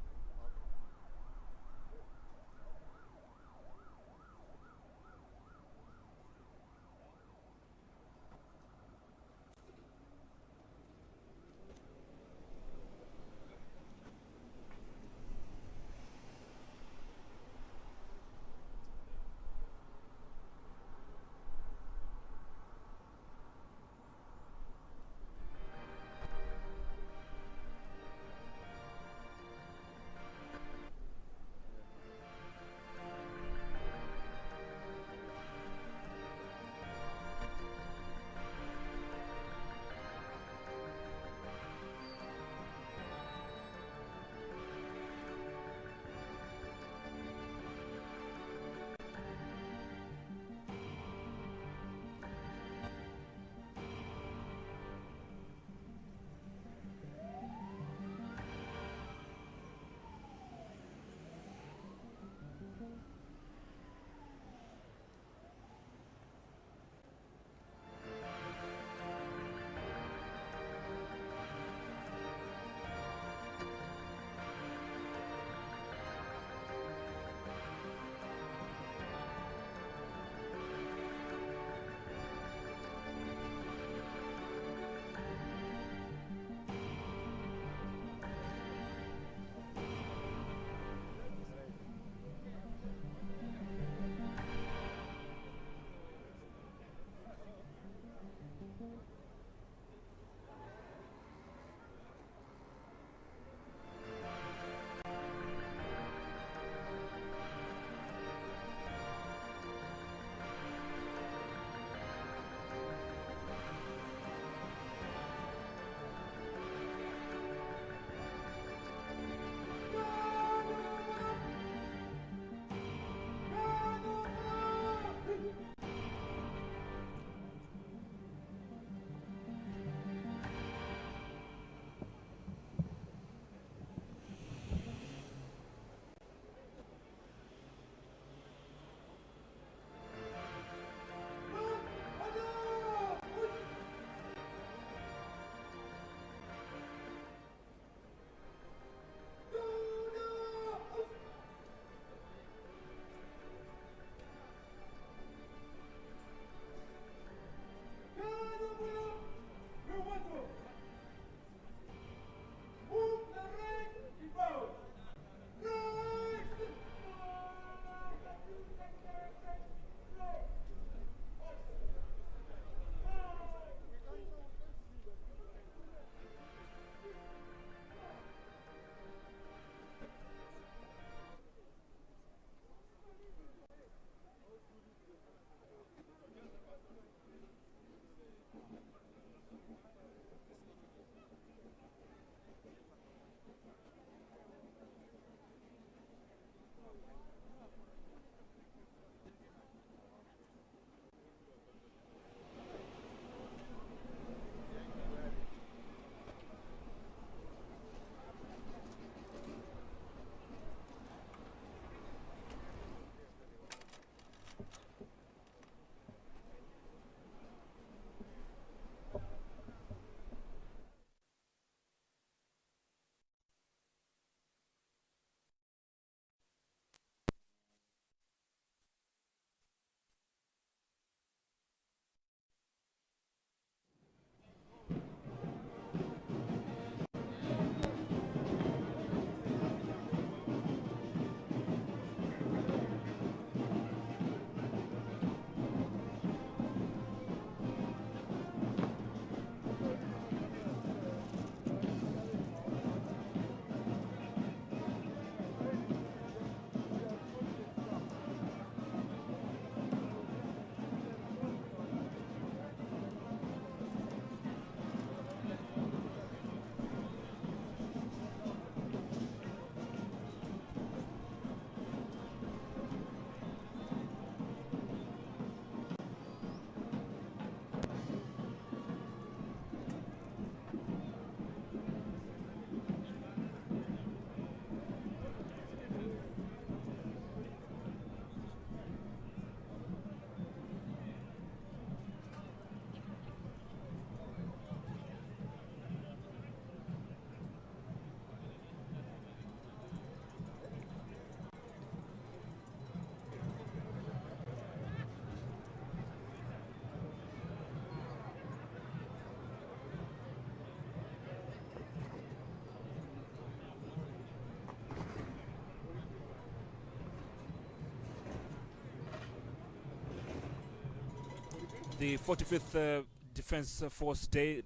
The 45th Defense Force Day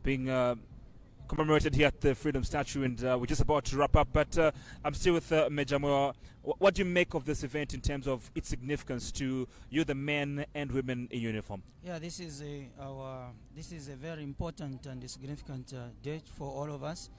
being commemorated here at the Freedom Statue, and we're just about to wrap up, but I'm still with Major Moa. What do you make of this event in terms of its significance to you, the men and women in uniform? Yeah, this is a very important and significant date for all of us,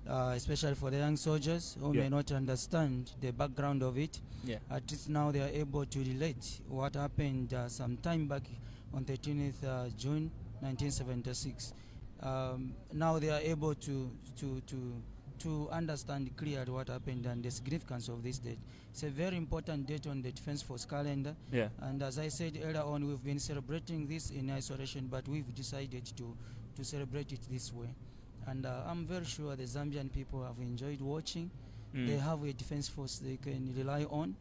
especially for the young soldiers who may not understand the background of it. Yeah. At least now they are able to relate what happened some time back on 13th June 1976. Now they are able to understand clearly what happened and the significance of this date. It's a very important date on the Defense Force calendar. Yeah. And as I said earlier on, we've been celebrating this in isolation, but we've decided to celebrate it this way. And I'm very sure the Zambian people have enjoyed watching. They have a defense force they can rely on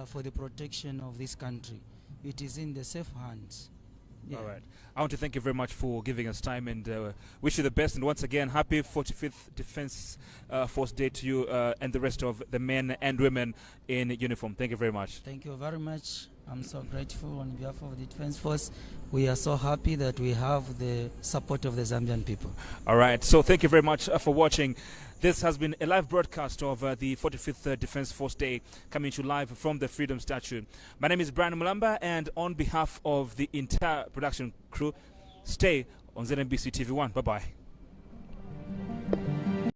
for the protection of this country. It is in the safe hands. Yeah. All right. I want to thank you very much for giving us time, and wish you the best. And once again, happy 45th Defense Force Day to you and the rest of the men and women in uniform. Thank you very much. Thank you very much. I'm so grateful on behalf of the Defense Force. We are so happy that we have the support of the Zambian people. All right. So thank you very much for watching. This has been a live broadcast of the 45th Defense Force Day, coming to you live from the Freedom Statue. My name is Brian Mulamba, and on behalf of the entire production crew, stay on ZNBC TV1. Bye-bye.